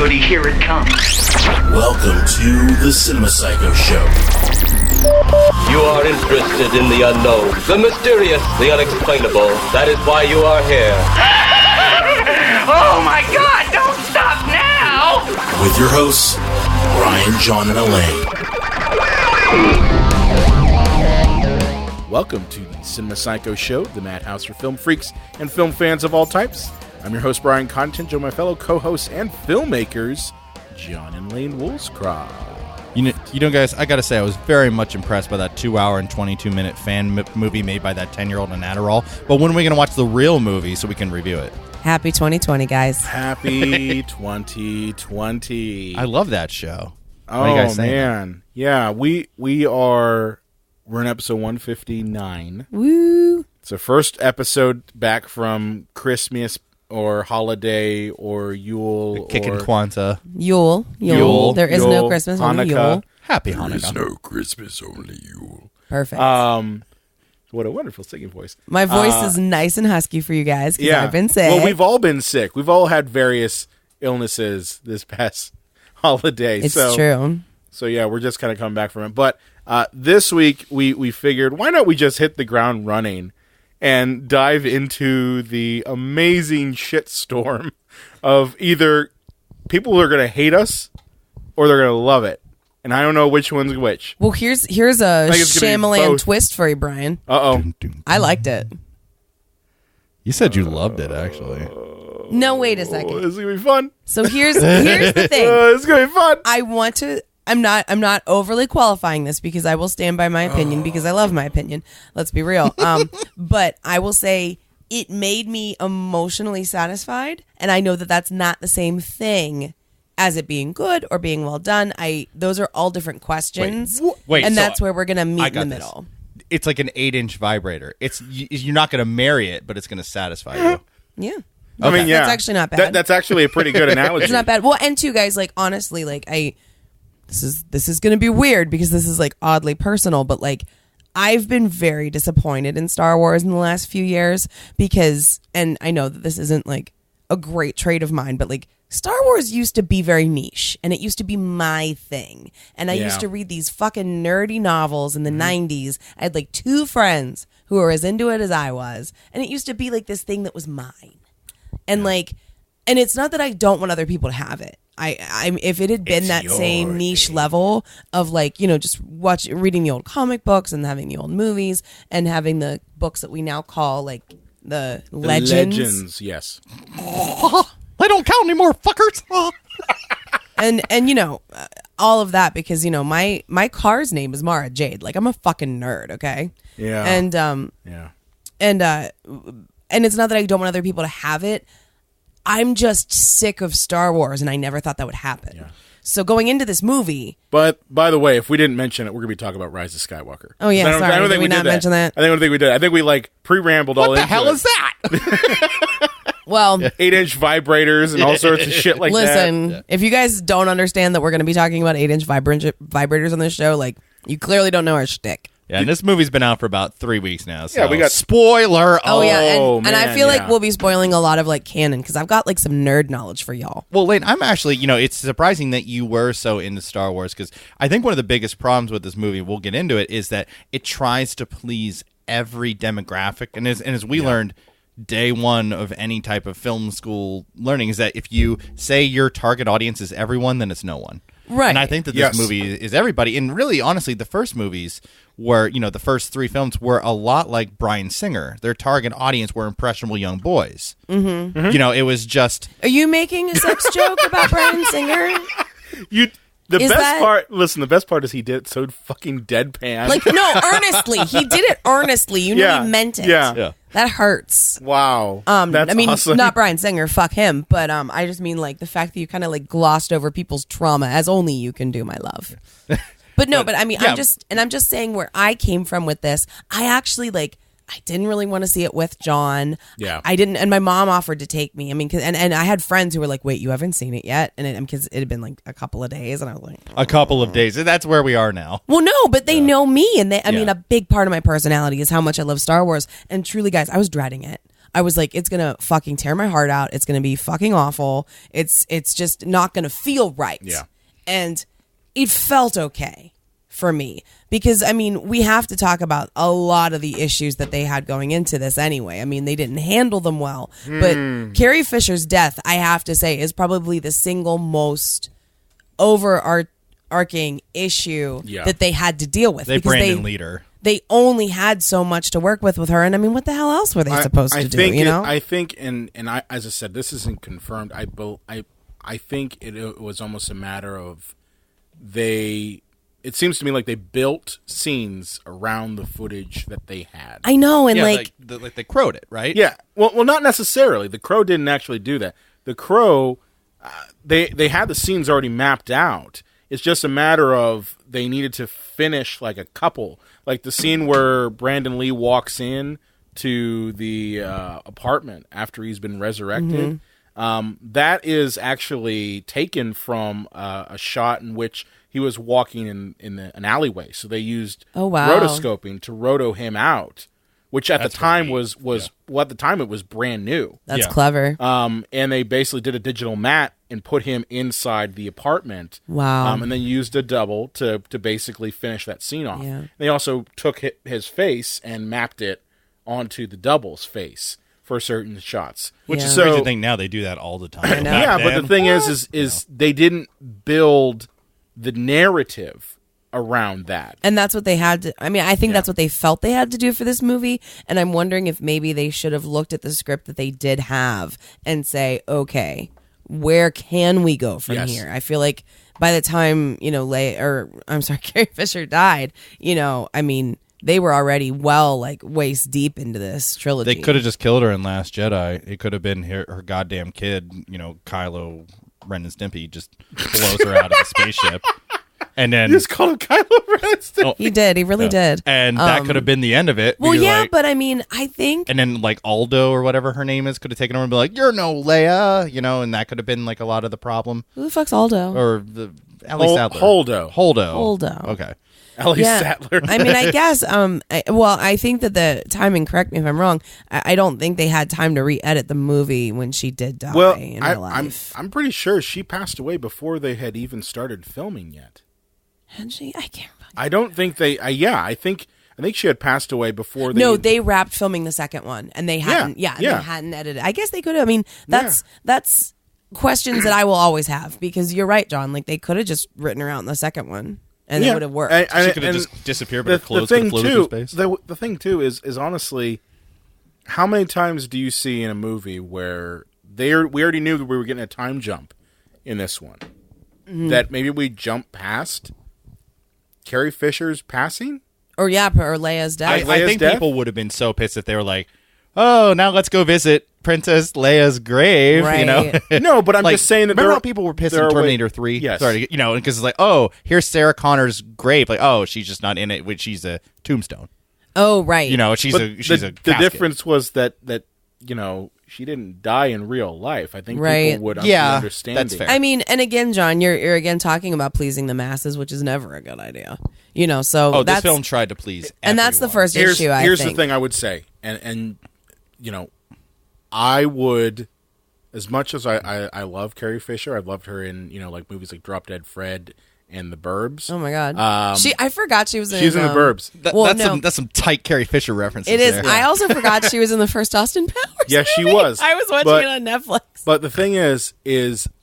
goody, here it comes. Welcome to the Cinema Psycho Show. You are interested in the unknown, the mysterious, the unexplainable. That is why you are here. Oh my God, don't stop now! With your hosts, Brian, John, and Elaine. Welcome to the Cinema Psycho Show, the madhouse for film freaks and film fans of all types. I'm your host, Brian Content, joined by my fellow co-hosts and filmmakers, John and Elaine Woolscroft. You know, guys, I gotta say, I was very much impressed by that 2-hour and 22-minute fan movie made by that 10-year-old in Adderall. But when are we gonna watch the real movie so we can review it? Happy 2020, guys. Happy 2020. I love that show. Oh, man. Yeah, we're in episode 159. Woo! It's the first episode back from Christmas or holiday or Yule. Kickin' Kwanzaa. Yule. There is no Christmas, only Yule. Happy Hanukkah. There's no Christmas, only Yule. Perfect. What a wonderful singing voice. My voice is nice and husky for you guys because Yeah. I've been sick. Well, we've all been sick. We've all had various illnesses this past holiday. It's true. So, yeah, we're just kind of coming back from it. But this week, we figured, why not we just hit the ground running and dive into the amazing shitstorm of either people who are going to hate us or they're going to love it. And I don't know which one's which. Well, here's a Shyamalan twist for you, Brian. Uh-oh. I liked it. You said you loved it, actually. No, wait a Oh, second. this is going to be fun. So here's the thing. This is going to be fun. I'm not overly qualifying this because I will stand by my opinion because I love my opinion. Let's be real. But I will say it made me emotionally satisfied, and I know that that's not the same thing as it being good or being well done. Those are all different questions. Wait, and so that's where we're gonna meet in the this. middle. It's like an 8-inch vibrator. You're not gonna marry it, but it's gonna satisfy you. Yeah. I mean, yeah. That's actually not bad. That's actually a pretty good analogy. It's not bad. Well, and two guys, like honestly, like this is gonna be weird because this is like oddly personal, but like I've been very disappointed in Star Wars in the last few years because, and I know that this isn't like a great trait of mine, but like Star Wars used to be very niche and it used to be my thing. And I used to read these fucking nerdy novels in the 90s. I had like 2 friends who were as into it as I was. And it used to be like this thing that was mine. And like, and it's not that I don't want other people to have it. I'm if it had been that same niche level of like, you know, just reading the old comic books and having the old movies and having the books that we now call like the legends. Legends, yes. They don't count anymore, fuckers. and you know, all of that because, you know, my car's name is Mara Jade. Like I'm a fucking nerd, okay? Yeah. And yeah. And it's not that I don't want other people to have it. I'm just sick of Star Wars and I never thought that would happen. Yeah. So going into this movie. But by the way, if we didn't mention it, we're going to be talking about Rise of Skywalker. Oh yeah, I don't think we did mention that. I don't think we did. I think we like pre-rambled all into it. What the hell is that? Well, 8-inch vibrators and all sorts of shit like that. Listen, if you guys don't understand that we're going to be talking about 8-inch vibrators on this show, like you clearly don't know our shtick. Yeah, and this movie's been out for about 3 weeks now. So. Yeah, we got spoiler. Oh yeah, and man, I feel like we'll be spoiling a lot of like canon because I've got like some nerd knowledge for y'all. Well, Lane, I'm actually, you know, it's surprising that you were so into Star Wars because I think one of the biggest problems with this movie, we'll get into it, is that it tries to please every demographic, and as we learned day one of any type of film school learning is that if you say your target audience is everyone, then it's no one. Right. And I think that this movie is everybody. And really, honestly, the first movies were, you know, the first 3 films were a lot like Bryan Singer. Their target audience were impressionable young boys. Mm-hmm. Mm-hmm. You know, it was just... Are you making a sex joke about Bryan Singer? The best part is he did it so fucking deadpan. Like, no, earnestly. He did it earnestly. You know he meant it. Yeah. That hurts. Wow. That's I mean, awesome. Not Bryan Singer, fuck him, but I just mean like the fact that you kind of like glossed over people's trauma as only you can do, my love. But no, but I mean, I'm just saying where I came from with this. I actually like I didn't really want to see it with John. Yeah. I didn't, and my mom offered to take me. I mean, and I had friends who were like, "Wait, you haven't seen it yet?" And because it had been like a couple of days, and I was like, a couple of days. That's where we are now. Well, no, but they know me, and I mean, a big part of my personality is how much I love Star Wars. And truly, guys, I was dreading it. I was like, it's gonna fucking tear my heart out. It's gonna be fucking awful. It's just not gonna feel right. Yeah. And it felt okay for me because I mean, we have to talk about a lot of the issues that they had going into this anyway. I mean, they didn't handle them well, but Carrie Fisher's death, I have to say, is probably the single most overarching issue that they had to deal with. They Brandon leader. They only had so much to work with her, and I mean, what the hell else were they supposed to do? You know, I think, and I, as I said, this isn't confirmed. I think it was almost a matter of it seems to me like they built scenes around the footage that they had. I know, and like they crowed it, right? Yeah. Well, not necessarily. The Crow didn't actually do that. The Crow, they had the scenes already mapped out. It's just a matter of they needed to finish like a couple. Like the scene where Brandon Lee walks in to the apartment after he's been resurrected. That is actually taken from a shot in which he was walking in an alleyway. So they used rotoscoping to roto him out, which at the time was at the time it was brand new. That's clever. And they basically did a digital matte and put him inside the apartment. Wow. And then used a double to basically finish that scene off. Yeah. They also took his face and mapped it onto the double's face for certain shots. Which is crazy to think now they do that all the time. Yeah, but the thing is they didn't build the narrative around that. And that's what they had to, I mean, I think that's what they felt they had to do for this movie. And I'm wondering if maybe they should have looked at the script that they did have and say, okay, where can we go from here? I feel like by the time, Carrie Fisher died, I mean, they were already waist deep into this trilogy. They could have just killed her in Last Jedi. It could have been her goddamn kid, Kylo Ren and Stimpy just blows her out of the spaceship. And then you just called him Kylo Ren and Stimpy. Oh, he did. He really did. And that could have been the end of it. Well, yeah, but I mean, I think... And then, Aldo or whatever her name is could have taken over and be like, you're no Leia, and that could have been, a lot of the problem. Who the fuck's Aldo? Or Ellie Sattler. Holdo. Okay. Ellie Sattler. I mean, I guess, I think that the timing, correct me if I'm wrong, I don't think they had time to re-edit the movie when she did die in real life. I'm pretty sure she passed away before they had even started filming yet. Had she? I can't remember. I don't think they, I think she had passed away before they... No, they wrapped filming the second one, and they hadn't, they hadn't edited. I guess they could have, I mean, that's questions that I will always have, because you're right, John, they could have just written her out in the second one. And it would have worked. She could have just disappeared, but her clothes could have floated through space. The thing, too, is honestly, how many times do you see in a movie where we already knew that we were getting a time jump in this one? That maybe we jump past Carrie Fisher's passing? Or Leia's death. I think people would have been so pissed if they were like, oh, now let's go visit Princess Leia's grave, right. No, but I'm just saying that remember how people were pissed in Terminator 3? Yes. Sorry, because it's like, oh, here's Sarah Connor's grave. Like, oh, she's just not in it, which she's a tombstone. Oh, right. She's a casket. The difference was that she didn't die in real life. I think people would understand. That's fair. I mean, and again, John, you're again talking about pleasing the masses, which is never a good idea. So this film tried to please everyone. And that's the first issue, I Here's think. the thing I would say, and I would, as much as I love Carrie Fisher, I've loved her in movies like Drop Dead Fred and The Burbs. Oh my God, I forgot she was in. She's in The Burbs. That's some tight Carrie Fisher references. It is. There. I also forgot she was in the first Austin Powers. Yes, movie. she was. I was watching it on Netflix. But the thing is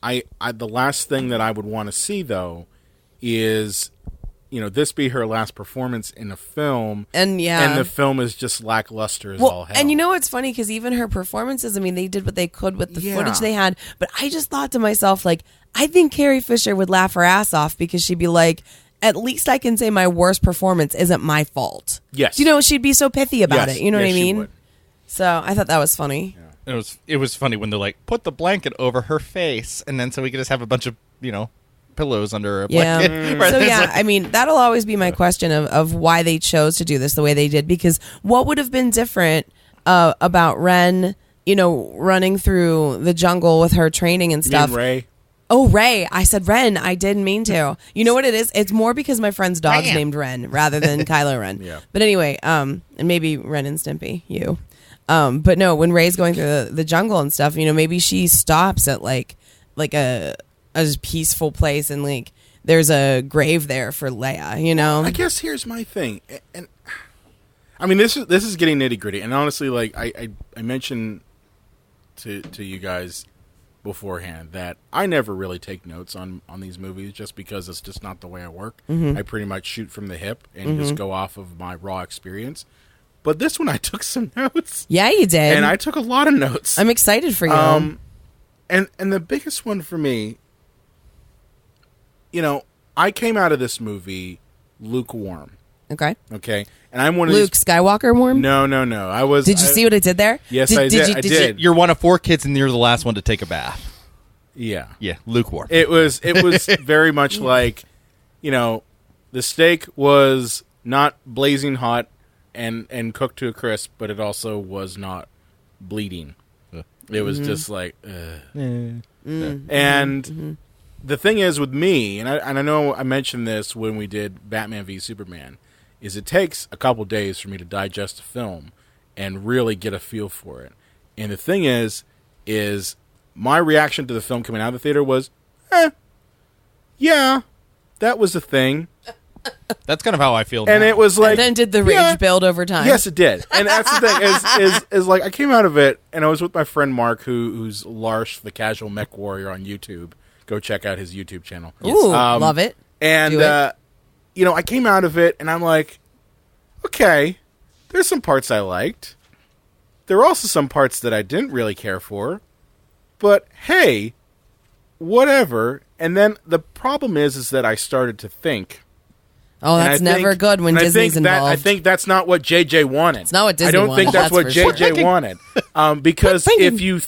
I the last thing that I would want to see though is this be her last performance in a film, and the film is just lackluster as all hell. And it's funny because even her performances, I mean, they did what they could with the footage they had, but I just thought to myself, I think Carrie Fisher would laugh her ass off because she'd be like, at least I can say my worst performance isn't my fault. Yes. She'd be so pithy about it. You know what I mean? She would. So I thought that was funny. Yeah. It was funny when they're like, put the blanket over her face, and then so we could just have a bunch of, pillows under a blanket. Yeah. So I mean, that'll always be my question of why they chose to do this the way they did, because what would have been different about Ren, running through the jungle with her training and stuff. Ray. Oh, Ray. I said Ren. I didn't mean to. You know what it is? It's more because my friend's dog's named Ren rather than Kylo Ren. Yeah. But anyway, and maybe Ren and Stimpy, you. But no, when Rey's going through the jungle and stuff, maybe she stops at like a peaceful place and like there's a grave there for Leia. I guess here's my thing, and I mean this is getting nitty gritty, and honestly, like I mentioned to you guys beforehand that I never really take notes on these movies just because it's just not the way I work. I pretty much shoot from the hip and just go off of my raw experience. But this one I took some notes. Yeah, you did. And I took a lot of notes. I'm excited for you. And the biggest one for me, I came out of this movie lukewarm. Okay. And I'm one of Luke these... Skywalker warm? No. I was... Did you see what I did there? Yes, I did. I did. You're one of 4 kids, and you're the last one to take a bath. Yeah. Yeah, lukewarm. It was very much like, the steak was not blazing hot and cooked to a crisp, but it also was not bleeding. It was just like, And the thing is with me, and I know I mentioned this when we did Batman v Superman, is it takes a couple days for me to digest a film and really get a feel for it. And the thing is my reaction to the film coming out of the theater was, yeah, that was a thing. That's kind of how I feel And now. it was like... And then did the rage build over time? Yes, it did. And that's the thing, is like, I came out of it, and I was with my friend Mark, who's Larsh, the Casual Mech Warrior on YouTube. Go check out his YouTube channel. Ooh, love it. And, Do it. I came out of it, and I'm like, okay, there's some parts I liked. There were also some parts that I didn't really care for. But, hey, whatever. And then the problem is that I started to think... Oh, that's never good when Disney's involved. I think that's not what JJ wanted. It's not what Disney I don't wanted, think that's what that's for JJ wanted. Because if you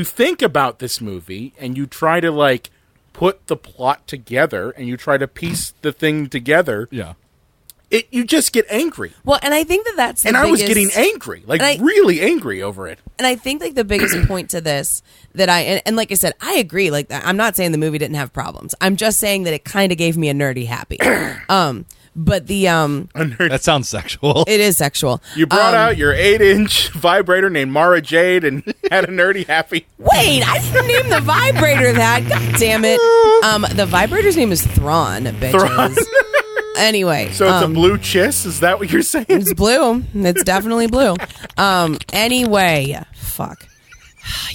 think about this movie and you try to like put the plot together and you try to piece the thing together, you just get angry. Well, and I think that's the and biggest... I was getting angry, really angry over it. And I think like the biggest point to this that and like I said, I agree. Like I'm not saying the movie didn't have problems. I'm just saying that it kind of gave me a nerdy happy. But the that sounds sexual. It is sexual. You brought out your 8-inch vibrator named Mara Jade and had a nerdy happy. Wait, I didn't name the vibrator that. God damn it. The vibrator's name is Thrawn, bitches. Thrawn. Anyway. So it's a blue chiss? Is that what you're saying? It's blue. It's definitely blue. Anyway. Fuck.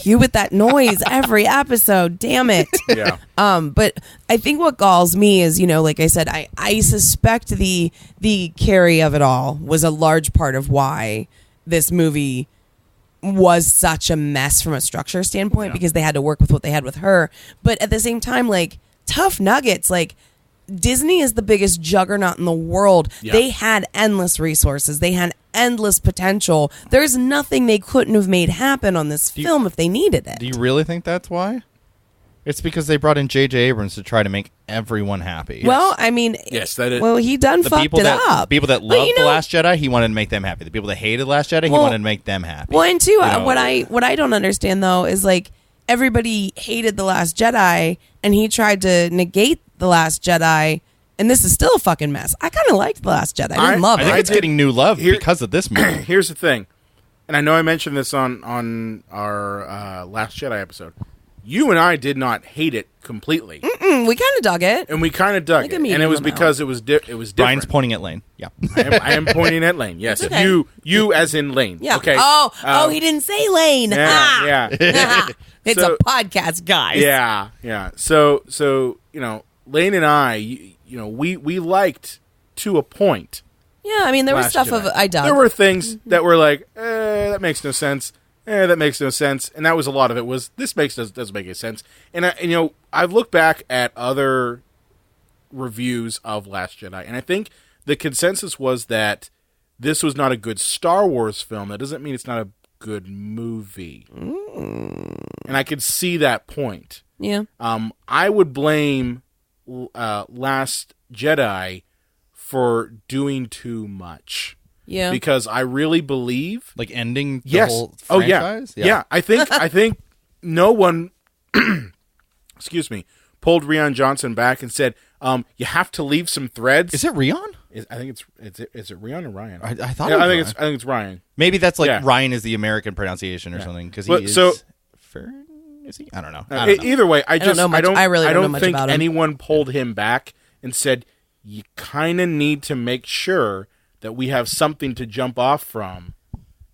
You with that noise every episode. Damn it. Yeah. But I think what galls me is, like I said, I suspect the Carrie of it all was a large part of why this movie was such a mess from a structure standpoint, because they had to work with what they had with her. But at the same time, like, tough nuggets, like, Disney is the biggest juggernaut in the world. Yeah. They had endless resources. They had endless potential. There's nothing they couldn't have made happen on this film if they needed it. Do you really think that's why? It's because they brought in J.J. Abrams to try to make everyone happy. Well, I mean, yes, that is. Well, he done fucked it up. People that loved The Last Jedi, he wanted to make them happy. The people that hated The Last Jedi, he wanted to make them happy. Well, and two, what I don't understand though is like everybody hated The Last Jedi, and he tried to negate The Last Jedi, and this is still a fucking mess. I kind of liked The Last Jedi. I didn't love it. I think it's getting new love because of this movie. Here's the thing, and I know I mentioned this on our Last Jedi episode. You and I did not hate it completely. We kind of dug it. And we kind of dug it. And it was because it was different. Brian's pointing at Lane. Yeah. I am pointing at Lane. Yes. Okay. You as in Lane. Yeah. Okay. Oh, he didn't say Lane. Yeah. It's a podcast, guys. Yeah. Yeah. So Lane and I, we liked to a point. Yeah, I mean, there was stuff I dug. There were things that were like, that makes no sense. That makes no sense. And that was a lot of it was, this doesn't make any sense. And I've looked back at other reviews of Last Jedi, and I think the consensus was that this was not a good Star Wars film. That doesn't mean it's not a good movie. And I could see that point. Yeah. I would blame Last Jedi for doing too much. Yeah. Because I really believe, like, ending the whole franchise? Yeah. I think no one excuse me, pulled Rian Johnson back and said, you have to leave some threads. Is it Rian? I think is it Rian or Ryan? I thought. Yeah, it was I Ryan. think it's Ryan. Maybe that's like Yeah. Ryan is the American pronunciation or something because he But- is. so- Fern? Is he? I don't know. I don't know. Either way, I don't know much. I really don't know much think about him. anyone pulled him back and said you kind of need to make sure that we have something to jump off from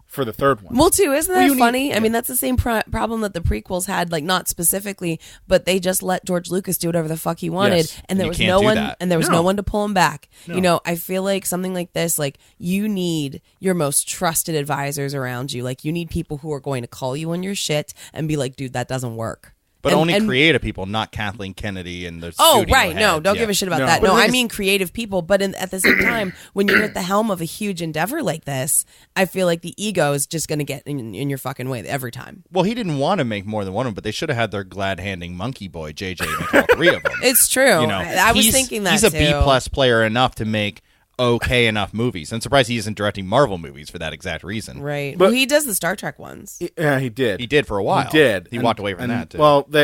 for the third one. Well, too, isn't that you funny? need- I mean, that's the same problem that the prequels had. Like, not specifically, but they just let George Lucas do whatever the fuck he wanted, Yes. and there You was can't no do one, that. and there was No. no one to pull him back. No. You know, I feel like something like this, like you need your most trusted advisors around you. Like, you need people who are going to call you on your shit and be like, "Dude, that doesn't work." But And- only and- creative people, not Kathleen Kennedy and the Oh, studio right. No, head. don't Yeah. give a shit about No. that. But No, the I thing mean creative people. But at the same time, when you're at the helm of a huge endeavor like this, I feel like the ego is just going to get in your fucking way every time. Well, he didn't want to make more than one of them, but they should have had their glad-handing monkey boy, JJ, make all three of them. It's true. You know, I was he's- thinking that he's a too. B+ player enough to make okay enough movies. I'm surprised he isn't directing Marvel movies for that exact reason. Right. But- well, he does the Star Trek ones. Yeah, he did. He did for a while. He did. He And- walked away from and- that too. Well, He they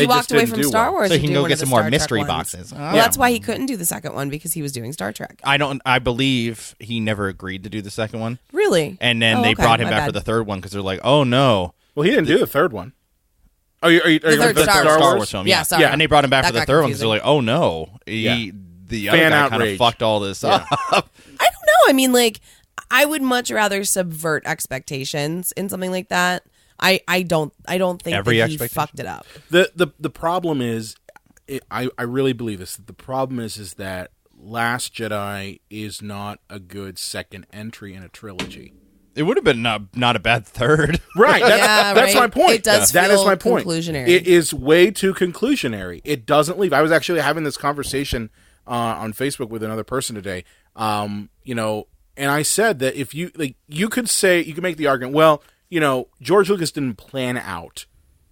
walked just away didn't from do Star well. Wars. So to he can do go one get of the some more Star Trek mystery ones. boxes. Well, Yeah. that's why he couldn't do the second one because he was doing Star Trek. I believe he never agreed to do the second one, Really? and then Oh, they okay. brought him My back bad. for the third one because they're like, oh no, Well, he didn't do the third one. Are you The going third for Star Star Wars. Wars film. Yeah, Yeah, sorry. And they brought him back That for the got third one because they're confusing. like, oh no, Yeah. the other Fan guy kind of outrage. fucked all this up. I don't know. I mean, like, I would much rather subvert expectations in something like that. I don't think Every that he expectation. fucked it up. The problem is, I really believe this. The problem is that Last Jedi is not a good second entry in a trilogy. It would have been not a bad third. Right. Yeah, That's right. my point. It does That feel is my point. conclusionary. It is way too conclusionary. It doesn't leave. I was actually having this conversation on Facebook with another person today. And I said that if you you could make the argument, well, George Lucas didn't plan out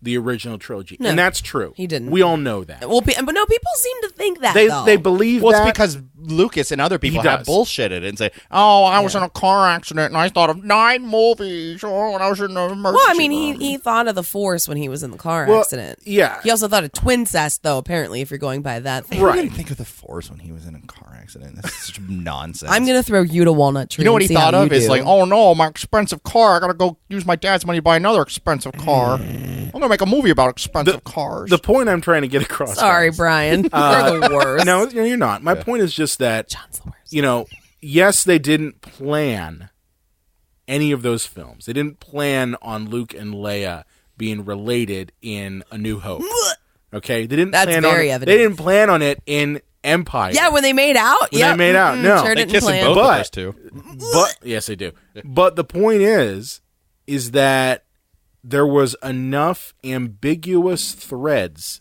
the original trilogy, No, and that's true. he didn't. We all know that. Well, but no, people seem to think that though. They believe Well, that it's because Lucas and other people He have does. bullshitted and say, "Oh, I was in a car accident and I thought of 9 movies. Oh, and I was in an emergency." Well, I mean, room." he thought of the Force when he was in the car Well, accident. yeah. He also thought of twincest, though. Apparently, if you're going by that thing, He Right. didn't think of the Force when he was in a car accident. That's such nonsense. I'm gonna throw you to Walnut Tree. You know what and he see how thought of? you Is do. like, "Oh no, my expensive car. I gotta go use my dad's money to buy another expensive car. I'm gonna make a movie about expensive cars." the point I'm trying to get across. Sorry, guys, Brian, you're the worst. No, you're not. My point is just that John's the worst. Yes, they didn't plan any of those films. They didn't plan on Luke and Leia being related in A New Hope. Okay, they didn't. That's plan very on evident. They didn't plan on it in Empire. Yeah, when they made out. When yeah, they made out, no. sure they didn't kiss plan. in both But- of those two. But yes, they do. But the point is that there was enough ambiguous threads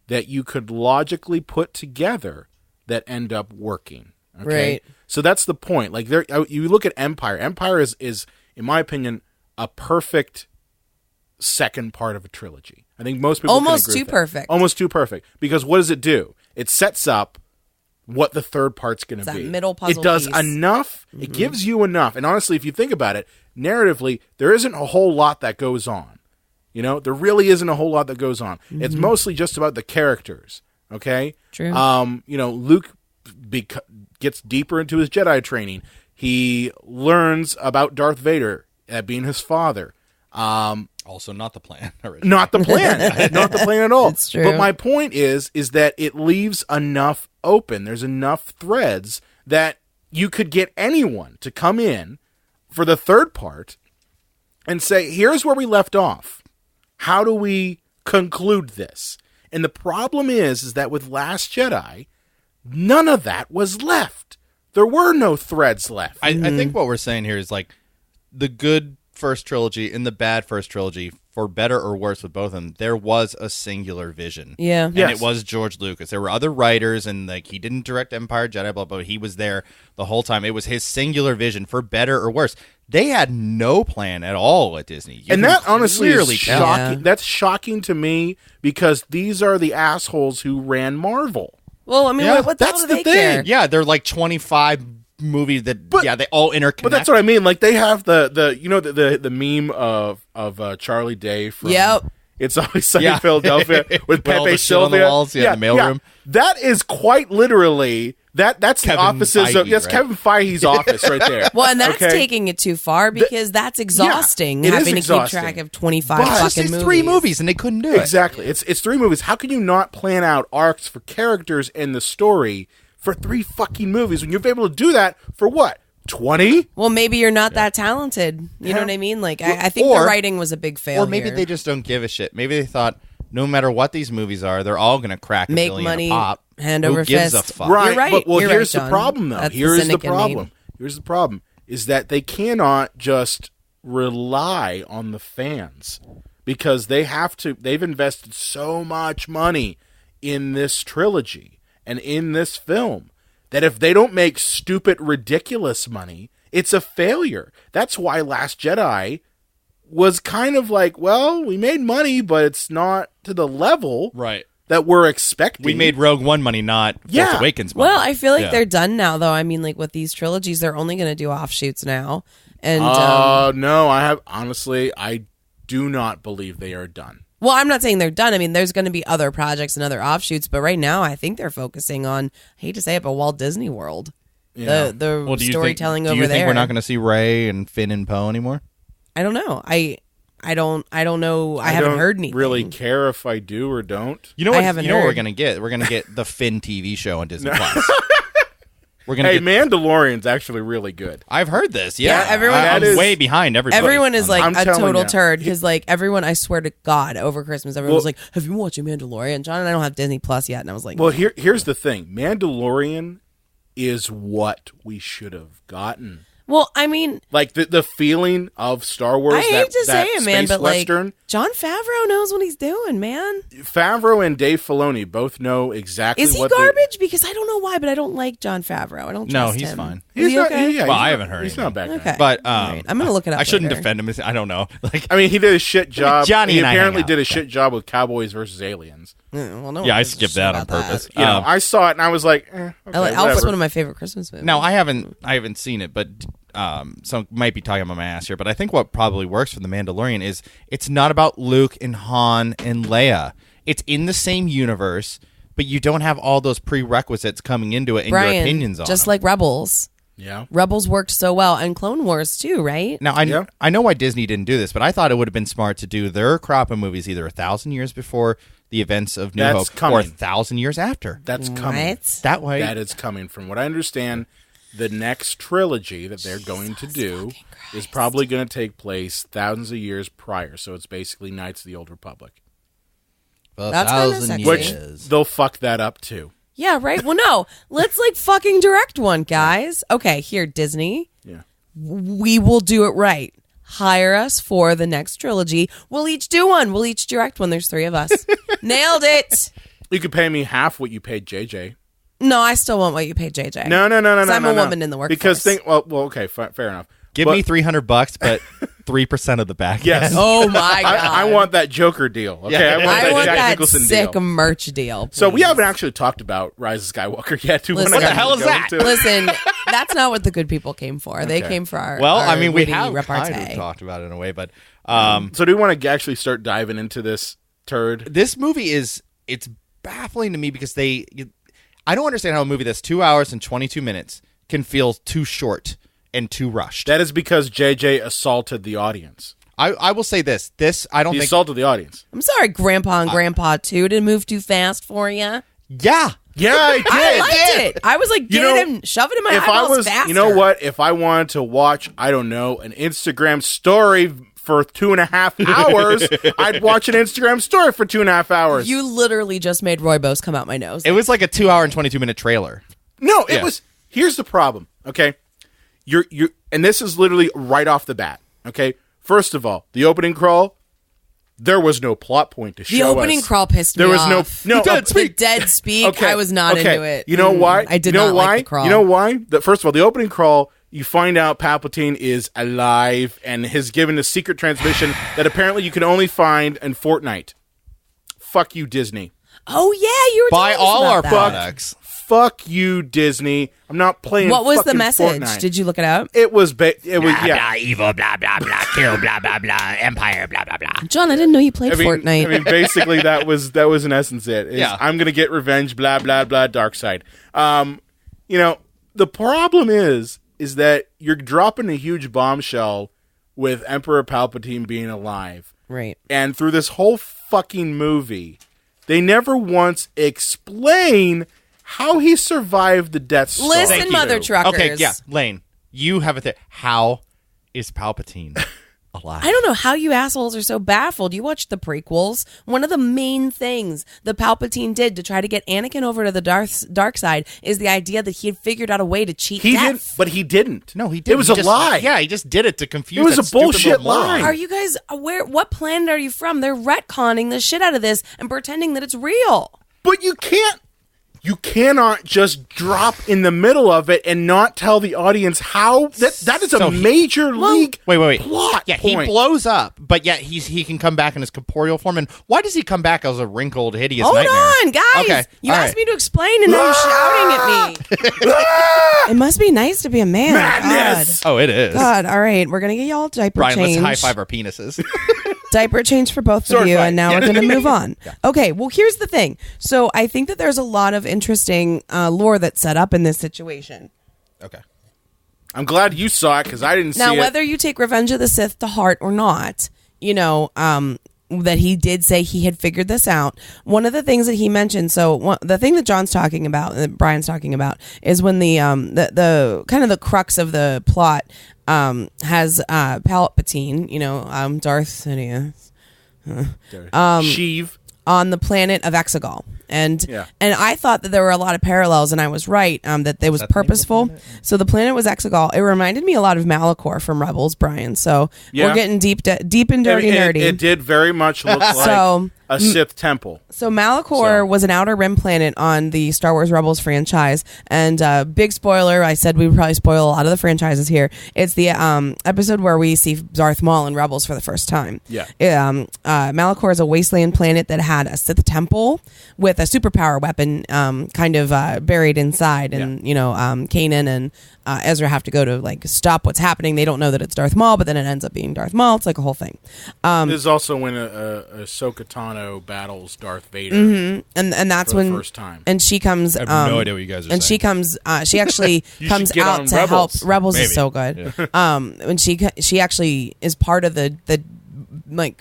that you could logically put together that end up working. Okay? Right. So that's the point. Like you look at Empire. Empire is, in my opinion, a perfect second part of a trilogy. I think most people can Almost agree too with that. perfect. Almost too perfect. Because what does it do? It sets up what the third part's going to It's that be. middle puzzle It does piece. enough. It gives you enough. And honestly, if you think about it, narratively, there isn't a whole lot that goes on. There really isn't a whole lot that goes on. It's mostly just about the characters. Okay. True. Luke gets deeper into his Jedi training. He learns about Darth Vader being his father. Also, not the plan. originally. Not the plan. Not the plan at all. It's true. But my point is that it leaves enough open. There's enough threads that you could get anyone to come in for the third part and say, here's where we left off. How do we conclude this? And the problem is that with Last Jedi, none of that was left. There were no threads left. I think what we're saying here is like the good first trilogy and the bad first trilogy, for better or worse with both of them, there was a singular vision. Yeah. And Yes. it was George Lucas. There were other writers, and like he didn't direct Empire, Jedi, blah, blah, but he was there the whole time. It was his singular vision, for better or worse. They had no plan at all at Disney. You And can that honestly is clearly tell. shocking. Yeah. That's shocking to me because these are the assholes who ran Marvel. Well, I mean, Yeah, what that's do the they thing. care? Yeah, they're like 25 movies that, they all interconnect. But that's what I mean. Like they have the meme of Charlie Day from Yep. It's Always Sunny Yeah. in Philadelphia with With all Pepe the shit on the Sylvia. walls, in the mailroom. That is quite literally That's the Kevin offices of Feige, yes, right? Kevin Feige's office right there. Well, and that's Okay? taking it too far because that's exhausting it is having to exhausting. keep track of 25 But- fucking It's movies. 3 movies, and they couldn't do it. Exactly. It's 3 movies. How can you not plan out arcs for characters and the story for 3 fucking movies when you've been able to do that for what? 20? Well, maybe you're not that talented. You know what I mean? Like, I think Or- the writing was a big fail. Or maybe here. they just don't give a shit. Maybe they thought, no matter what these movies are, they're all going to crack a make billion money, a pop. hand Who over gives fist. a fuck? Right. You're right. But, well, You're here's right, the John. problem, though. That's the Here's the cynic in me. problem. Here's the problem. Is that they cannot just rely on the fans because they've invested so much money in this trilogy and in this film that if they don't make stupid, ridiculous money, it's a failure. That's why Last Jedi was kind of like, well, we made money, but it's not to the level Right. that we're expecting. We made Rogue One money, not Yeah. Force Awakens money. Well, I feel like Yeah. they're done now, though. I mean, like with these trilogies, they're only going to do offshoots now. And No, I do not believe they are done. well, I'm not saying they're done. I mean, there's going to be other projects and other offshoots, but right now, I think they're focusing on. I hate to say it, but Walt Disney World. Yeah. The Well, do you storytelling think, over do you there. think we're not going to see Rey and Finn and Poe anymore? I don't know. I don't know. I haven't don't heard anything. really care if I do or don't. You know I what? haven't You know what we're heard. going to get? We're going to get the Finn TV show on Disney Plus. We're going to Hey, get. Mandalorian's actually really good. I've heard this. Yeah, Yeah, everyone- I'm That is- way behind everybody. Everyone is like I'm a telling total ya. turd because like everyone, I swear to God, over Christmas, everyone was Well- like, "Have you been watching Mandalorian?" John and I don't have Disney Plus yet, and I was like, Well, here's the thing. Mandalorian is what we should have gotten. "Well, I mean, Like the feeling of Star Wars. I hate to that say it, man, space but Western. like John Favreau knows what he's doing, man. Favreau and Dave Filoni both know exactly Is he what they- garbage? Because I don't know why, but I don't like John Favreau. I don't No, trust he's him. fine. Is he not, okay? yeah, Well, he's I not- haven't heard He's anything. not a bad guy. Okay. But All right, I'm gonna look it up. I shouldn't later. defend him. I don't know. Like, I mean, he did a shit job. Johnny he and I hang apparently out. did a shit job with Cowboys versus Aliens. Well, no yeah, one I gives a skipped shit that on about purpose. You know, I saw it and I was like, okay, Alf's whatever. one of my favorite Christmas movies. Now I haven't seen it, but so might be talking about my ass here. But I think what probably works for the Mandalorian is it's not about Luke and Han and Leia. It's in the same universe, but you don't have all those prerequisites coming into it and Brian, your opinions on just them. like Rebels. Yeah. Rebels worked so well, and Clone Wars too, right? Now Yeah. I know why Disney didn't do this, but I thought it would have been smart to do their crop of movies either 1,000 years before the events of New That's Hope or coming. 1,000 years after. That's coming. What? That way, That is coming. From what I understand, the next trilogy that they're going to do is probably going to take place thousands of years prior. So it's basically Knights of the Old Republic. That's kinda sexy. Which they'll fuck that up too. Yeah, right. Well, no, let's like fucking direct one, guys. Okay, here, Disney. Yeah. We will do it right. Hire us for the next trilogy. We'll each do one. We'll each direct one. There's 3 of us. Nailed it. You could pay me half what you paid JJ. No, I still want what you paid JJ. No. 'Cause I'm no, a no. woman in the workforce. Because well, okay, fair enough. give But me $300, but 3% of the back. Yes. end. Oh my god. I want that Joker deal. Okay, Yeah. I want that Jack Nicholson sick deal. merch deal. So we please. haven't actually talked about Rise of Skywalker yet. Do you Listen- wanna What the hell is go that? into it? Listen, that's not what the good people came for. They Okay. came for our. Well, our I mean, we witty have repartee. kind of talked about it in a way, but So do we want to actually start diving into this turd? this movie it's baffling to me because I don't understand how a movie that's 2 hours and 22 minutes can feel too short and too rushed. That is because JJ assaulted the audience. I will say this I don't He think assaulted the audience. I'm sorry, Grandpa and Grandpa too. Did it move too fast for you? yeah. Yeah, I did. I liked it. I was like, You get know, him, shove it in my If I eyeballs was, faster. you know what? If I wanted to watch, I don't know, an Instagram story for 2.5 hours, I'd watch an Instagram story for 2.5 hours. You literally just made rooibos come out my nose. It was like a 2 hour and 22 minute trailer. No, it Yeah. was. Here's the problem. Okay, you're, and this is literally right off the bat. Okay, first of all, the opening crawl. There was no plot point to show the opening us. crawl pissed There me was off. no The dead speak. Okay, I was not okay. into it. You know why? I did you know not why? like the crawl. You know why? First of all, the opening crawl, you find out Palpatine is alive and has given a secret transmission that apparently you can only find in Fortnite. Fuck you, Disney. Oh yeah, you were Buy telling us all about our that. products. Fuck you, Disney. I'm not playing. What was the fucking message? Fortnite. Did you look it up? It was. Yeah. evil, blah, blah, blah, kill, blah, blah, blah, empire, blah, blah, blah. John, I didn't know you played Fortnite. I mean, basically, that was in essence it. Is Yeah. I'm gonna get revenge. Blah blah blah. Dark side. the problem is that you're dropping a huge bombshell with Emperor Palpatine being alive. Right. And through this whole fucking movie, they never once explain how he survived the Death Star. Listen, mother truckers. Okay, yeah, Lane, you have it there. How is Palpatine alive? I don't know how you assholes are so baffled. You watched the prequels. One of the main things the Palpatine did to try to get Anakin over to the dark side is the idea that he had figured out a way to cheat death. But he didn't. No, he didn't. It was a lie. Yeah, he just did it to confuse. It was that a stupid bullshit little moron. lie. Are you guys aware? What planet are you from? They're retconning the shit out of this and pretending that it's real. But you cannot just drop in the middle of it and not tell the audience how that is a major league wait. plot Yeah, point. he blows up, but yet he can come back in his corporeal form. And why does he come back as a wrinkled, hideous Hold nightmare? on, guys. Okay, You all asked right. me to explain, and now you're shouting at me. It must be nice to be a man. Madness! God. Oh, it is. God, all right. We're going to get y'all diaper Brian, change. let's high five our penises. Diaper change for both Sword of you, fight. and now we're going to move on. Okay, well, here's the thing. So I think that there's a lot of interesting lore that's set up in this situation. Okay. I'm glad you saw it because I didn't Now, see it. whether you take Revenge of the Sith to heart or not, that he did say he had figured this out. One of the things that he mentioned, the thing that John's talking about, that Brian's talking about, is when the kind of the crux of the plot has Palpatine, Darth Sidious, Sheev. on the planet of Exegol. And Yeah. and I thought that there were a lot of parallels, and I was right, that it was that the name of the purposeful. So the planet was Exegol. It reminded me a lot of Malachor from Rebels, Brian. So Yeah. we're getting deep and dirty nerdy. It did very much look like So, a Sith temple. So Malachor was an outer rim planet on the Star Wars Rebels franchise, and big spoiler, I said we would probably spoil a lot of the franchises here. It's the episode where we see Darth Maul in Rebels for the first time. Yeah. Malachor is a wasteland planet that had a Sith temple with a superpower weapon kind of buried inside, and Kanan and Ezra have to go to stop what's happening. They don't know that it's Darth Maul, but then it ends up being Darth Maul. It's like a whole thing. This is also when Ahsoka Tano battles Darth Vader. And that's for the when first time. And she comes. I have no idea what you guys are and saying. she comes. She actually You comes should get out on to Rebels. help. Rebels Maybe. is so good. When she actually is part of the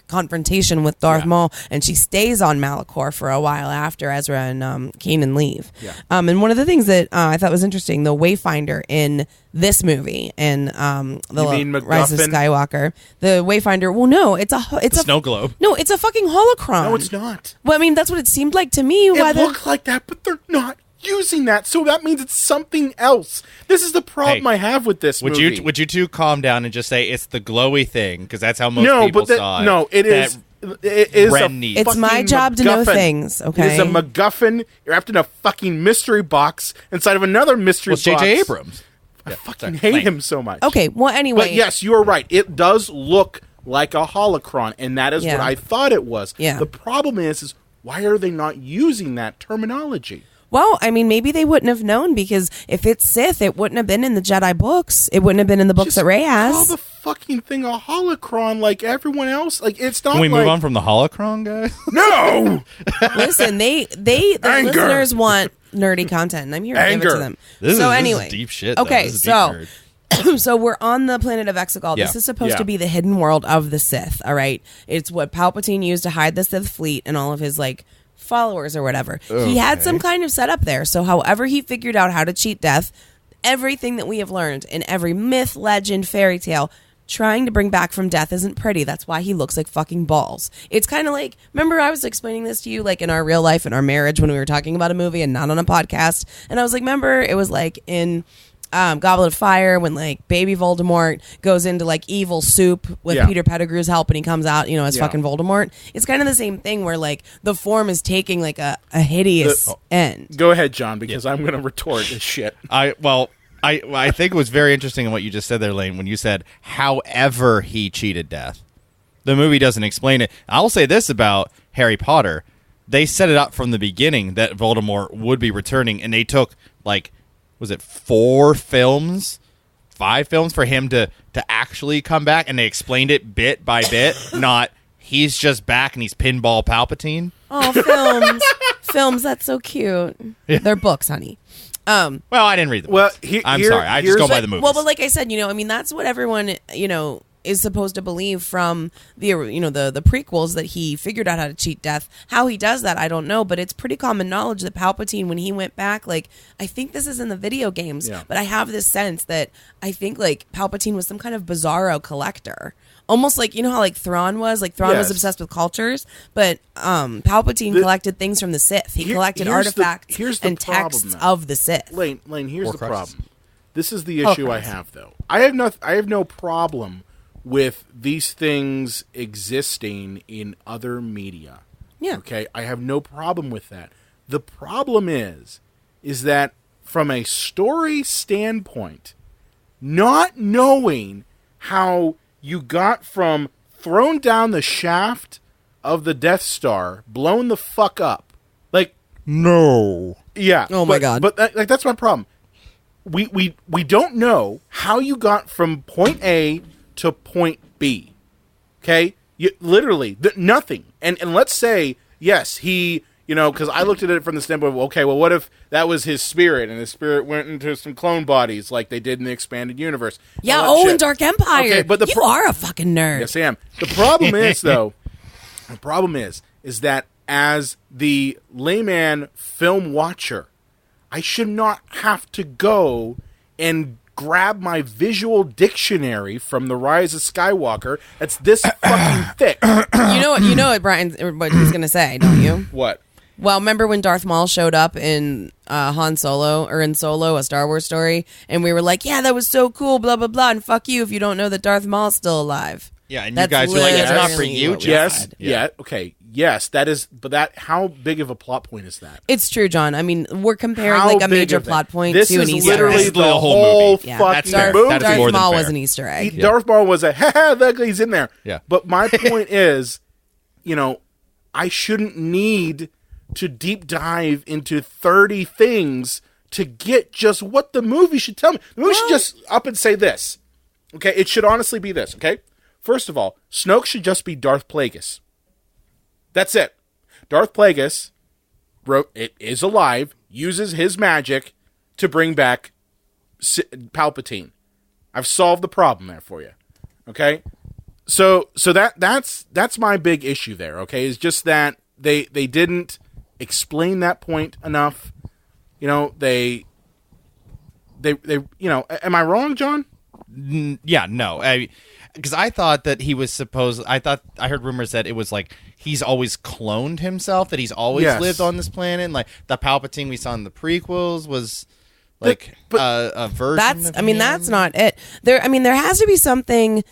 confrontation with Darth Maul, and she stays on Malachor for a while after Ezra and Kanan leave. Yeah. And one of the things that I thought was interesting, the Wayfinder in this movie and the You mean Rise of Mcguffin? Skywalker, the Wayfinder. Well, no, it's a Snow globe. No, it's a fucking holocron. No, it's not. Well, I mean, that's what it seemed like to me. It looked like that, but they're not using that, so that means it's something else. This is the problem Hey, I have with this movie. Would you two calm down and just say it's the glowy thing, because that's how most no, people but saw it. no, it is. It is Ren a needs. It's my fucking job to know MacGuffin. things, okay? It is a MacGuffin. You're wrapped in a fucking mystery box inside of another mystery Well, box. J.J. Abrams. I fucking hate him so much. Okay, well, anyway. But yes, you are right. It does look like a holocron, and that is Yeah. what I thought it was. Yeah. The problem is why are they not using that terminology? Well, I mean, maybe they wouldn't have known, because if it's Sith, it wouldn't have been in the Jedi books. It wouldn't have been in the books Just that Rey call has. the fucking thing a holocron like everyone else. Like it's not. Can we move like- on from the holocron, guys? No. Listen, the Anger. listeners want nerdy content, and I'm here to give it Anger. to them. This So is anyway, deep shit. Though. Okay, This is deep so nerd. so we're on the planet of Exegol. Yeah. This is supposed Yeah. to be the hidden world of the Sith. All right, it's what Palpatine used to hide the Sith fleet and all of his followers or whatever. He had some kind of setup there. So however he figured out how to cheat death, everything that we have learned in every myth, legend, fairy tale, trying to bring back from death isn't pretty. That's why he looks like fucking balls. It's kind of like, remember I was explaining this to you in our real life, in our marriage, when we were talking about a movie and not on a podcast. And I was like, remember it was in Goblet of Fire when baby Voldemort goes into evil soup with Yeah. Peter Pettigrew's help, and he comes out as Yeah. fucking Voldemort. It's kind of the same thing where the form is taking a hideous end. Go ahead, John, because I'm going to retort this shit. I think it was very interesting in what you just said there, Lane, when you said, however he cheated death. The movie doesn't explain it. I will say this about Harry Potter. They set it up from the beginning that Voldemort would be returning, and they took, was it 5 films for him to actually come back, and they explained it bit by bit, not he's just back and he's Pinball Palpatine. Oh, films. Films, that's so cute. They're books, honey. Well, I didn't read the Well, books. I'm sorry. I just go by the movies. Well, but like I said, I mean, that's what everyone, is supposed to believe from the prequels, that he figured out how to cheat death. How he does that, I don't know, but it's pretty common knowledge that Palpatine, when he went back, like, I think this is in the video games, but I have this sense that I think, like, Palpatine was some kind of bizarro collector. Almost like, how like Thrawn was? Like, Thrawn was obsessed with cultures, but Palpatine collected things from the Sith. He collected artifacts and texts of the Sith. Lane, here's the problem. This is the issue I have, though. I have no problem with these things existing in other media. Yeah. Okay? I have no problem with that. The problem is that from a story standpoint, not knowing how you got from thrown down the shaft of the Death Star, blown the fuck up. Like, no. Yeah. Oh my God. But that's my problem. We don't know how you got from point A to point B. Okay? Literally, nothing. And let's say, yes, he, because I looked at it from the standpoint of, okay, well, what if that was his spirit, and his spirit went into some clone bodies like they did in the expanded universe? Yeah, in Dark Empire. Okay, but you are a fucking nerd. Yes, I am. The problem is, though, is that as the layman film watcher, I should not have to go and grab my visual dictionary from the Rise of Skywalker. That's this fucking thick. You know what he's going to say, don't you? What? Well, remember when Darth Maul showed up in Han Solo, or in Solo, a Star Wars story, and we were like, yeah, that was so cool, blah, blah, blah, and fuck you if you don't know that Darth Maul's still alive. Yeah, and you guys were like, it's not for you. Yes, okay. Yes, that is, but how big of a plot point is that? It's true, John. I mean, we're comparing like a major plot point to an Easter egg. This is literally the whole fucking movie. Darth Maul was an Easter egg. Darth Maul was he's in there. Yeah. But my point is, I shouldn't need to deep dive into 30 things to get just what the movie should tell me. The movie should just up and say this. Okay? It should honestly be this, okay? First of all, Snoke should just be Darth Plagueis. That's it. Darth Plagueis is alive, uses his magic to bring back Palpatine. I've solved the problem there for you. Okay? So that's my big issue there, okay? Is just that they didn't explain that point enough. They am I wrong, John? Yeah, no. Because I thought that he was I heard rumors that it was like he's always cloned himself, that he's always lived on this planet. Like the Palpatine we saw in the prequels was like a version. That's not it. There has to be something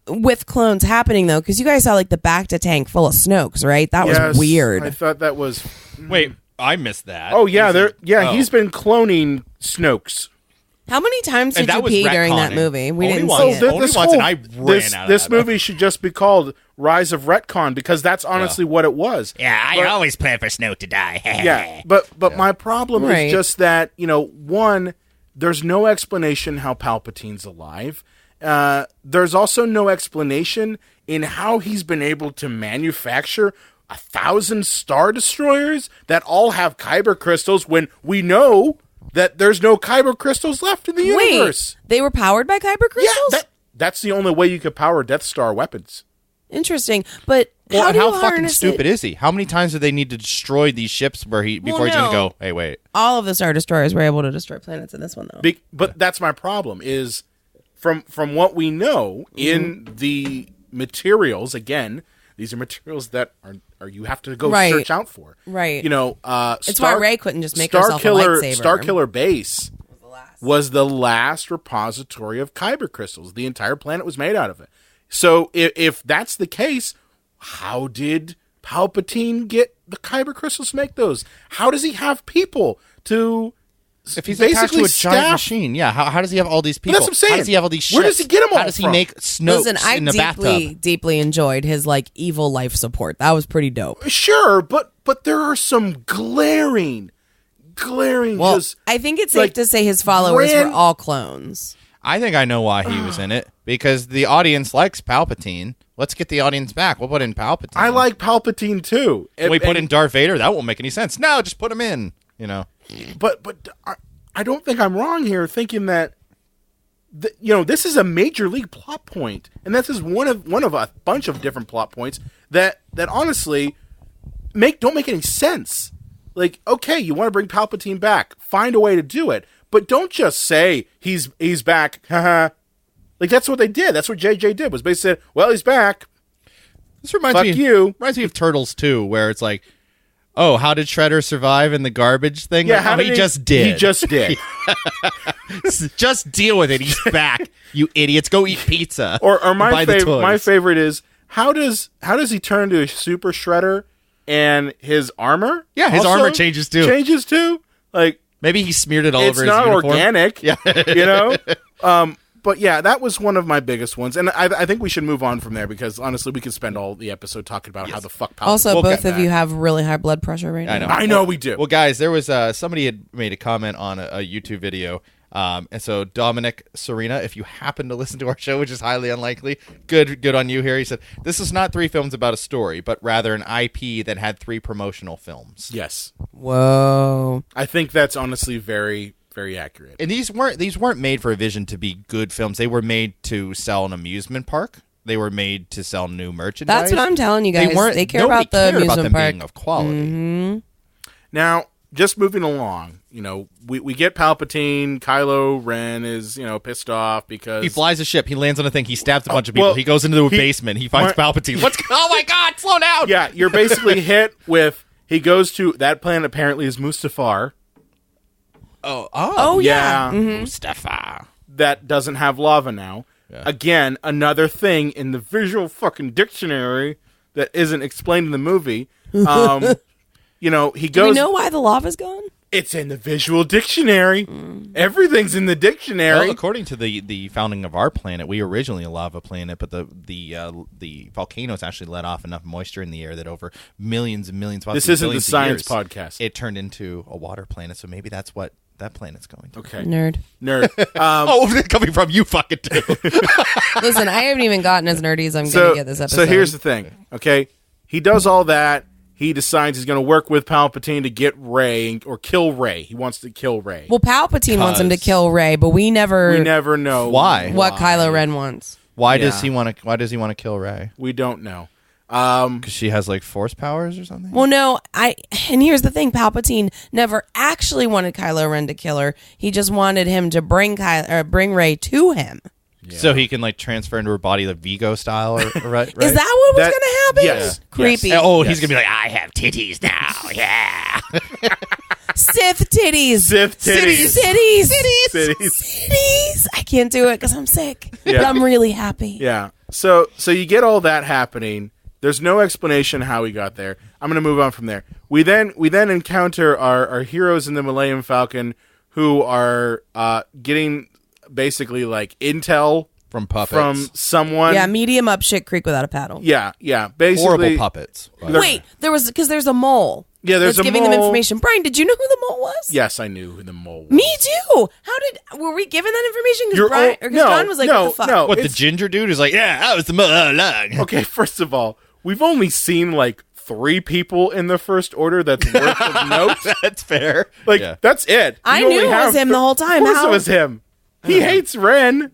with clones happening though, because you guys saw like the Bacta tank full of Snokes, right? That was weird. I thought that was. Wait, I missed that. Oh yeah, he's been cloning Snokes. How many times did you pee during that movie? We didn't see it. Only once, and I ran out of this movie should just be called Rise of Retcon, because that's honestly what it was. Yeah, I always plan for Snoke to die. Yeah, but my problem is just that, one, there's no explanation how Palpatine's alive. There's also no explanation in how he's been able to manufacture 1,000 Star Destroyers that all have Kyber crystals when we know that there's no Kyber crystals left in the universe. Wait, they were powered by Kyber crystals? Yeah, that's the only way you could power Death Star weapons. Interesting, but how fucking stupid is he? How many times do they need to destroy these ships before he's going to go, hey, wait. All of the Star Destroyers were able to destroy planets in this one, though. But that's my problem, is from what we know in the materials, again, these are materials that are you have to go search out for. Right. It's why Rey couldn't just make herself a lightsaber. Starkiller Base was the last repository of Kyber crystals. The entire planet was made out of it. So if that's the case, how did Palpatine get the Kyber crystals to make those? How does he have people to... If he's attached to a giant machine, how does he have all these people? But that's what I'm saying. How does he have all these ships? Where does he get them all How does he make Snokes in the bathtub? Deeply enjoyed his evil life support. That was pretty dope. Sure, but there are some glaring. Well, I think it's safe to say his followers were all clones. I think I know why he was in it, because the audience likes Palpatine. Let's get the audience back. We'll put in Palpatine. I like Palpatine too. We put in Darth Vader. That won't make any sense. No, just put him in. You know, but I don't think I'm wrong here thinking that this is a major league plot point, and this is one of a bunch of different plot points that honestly don't make any sense. Like, okay, you want to bring Palpatine back, find a way to do it, but don't just say he's back. Haha. Like, that's what they did. That's what JJ did, was basically said, well, he's back. this reminds me of Turtles too, where it's like, oh, how did Shredder survive in the garbage thing? Yeah, like, how did he just did. He just did. Just deal with it. He's back. You idiots, go eat pizza. Or my my favorite is how does he turn to a super Shredder and his armor? Yeah, his also armor changes too. Changes too. Like, maybe he smeared it all it's over his not uniform. organic. Yeah, you know. But yeah, that was one of my biggest ones, and I think we should move on from there because honestly, we could spend all the episode talking about how the fuck. Palpatine Also, will both get of you back. have really high blood pressure right now. I know we do. Well, guys, there was somebody had made a comment on a YouTube video. And so Dominic Serena, if you happen to listen to our show, which is highly unlikely, good on you here. He said, this is not 3 films about a story, but rather an IP that had 3 promotional films. Yes. Whoa. I think that's honestly very, very accurate. And these weren't made for a vision to be good films. They were made to sell an amusement park. They were made to sell new merchandise. That's what I'm telling you guys. They care nobody about the cared amusement them park. being of quality. Mm-hmm. Now, just moving along, we get Palpatine. Kylo Ren is, pissed off because He flies a ship. He lands on a thing. He stabs a bunch of people. well, He goes into the basement. He finds Palpatine. Oh my God! Slow down. Yeah, you're basically hit with. He goes to that planet. Apparently, is Mustafar. Oh, yeah. Mm-hmm. Mustafa. That doesn't have lava now. Yeah. Again, another thing in the visual fucking dictionary that isn't explained in the movie. He goes. Do we know why the lava's gone? It's in the visual dictionary. Everything's in the dictionary. Well, according to the founding of our planet, we were originally a lava planet, but the volcanoes actually let off enough moisture in the air that over millions and millions, this isn't the billions of science years, podcast. It turned into a water planet, so maybe that's what that planet's going to. Okay, Nerd. Coming from you fucking too. Listen, I haven't even gotten as nerdy as I'm going to get this episode. So here's the thing, okay? He does all that. He decides he's going to work with Palpatine to get Rey or kill Rey. He wants to kill Rey. Well, Palpatine wants him to kill Rey, but we never know why. what Kylo Ren wants. Why does he want to kill Rey? We don't know. Because she has like force powers or something. Well, no, and here's the thing: Palpatine never actually wanted Kylo Ren to kill her. He just wanted him to bring Rey to him. Yeah. So he can like transfer into her body the Vigo style, right? Is that what was going to happen? Yes. Creepy. Yes. Oh, he's gonna be like, I have titties now. Yeah. Sith titties. Sith titties. Cities. I can't do it because I'm sick, Yeah. but I'm really happy. Yeah. So you get all that happening. There's no explanation how he got there. I'm going to move on from there. We then encounter our heroes in the Millennium Falcon who are getting basically like intel From puppets. from someone. Yeah, medium up shit creek without a paddle. Yeah. Basically, Horrible puppets. Wait, there's a mole. Yeah, there's that's a giving mole. them information. Brian, did you know who the mole was? Yes, I knew who the mole was. Me too. Were we given that information? Because John was like, no, what the fuck? no. What, the It's- ginger dude is like, yeah, that was the lug. Okay, first of all, we've only seen like 3 people in the First Order that's worth of note. That's fair. Like, Yeah. that's it. I You only knew it have was him the whole time. Of course How? it was him. He hates Ren.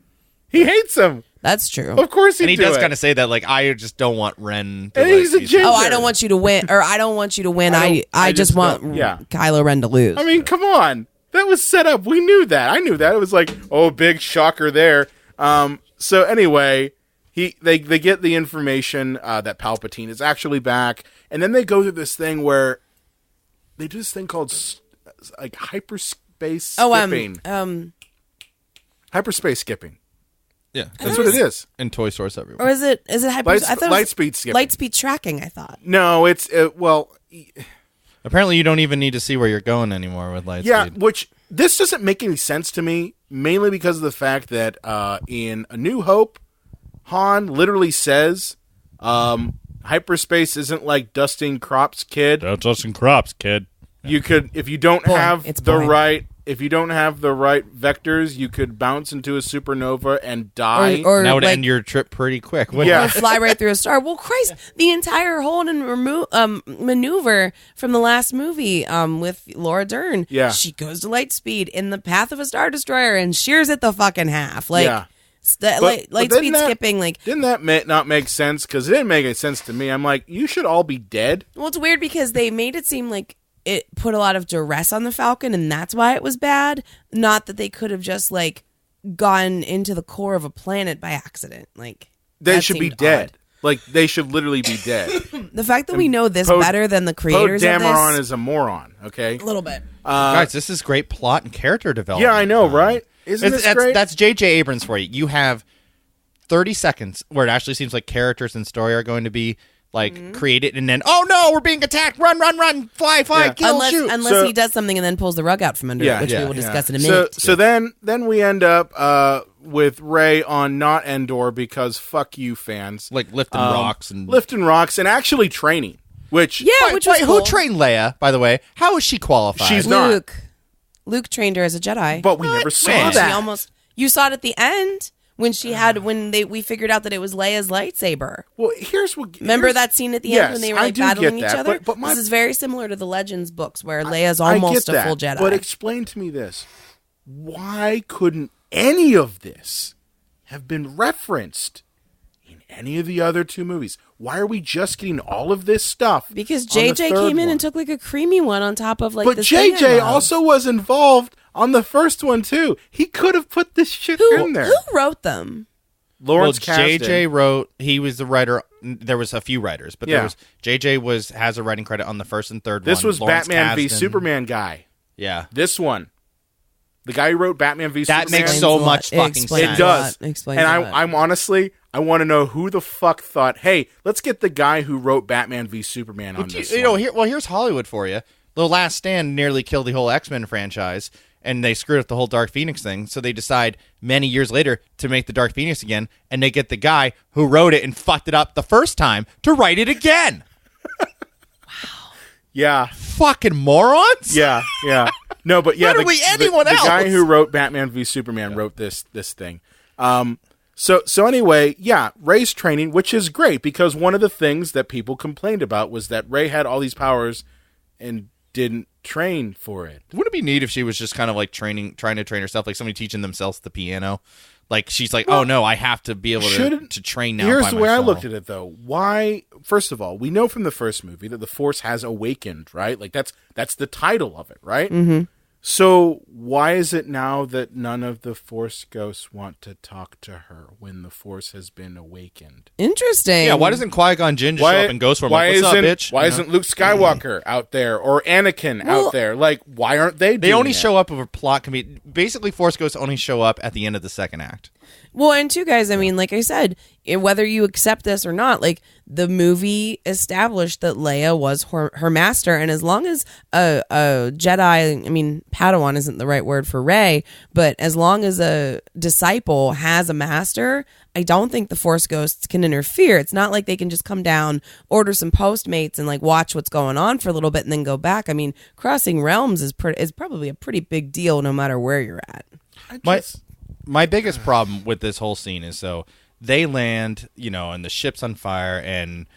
He hates him. That's true. Of course And he does it. kind of say that, like, I just don't want Ren to, And like, he's a be- ginger. Oh, I don't want you to win, or I don't want you to win. I just want Kylo Ren to lose. I mean, come on. That was set up. We knew that. I knew that. It was like, oh, big shocker there. So anyway, they get the information that Palpatine is actually back, and then they go through this thing where they do this thing called like hyperspace skipping. Hyperspace skipping. Yeah. That's what it is. And toy stores everywhere. Or is it hyper? I thought it was light speed skipping. light speed tracking. I thought. No, it's well, Apparently, you don't even need to see where you're going anymore with Lightspeed. yeah. Which this doesn't make any sense to me, mainly because of the fact that in A New Hope, Han literally says, "Hyperspace isn't like dusting crops, kid. Don't dust some crops, kid. You could, if you don't Boy, have it's the boy. right if you don't have the right vectors, you could bounce into a supernova and die. Or That would like, end your trip pretty quick. Yeah. or fly right through a star. Well, Christ, the entire hold and maneuver from the last movie with Laura Dern. Yeah. She goes to light speed in the path of a Star Destroyer and shears it the fucking half. Like, Yeah. light didn't speed that- skipping, like... Didn't that not make sense? Because it didn't make any sense to me. I'm like, you should all be dead. Well, it's weird because they made it seem like it put a lot of duress on the Falcon, and that's why it was bad. Not that they could have just, like, gone into the core of a planet by accident. Like, They that should be seemed dead. odd. Like, they should literally be dead. The fact that we know this Poe- better than the creators Poe of Dameron this... is a moron, okay? a little bit. Guys, this is great plot and character development. Yeah, I know, right? Isn't this great? That's J.J. Abrams for you. You have 30 seconds where it actually seems like characters and story are going to be like created, and then oh no, we're being attacked! Run, fly, Yeah. kill, shoot. Unless So- he does something and then pulls the rug out from under Yeah, it, which yeah, we will discuss in a So, minute. so then we end up with Rey on not Endor because fuck you fans. Like lifting rocks and Lifting rocks and actually training, which Yeah, which was who cool. trained Leia? By the way, how is she qualified? She's not. Luke trained her as a Jedi. But we never saw Man. that. You saw it at the end when she had we figured out that it was Leia's lightsaber. Well, here's what. Remember here's- that scene at the Yes, end when they were I like do battling get each that, other? but my- This is very similar to the Legends books where Leia's I almost get a full that, Jedi. But explain to me this: why couldn't any of this have been referenced in any of the other two movies? Why are we just getting all of this stuff? because on the JJ third came in one? and took like a creamy one on top of like But this thing I JJ love. also was involved on the first one too. He could have put this shit in there. Who wrote them? Lawrence well, Kasdan. JJ wrote. He was the writer. There was a few writers, but Yeah. there was JJ has a writing credit on the first and third. This one. was Lawrence Batman v Kasdan. Superman guy. Yeah, This one, the guy who wrote Batman v That Superman. makes Explains so a lot. much It fucking explains sense. It a lot. does. Explains And a lot. I'm honestly, I want to know who the fuck thought, hey, let's get the guy who wrote Batman v Superman on this You know, one. here's Hollywood for you. The Last Stand nearly killed the whole X-Men franchise, and they screwed up the whole Dark Phoenix thing. So they decide many years later to make the Dark Phoenix again, and they get the guy who wrote it and fucked it up the first time to write it again. Yeah, Fucking morons! yeah. No, but yeah, Literally anyone the guy else. who wrote Batman v Superman wrote this thing. So anyway, yeah, Rey's training, which is great because one of the things that people complained about was that Rey had all these powers and didn't train for it. Wouldn't it be neat if she was just kind of like trying to train herself, like somebody teaching themselves the piano? Like she's like, oh no, I have to be able to train now. Here's by the way I myself. looked at it, though. Why? First of all, we know from the first movie that the Force has awakened, right? Like that's the title of it, right? Mm-hmm. So why is it now that none of the Force ghosts want to talk to her when the Force has been awakened? Interesting. Yeah, why doesn't Qui-Gon Jinn just show up in ghost form? Why Like, what's up, isn't bitch? Why You know? isn't Luke Skywalker out there or Anakin out there? Like, why aren't they? They doing only it? show up if a plot can be. Basically, Force ghosts only show up at the end of the second act. Well, and two guys, I mean, like I said, whether you accept this or not, like the movie established that Leia was her master, and as long as a Jedi, I mean, Padawan isn't the right word for Rey, but as long as a disciple has a master, I don't think the Force ghosts can interfere. It's not like they can just come down, order some Postmates, and like watch what's going on for a little bit and then go back. I mean, crossing realms is probably a pretty big deal, no matter where you're at. My biggest problem with this whole scene is so they land, you know, and the ship's on fire, and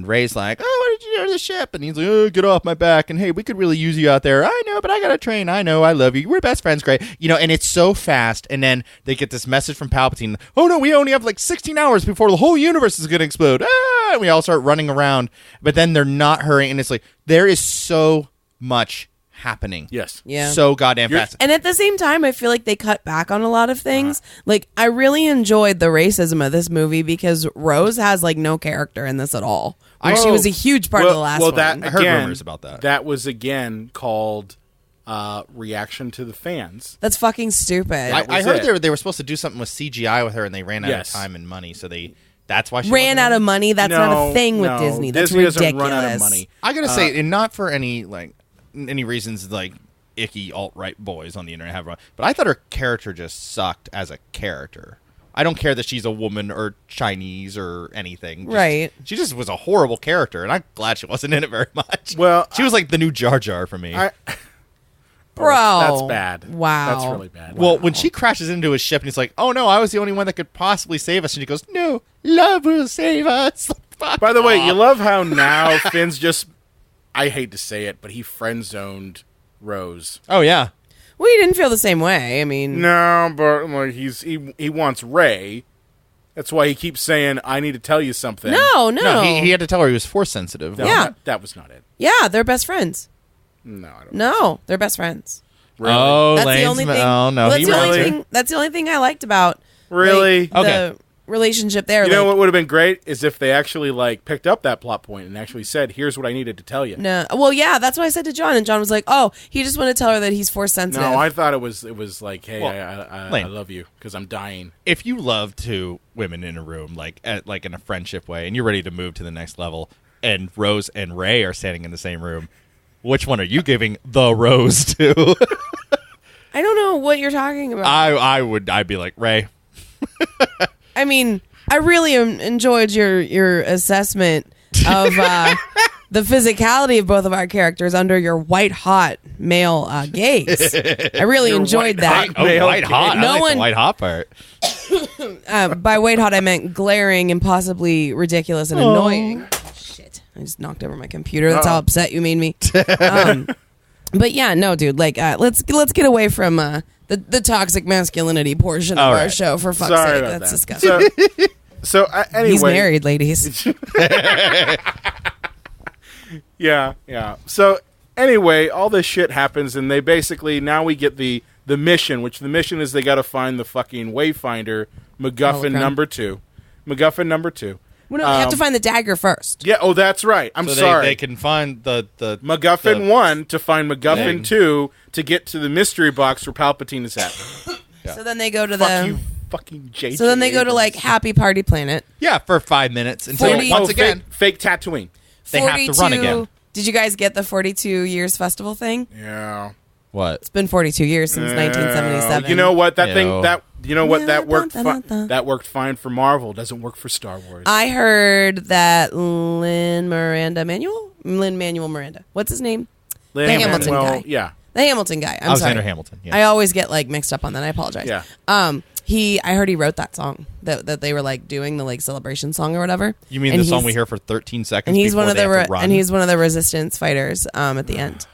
Rey's like, oh, what did you do to the ship? And he's like, oh, get off my back, and hey, we could really use you out there. I know, but I gotta train. I know, I love you. We're best friends, great. You know, and it's so fast, and then they get this message from Palpatine, oh no, we only have like 16 hours before the whole universe is gonna explode. Ah! And we all start running around, but then they're not hurrying, and it's like, there is so much happening. Yes. Yeah. So goddamn fast. And at the same time, I feel like they cut back on a lot of things. Like, I really enjoyed the racism of this movie because Rose has, like, no character in this at all. She was a huge part of the last one. That, I heard again, rumors about that. That was, again, called reaction to the fans. That's fucking stupid. I was heard it. they were supposed to do something with CGI with her, and they ran out of Yes. time and money, so that's why she Ran wasn't out in of it. money. That's not a thing with Disney. That's Disney ridiculous. doesn't run out of money. I gotta say, and not for any reasons like icky alt-right boys on the internet have run, but I thought her character just sucked as a character. I don't care that she's a woman or Chinese or anything. Right. She just was a horrible character, and I'm glad she wasn't in it very much. Well, she was like the new Jar Jar for me. Bro. That's bad. Wow. That's really bad. Well, when she crashes into his ship and he's like, "Oh no, I was the only one that could possibly save us," and she goes, "No, love will save us." Fuck By the way, off. you love how now Finn's just, I hate to say it, but he friend-zoned Rose. Oh yeah. Well, you didn't feel the same way. I mean, No, but like he wants Rey. That's why he keeps saying, "I need to tell you something." no. No, he had to tell her he was force sensitive. No, Yeah. that was not it. Yeah, they're best friends. No, I don't. No, they're best friends. Really? Oh, That's the Lane's only thing. Oh no, well, he that's, the really- only thing that's the only thing I liked about Really? like, Okay. the relationship there. You know like, what would have been great is if they actually like picked up that plot point and actually said, "Here's what I needed to tell you." No, well, yeah, that's what I said to John, and John was like, "Oh, he just wanted to tell her that he's force sensitive." No, I thought it was like, "Hey, Well, I Lane. love you because I'm dying." If you love two women in a room, like in a friendship way, and you're ready to move to the next level, and Rose and Ray are standing in the same room, which one are you giving the rose to? I don't know what you're talking about. I'd be like, Ray. I mean, I really enjoyed your assessment of the physicality of both of our characters under your white hot male gaze. I really enjoyed that. Oh, Male white hot. No I like one- the white hot part. By white hot, I meant glaring and possibly ridiculous and annoying. Shit! I just knocked over my computer. That's how upset you made me. But yeah, no, dude. Like, let's get away from the toxic masculinity portion of All our right. show. For fuck's Sorry sake, about that's that. disgusting. So anyway, He's married, ladies. Yeah. So anyway, all this shit happens, and they basically now we get the mission, which the mission is they got to find the fucking Wayfinder McGuffin Holocron. number 2. McGuffin number 2. Well, no, you have to find the dagger first. Yeah. Oh, that's right. I'm So sorry. they can find the McGuffin 1 to find McGuffin Thing. 2 to get to the mystery box where Palpatine is at. So then they go to Fuck you, the. fucking JJ. So then they go to like Abrams. Happy Party Planet. Yeah, for 5 minutes until 40 once Oh, again fake Tatooine. they have to run again. Did you guys get the 42 years festival thing? Yeah. What? It's been 42 years since 1977. You know what? That Ew. thing that you know what Yeah, that worked dun, dun, dun. that worked fine for Marvel. Doesn't work for Star Wars. I heard that Lin Manuel Miranda. What's his name? the Hamilton guy. Yeah. The Hamilton guy. I'm Alexander sorry. Hamilton. Yeah. I always get like mixed up on that. I apologize. Yeah. I heard he wrote that song that they were like doing the like celebration song or whatever. You mean And the song he's- we hear for 13 seconds And he's before one of they the have to run? and he's one of the resistance fighters at the end.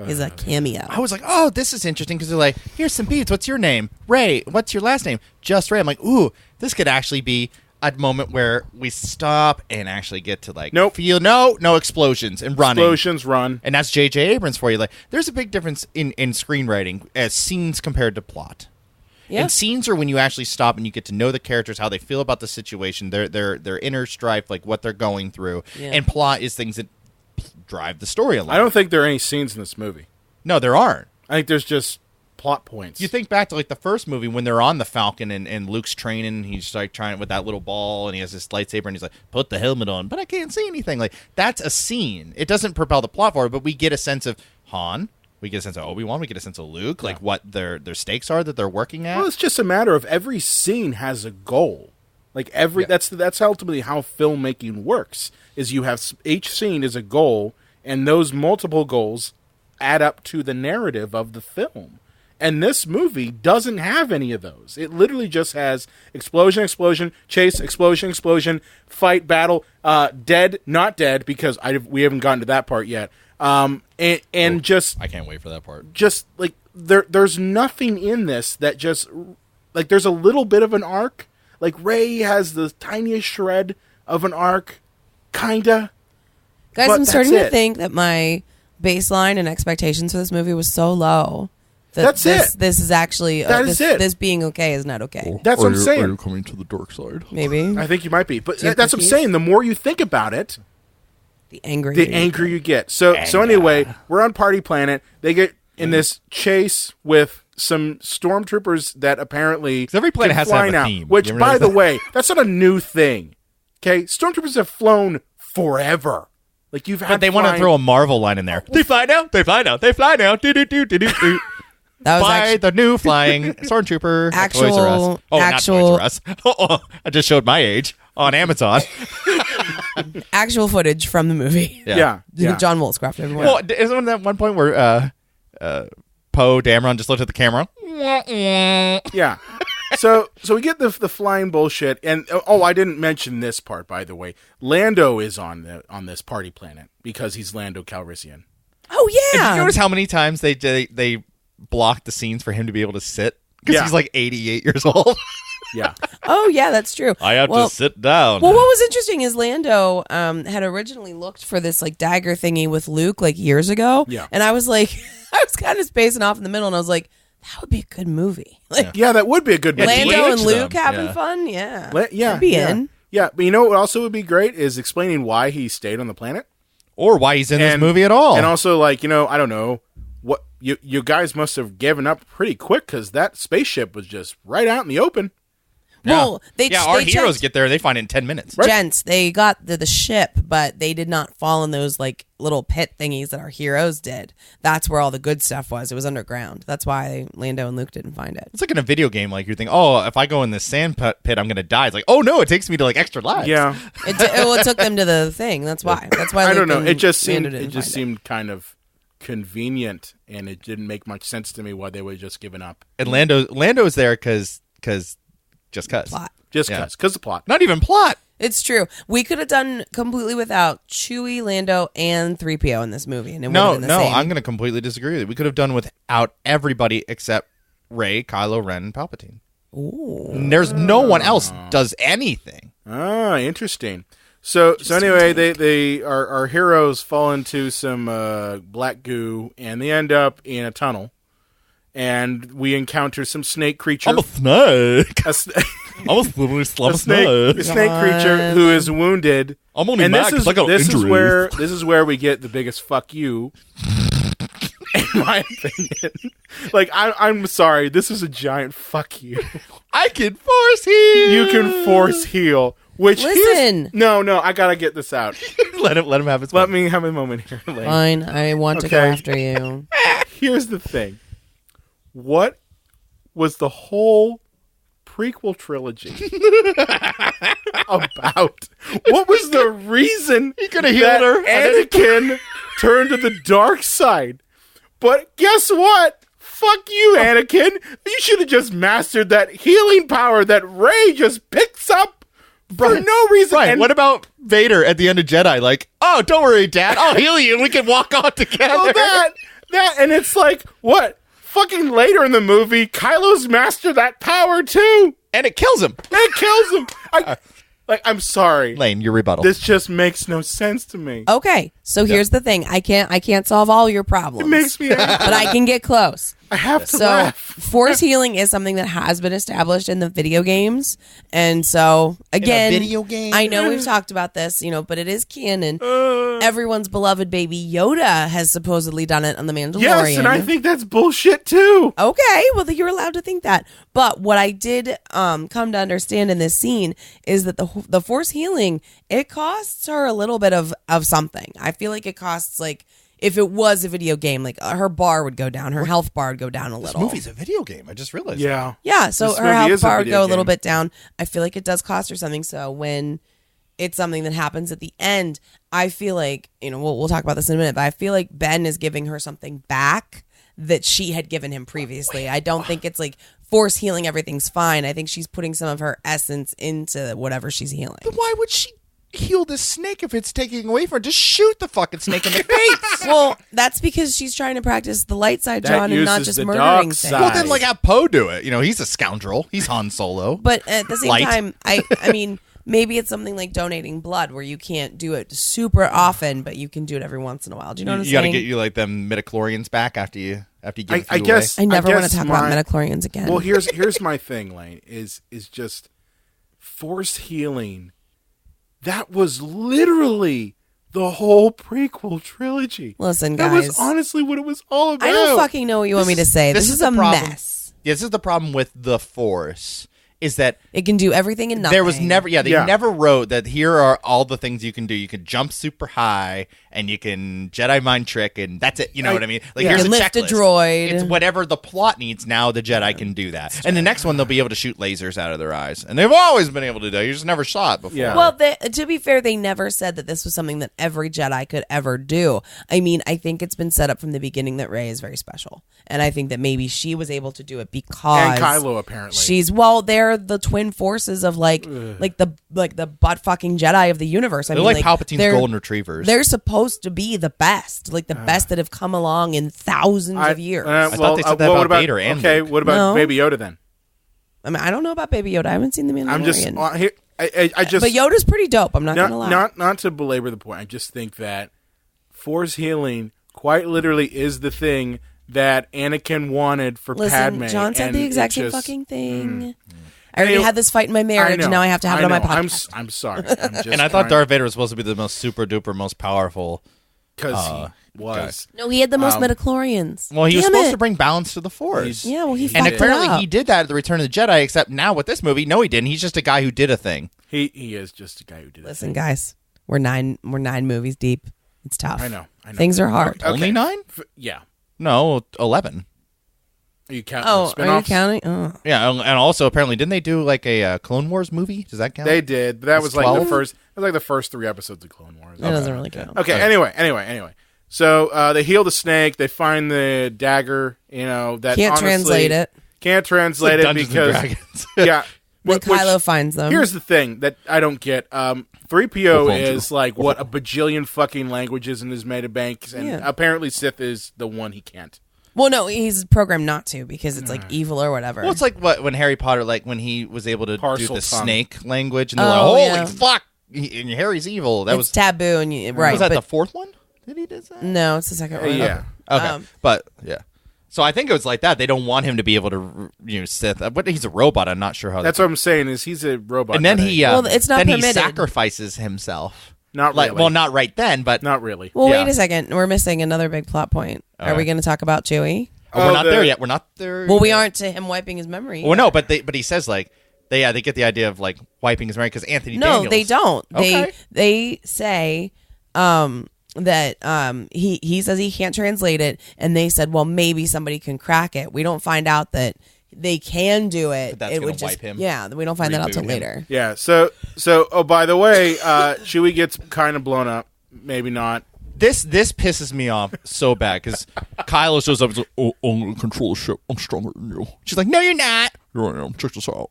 He's a cameo. I was like, oh, this is interesting because they're like, here's some beats. What's your name? Ray. What's your last name? Just Ray. I'm like, ooh, this could actually be a moment where we stop and actually get to like Nope. feel no explosions and running. Explosions run. And that's J.J. Abrams for you. Like, there's a big difference in screenwriting as scenes compared to plot. Yeah. And scenes are when you actually stop and you get to know the characters, how they feel about the situation, their inner strife, like what they're going through. Yeah. And plot is things that drive the story along. I don't think there are any scenes in this movie. No, there aren't. I think there's just plot points. You think back to like the first movie when they're on the Falcon and Luke's training, he's like trying with that little ball and he has this lightsaber and he's like, put the helmet on, but I can't see anything. Like, that's a scene. It doesn't propel the plot forward, but we get a sense of Han, we get a sense of Obi-Wan, we get a sense of Luke, like what their stakes are that they're working at. Well, it's just a matter of every scene has a goal. Like that's ultimately how filmmaking works. Is you have each scene is a goal, and those multiple goals add up to the narrative of the film. And this movie doesn't have any of those. It literally just has explosion, chase, explosion, fight, battle, dead, not dead, because we haven't gotten to that part yet. Just I can't wait for that part. just like there's nothing in this that just like there's a little bit of an arc. Like Rey has the tiniest shred of an arc, kinda. Guys, But I'm that's starting to it. think that my baseline and expectations for this movie was so low. That's it. This is actually That is it. This being okay is not okay. That's what I'm saying. coming to the dark side? Maybe I think you might be, but Do you have that's what I'm cookies? saying. The more you think about it, the angry. the angrier you get. So anyway, we're on Party Planet. They get in this chase with some stormtroopers that apparently every planet can has to fly have a now, theme. which, You ever by notice the that? way, that's not a new thing. Okay, stormtroopers have flown forever. Like you've had. But they want to flying- throw a Marvel line in there. They fly now. They fly now. They fly now. Do do do do do do. That was By actually, the new flying stormtrooper. at Actual- Toys R Us. Oh, actual- not Toys R Us. I just showed my age on Amazon. actual footage from the movie. Yeah. John Wollscraft, everyone. Well, isn't there one point where Poe Dameron just looked at the camera. Yeah. So we get the flying bullshit, and I didn't mention this part, by the way. Lando is on this party planet because he's Lando Calrissian. Oh And yeah. did you notice how many times they blocked the scenes for him to be able to sit? Because Yeah. he's like 88 years old. Yeah. Oh yeah, that's true. I have to sit down. Well, what was interesting is Lando had originally looked for this like dagger thingy with Luke like years ago. Yeah. And I was like, I was kind of spacing off in the middle, and I was like, that would be a good movie. Like Yeah, that would be a good movie. Lando and teach Luke them, having yeah. fun. Yeah. Yeah. I'd be yeah. in. Yeah, but you know what also would be great is explaining why he stayed on the planet. Or why he's in this And- movie at all. And also, like, I don't know, what you guys must have given up pretty quick because that spaceship was just right out in the open. Well, our they heroes checked- get there and they find it in 10 minutes. Right. Gents, they got the ship, but they did not fall in those like little pit thingies that our heroes did. That's where all the good stuff was. It was underground. That's why Lando and Luke didn't find it. It's like in a video game, like you're thinking, oh, if I go in this sand pit, I'm going to die. It's like, oh no, it takes me to like extra lives. Yeah. It took them to the thing. That's why. That's why. I Luke don't know. and It just Lando seemed didn't find it. seemed kind of convenient, and it didn't make much sense to me why they would just given up. And Lando's there because just cuz. Plot. Just Yeah. because the plot. Not even plot. It's true. We could have done completely without Chewie, Lando, and 3PO in this movie, and it would No, have been the same. I'm going to completely disagree with you. We could have done without everybody except Rey, Kylo Ren, and Palpatine. Ooh. There's no one else does anything. Ah, interesting. So anyway, our heroes fall into some black goo, and they end up in a tunnel, and we encounter some snake creature. I'm a snake. a s- I'm a literally a snake creature who is wounded. I'm only And mad this 'cause is I got this is injuries. where we get the biggest fuck you. In my opinion, like I'm sorry, this is a giant fuck you. I can force heal. You can force heal. Which Listen. no, I gotta get this out. let him have his Let fun. me have a moment here, Lane. Fine, I want to go Okay. after you. Here's the thing. What was the whole prequel trilogy about? What was the reason He coulda healed that her. Anakin turned to the dark side? But guess what? Fuck you, Anakin. You should have just mastered that healing power that Rey just picks up for no reason. Right. And What about Vader at the end of Jedi? Like, oh, don't worry, Dad. I'll heal you and we can walk on together. oh, that, and it's like, what? Fucking later in the movie, Kylo's mastered that power too. And it kills him. It kills him. I'm sorry. Lane, your rebuttal. This just makes no sense to me. Okay, so here's the thing. I can't solve all your problems. It makes me angry. but I can get close. I have to So laugh. force healing is something that has been established in the video games. And so again, video game? I know we've talked about this, but it is canon. Everyone's beloved baby Yoda has supposedly done it on The Mandalorian. Yes, and I think that's bullshit too. Okay, well, you're allowed to think that. But what I did come to understand in this scene is that the force healing, it costs her a little bit of something. I feel like it costs, like, if it was a video game, like her bar would go down, her health bar would go down a This little. movie's a video game. I just realized. Yeah. Yeah, so This her movie health is a bar would video go a little game. bit down. I feel like it does cost her something. So when it's something that happens at the end, I feel like, we'll talk about this in a minute, but I feel like Ben is giving her something back that she had given him previously. I don't think it's like force healing, everything's fine. I think she's putting some of her essence into whatever she's healing. Then why would she heal this snake if it's taking away from her? Just shoot the fucking snake in the face. Well, that's because she's trying to practice the light side, That John, and not uses just the murdering dark things. side. Well, then like have Poe do it. He's a scoundrel. He's Han Solo. But at the same Light. time, I mean, maybe it's something like donating blood where you can't do it super often, but you can do it every once in a while. Do you know what I'm You got to saying? get you like them midichlorians back after you give I food guess. I never want to talk about my- midichlorians again. Well, here's my thing, Lane. Is just force healing. That was literally the whole prequel trilogy. Listen, That guys. was honestly what it was all about. I don't fucking know what you want me to say. This is the a problem. mess. Yeah, this is the problem with the Force is that it can do everything and nothing. there was never, they never wrote that here are all the things you can do. You can jump super high, and you can Jedi mind trick, and that's it. You know what I mean? Like, here's You a can lift a checklist. droid. It's whatever the plot needs. Now the Jedi can do that. And the next one, they'll be able to shoot lasers out of their eyes. And they've always been able to do that. You just never saw it before. Yeah. Well, to be fair, they never said that this was something that every Jedi could ever do. I mean, I think it's been set up from the beginning that Rey is very special. And I think that maybe she was able to do it because... And Kylo, apparently. They're the twin forces of like the butt fucking Jedi of the universe. I They're mean, like Palpatine's they're- golden retrievers. They're supposed to be the best, like the best that have come along in thousands of years. I thought they said that what about Vader and Okay, Luke. what about No. Baby Yoda then? I mean, I don't know about Baby Yoda. I haven't seen the Mandalorian. I'm just here. I just but Yoda's pretty dope. I'm not gonna lie. not to belabor the point. I just think that Force healing quite literally is the thing that Anakin wanted for Listen, Padme. John said and the exact it same just- fucking thing. I already had this fight in my I marriage, know, and now I have to have it on my know. podcast. I'm sorry. I'm just and I thought Darth Vader was supposed to be the most super duper, most powerful. because he was. No, he had the most midichlorians. Well, he was Damn supposed it. to bring balance to the Force. Yeah, well, he And fucked it apparently up. he did that at the Return of the Jedi, except now with this movie, no, he didn't. He's just a guy who did a thing. He is just a guy who did it. Listen, guys, we're nine movies deep. It's tough. I know. Things are hard. Okay. Only 9? Yeah. No, 11. Are you counting Oh, the are you spin-offs? counting? Oh. Yeah, and also apparently, didn't they do like a Clone Wars movie? Does that count? They did, but that It's was like 12? the first. It was like the first 3 episodes of Clone Wars. That doesn't really count. Okay. Anyway. So they heal the snake. They find the dagger. You know that Can't honestly translate it. Can't translate it Dungeons and because Dragons. yeah. Then Which- Kylo finds them. Here's the thing that I don't get. 3PO is like what a bajillion fucking languages in his metabanks, and Yeah. apparently Sith is the one he can't. Well, no, he's programmed not to because it's like evil or whatever. Well, it's like when Harry Potter, like when he was able to Parcel do the tongue. snake language, and they're Oh, like, yeah. "Holy fuck!" And Harry's evil. That it's was taboo, and right. Was that but the 4th one? Did he do that? no, it's the second one. Yeah. Okay, but yeah. So I think it was like that. They don't want him to be able to use Sith. But he's a robot. I'm not sure how. That's what I'm saying. Is he's a robot? And then today. he, Well, it's not then he permitted. sacrifices himself. Not Like, really. well, not right then, but not really. Well, Yeah. wait a second. We're missing another big plot point. Are we right. going to talk about Chewie? we're not the- there yet. We're not there. Well, we yet. aren't to him wiping his memory. Well, no, but he says like they get the idea of like wiping his memory because Anthony. No, Daniels, they don't. Okay. They say that he says he can't translate it, and they said, well, maybe somebody can crack it. We don't find out that they can do it. But that's it gonna would just wipe him. Yeah, we don't find that out till Reboot him. later. Yeah. So. Oh, by the way, Chewie gets kind of blown up. Maybe not. This pisses me off so bad because Kylo shows up and says, "Oh, I'm gonna control the ship. I'm stronger than you." She's like, "No, you're not." "Here I am. Check this out.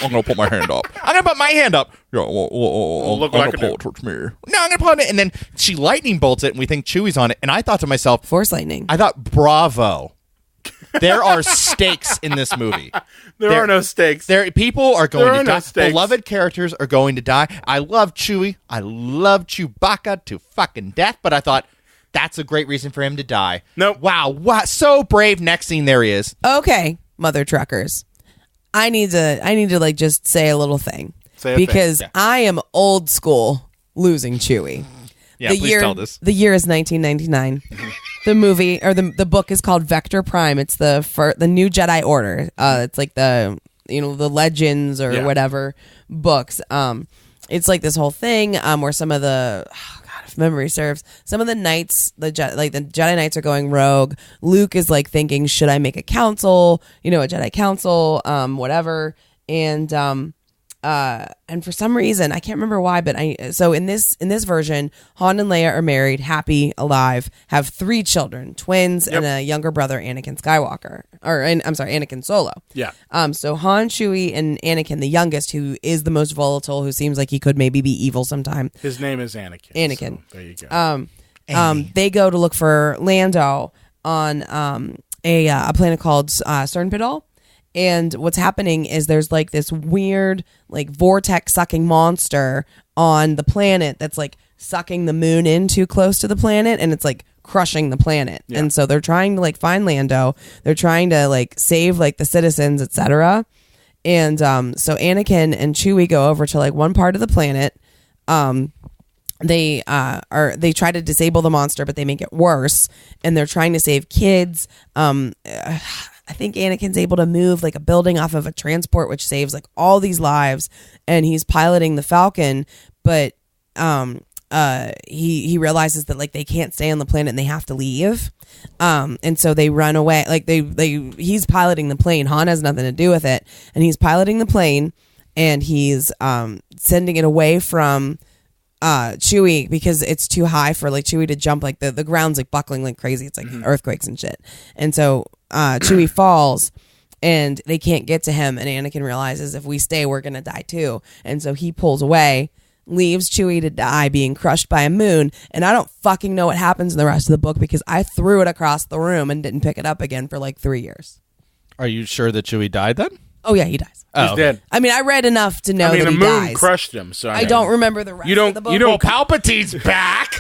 I'm gonna put my hand up. I'm gonna put my hand up. Yeah, look I'm what I gonna can pull do." it towards me. No, I'm gonna pull it. And then she lightning bolts it, and we think Chewie's on it. And I thought to myself, Force lightning. I thought, bravo. There are stakes in this movie. There are no stakes. People are There going are to no die. stakes. Beloved characters are going to die. I love Chewie. I love Chewbacca to fucking death. But I thought that's a great reason for him to die. Nope. Wow. So brave. Next scene, there he is. Okay, mother truckers. I need to like just say a little thing Say a thing. because Yeah. I am old school losing Chewie. Yeah, please tell this. The year is 1999. The movie or the book is called Vector Prime. It's the new Jedi Order. It's like the Legends or Yeah. whatever books. It's like this whole thing where some of the if memory serves, some of the knights, the Jedi Knights are going rogue. Luke is like thinking, should I make a council? A Jedi council, whatever. And for some reason, I can't remember why, but so in this version, Han and Leia are married, happy, alive, have 3 children, twins, and a younger brother, Anakin Skywalker, Anakin Solo. Yeah. So Han, Chewie, and Anakin, the youngest, who is the most volatile, who seems like he could maybe be evil sometime. His name is Anakin. Anakin. So there you go. They go to look for Lando on a planet called Cernpidal. And what's happening is there's like this weird like vortex sucking monster on the planet that's like sucking the moon in too close to the planet, and it's like crushing the planet. Yeah. And so they're trying to like find Lando. They're trying to like save like the citizens, etc. And so Anakin and Chewie go over to like one part of the planet. They try to disable the monster, but they make it worse, and they're trying to save kids. I think Anakin's able to move like a building off of a transport, which saves like all these lives, and he's piloting the Falcon, but he realizes that like they can't stay on the planet and they have to leave, and so they run away. Like he's piloting the plane. Han has nothing to do with it, and he's piloting the plane, and he's sending it away from Chewie because it's too high for like Chewie to jump. Like the ground's like buckling like crazy. It's like earthquakes and shit, and so Chewie falls. And they can't get to him, and Anakin realizes if we stay, we're gonna die too. And so he pulls away, leaves Chewie to die being crushed by a moon, and I don't fucking know what happens in the rest of the book because I threw it across the room and didn't pick it up again for like 3 years. Are you sure that Chewie died then? Oh yeah, he dies. He's dead. I mean, I read enough to know that the he moon dies. crushed him. So I don't remember the rest of the book. Palpatine's back.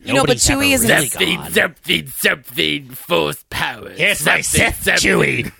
You know, but Chewie isn't Something, force powers. Here's my Sith Chewie.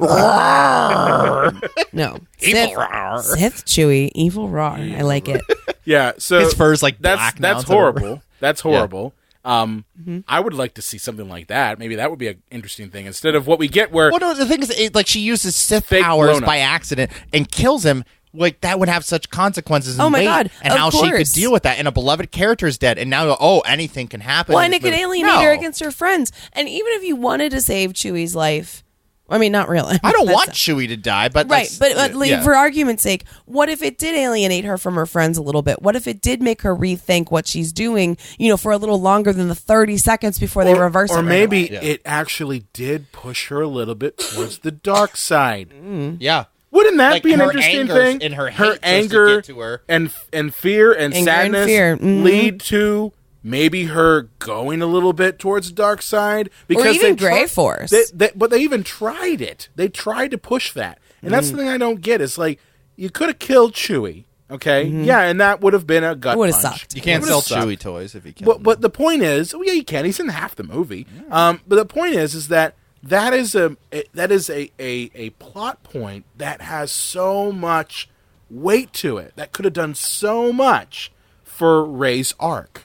no Evil roar. Sith Chewie, evil roar. I like it. Yeah, so His fur's like black now. That's horrible. That's horrible. I would like to see something like that. Maybe that would be an interesting thing instead of what we get where Well, no, the thing is, like she uses Sith Fake powers blown up. by accident and kills him. Like that would have such consequences. Oh and my weight, God, And of how she could course. deal with that. And a beloved character is dead, and now anything can happen. Well, in and it this could movie. alienate No. her against her friends. And even if you wanted to save Chewie's life, I mean, not really. I don't That's want Chewie to die, but right, but yeah. for argument's sake, what if it did alienate her from her friends a little bit? What if it did make her rethink what she's doing, for a little longer than the 30 seconds before they reverse it? Or right maybe away? it actually did push her a little bit towards the dark side. Yeah. Wouldn't that Like be an her interesting anger thing? and her hate just to anger get to her. and fear and Anger and sadness fear. lead to maybe her going a little bit towards the dark side because even they Grey Force. But they even tried it. They tried to push that, and that's the thing I don't get. Is like you could have killed Chewie, okay? Yeah, and that would have been a gut It would've punch. sucked. You can't It sell would've sucked. Chewie toys if you can. But the point is, yeah, you can. He's in half the movie. But the point is that is a plot point that has so much weight to it that could have done so much for Rey's arc,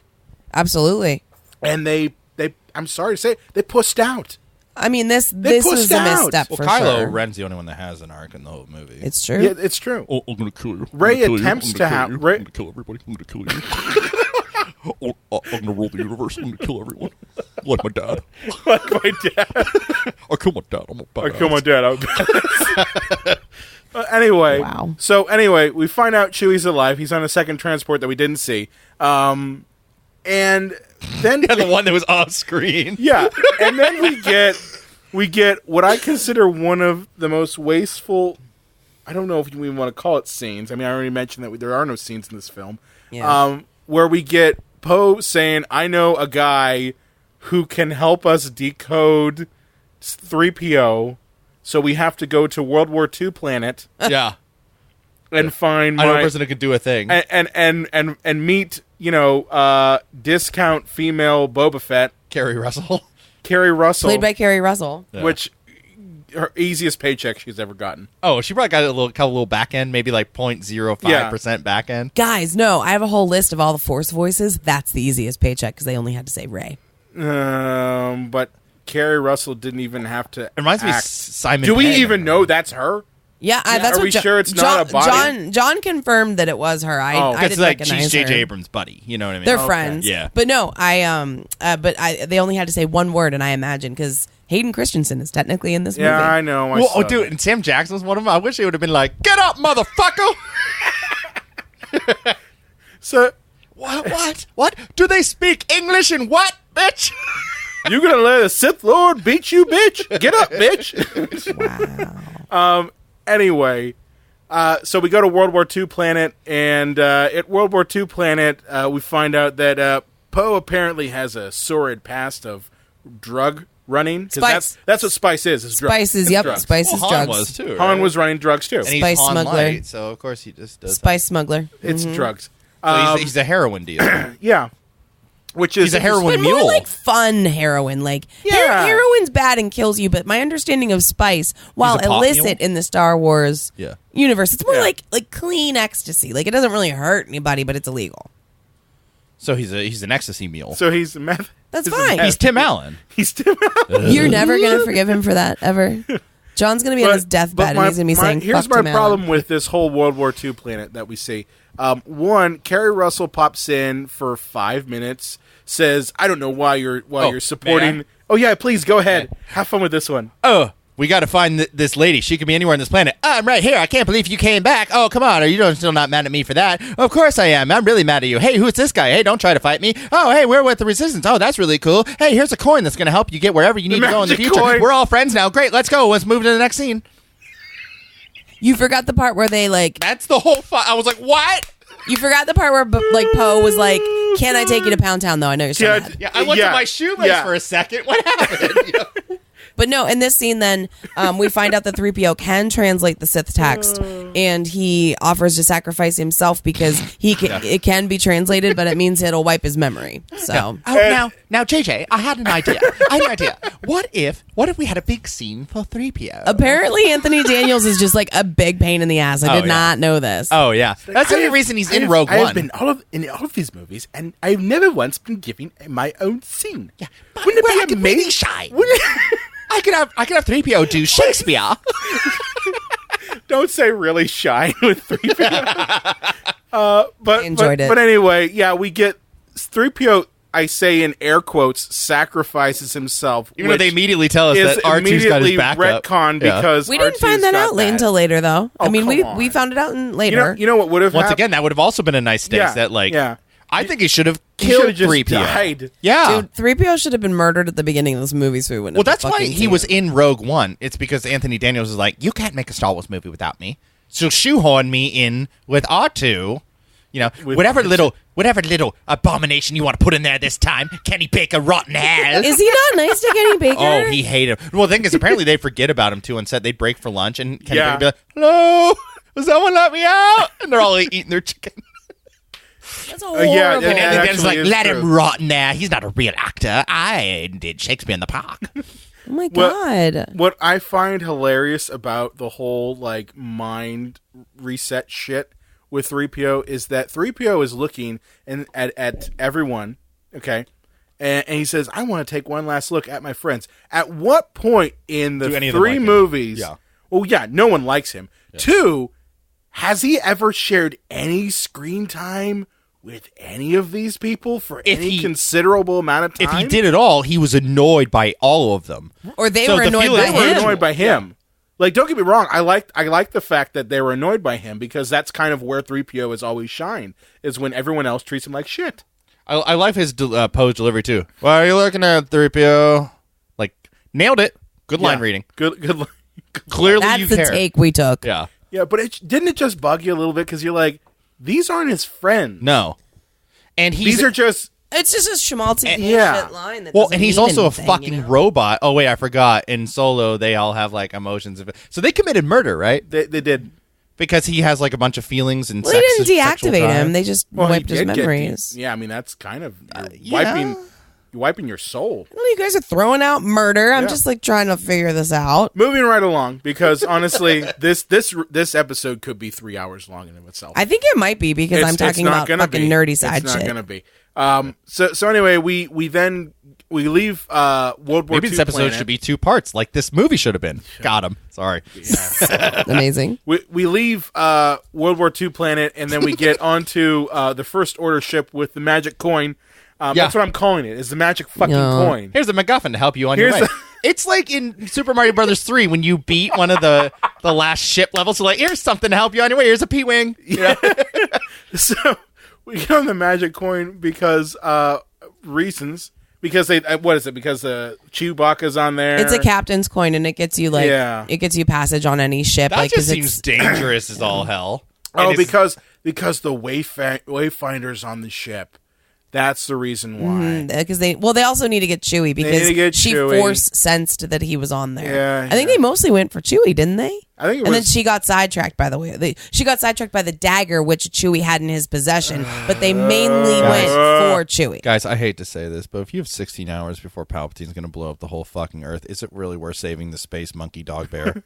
Absolutely. and they I'm sorry to say it, they pushed out. I mean, this They was pushed a out. misstep well, for Kylo sure. Ren's the only one that has an arc in the whole movie. It's true. Yeah, it's true. Oh, I'm gonna kill you. Rey I'm gonna kill attempts you. I'm to gonna have- kill you. Rey- I'm gonna kill everybody. I'm gonna kill you. I'm gonna rule the universe. I'm gonna kill everyone. Like my dad. Like my dad. I kill my dad. I'm a badass. I killed my dad. Anyway, Wow. So we find out Chewie's alive. He's on a second transport that we didn't see. And then Yeah, the one that was off screen. yeah, and then we get what I consider one of the most wasteful. I don't know if you even want to call it scenes. I mean, I already mentioned that there are no scenes in this film. Yeah. Where we get Poe saying, "I know a guy who can help us decode 3PO, so we have to go to World War II planet Yeah. and find I know a my person who could do a thing. and meet discount female Boba Fett, Carrie Russell. Carrie Russell, Played by Carrie Russell. which her easiest paycheck she's ever gotten." Oh, she probably got a couple back end, maybe like 0.05% back end. Guys, no, I have a whole list of all the Force voices. That's the easiest paycheck because they only had to say Rey. But Carrie Russell didn't even have to. It reminds me of act. Simon Do we Pegg. even know that's her? Yeah, that's are what we sure it's not a body? John confirmed that it was her. I It's didn't like recognize she's J.J. her. Abrams' buddy. You know what I mean? They're friends. Yeah. But no, they only had to say one word, and I imagine because Hayden Christensen is technically in this movie. Yeah, I know. I Well, saw dude, that. and Sam Jackson was one of them. I wish he would have been like, "Get up, motherfucker!" So What? Do they speak English and what, bitch? you gonna let a Sith Lord beat you, bitch? Get up, bitch. Wow. Anyway, so we go to World War II planet, and at World War II planet, we find out that Poe apparently has a sordid past of drug running. 'Cause Spice. That's what Spice is. Drugs. Spices, It's yep. drugs. Spices, Han drugs. was too. Han right? was running drugs too. and he's Spice Han smuggler. Light, so of course he just does. Spice smuggler. It's drugs. So he's a heroin dealer. Yeah. Which is He's a heroin But more mule. like fun heroin. Like Yeah. heroin's bad and kills you, but my understanding of spice, while He's a pot illicit mule? in the Star Wars Yeah. universe, it's more Yeah. like clean ecstasy. Like it doesn't really hurt anybody, but it's illegal. So he's an ecstasy mule. So he's meth. That's fine. He's Tim Allen. He's Tim Allen. You're never gonna forgive him for that ever. John's gonna be on his deathbed and he's gonna be saying, here's "Fuck my Tim problem Allen." with this whole World War II planet that we see. One, Kerry Russell pops in for 5 minutes, says, "I don't know why you're supporting." may I? Oh yeah, please go ahead. Have fun with this one. Oh, we got to find this lady. She could be anywhere on this planet. I'm right here. I can't believe you came back. Oh, come on. Are you still not mad at me for that? Of course I am. I'm really mad at you. Hey, who's this guy? Hey, don't try to fight me. Oh, hey, we're with the Resistance. Oh, that's really cool. Hey, here's a coin that's going to help you get wherever you need to go in the magic future. coin. We're all friends now. Great. Let's go. Let's move to the next scene. You forgot the part where they like. That's the whole I was like, what? You forgot the part where like Poe was like, "Can I take you to Pound Town?" Though I know you're still mad. Yeah, I looked at my shoelace for a second. What happened? But no, in this scene, then we find out that 3PO can translate the Sith text, and he offers to sacrifice himself because it can be translated, but it means it'll wipe his memory. So Oh, now, JJ, I had an idea. What if we had a big scene for 3PO? apparently, Anthony Daniels is just like a big pain in the ass. I did not know this. Oh yeah, that's the only reason he's in Rogue I One. have been in all of these movies, and I've never once been given my own scene. Yeah, but Wouldn't we're it be amazing? shy. Wouldn't I could have 3PO do Shakespeare. Don't say really shy with 3PO. But I enjoyed it. But anyway, yeah, we get 3PO. I say in air quotes, sacrifices himself. Even though they immediately tell us that R2's got his back up. retconned because We didn't R2's find that got out until later, though. Oh, I mean, come we on. found it out later. You know what would have Once happened? again, that would have also been a nice stakes. That I think he should have He killed should've just 3PO. died. Yeah. Dude, 3PO should have been murdered at the beginning of this movie, so we wouldn't. Well, have that's why fucking he seen was it. in Rogue One. It's because Anthony Daniels is like, you can't make a Star Wars movie without me. So shoehorn me in with R2. You know, With whatever R2. little abomination you want to put in there this time. Kenny Baker rotten hell. Is he not nice to Kenny Baker? Oh, he hated him. Well, the thing is, apparently they forget about him too on set. They'd break for lunch, and Kenny Yeah. Baker would be like, "Hello, does someone let me out?" And they're all eating their chicken. That's horrible. yeah, And that Anthony Daniels is actually like, is "Let true. him rot in there. He's not a real actor. I did Shakespeare in the Park." Oh my god. What I find hilarious about the whole like mind reset shit with 3PO is that 3PO is looking at everyone, okay, and he says, "I want to take one last look at my friends." At what point in the Do any of them three like him? movies? Yeah. Well, yeah, no one likes him. Yeah. Two, has he ever shared any screen time with any of these people for any considerable amount of time? If he did it all, he was annoyed by all of them. Or they So were the annoyed feeling- by They were him. annoyed by him. Like, don't get me wrong. I like the fact that they were annoyed by him because that's kind of where 3PO has always shined, is when everyone else treats him like shit. I like his Poe's delivery too. Why are you looking at 3PO? Like, nailed it. Good line Yeah. reading. Good. Clearly, That's you the care. take we took. Yeah. Yeah, but didn't it just bug you a little bit because you're like, these aren't his friends. No. And These are just It's just a schmaltzy yeah. bullshit line. That well, doesn't and he's mean also anything, a fucking you know? robot. Oh wait, I forgot. In Solo, they all have like emotions. So they committed murder, right? they did. Because he has like a bunch of feelings and Well, they didn't sexual deactivate drive. him. They just Well, he wiped his did get memories. yeah, I mean that's kind of yeah. you're wiping your soul. Well, you guys are throwing out murder. I'm Yeah. just like trying to figure this out. Moving right along because honestly, this episode could be 3 hours long in of itself. I think it might be because I'm talking not about gonna fucking be. nerdy side It's not shit. gonna be. So anyway, we leave World War Maybe II this episode planet. should be 2 parts, like this movie should have been. Got him. Sorry. Amazing. We leave World War II planet, and then we get onto the First Order ship with the magic coin. That's what I'm calling it. Is the magic fucking No. coin? Here's a McGuffin to help you on your Here's way. the- It's like in Super Mario Brothers 3 when you beat one of the last ship levels. So like, here's something to help you on your way. Here's a P-wing. So we get on the magic coin because reasons. Because they what is it? Because Chewbacca's on there. It's a captain's coin, and it gets you Yeah. it gets you passage on any ship. That like, just 'cause seems it's, dangerous as all hell. Oh, And it's- because the wayfinders on the ship. That's the reason why. because they also need to get Chewie because need to get she Chewie. force sensed that he was on there. Yeah, I think they mostly went for Chewie, didn't they? I think it and then was- she got sidetracked. By the way, she got sidetracked by the dagger which Chewie had in his possession, but they mainly went for Chewie. Guys, I hate to say this, but if you have 16 hours before Palpatine's going to blow up the whole fucking Earth, is it really worth saving the space monkey dog bear?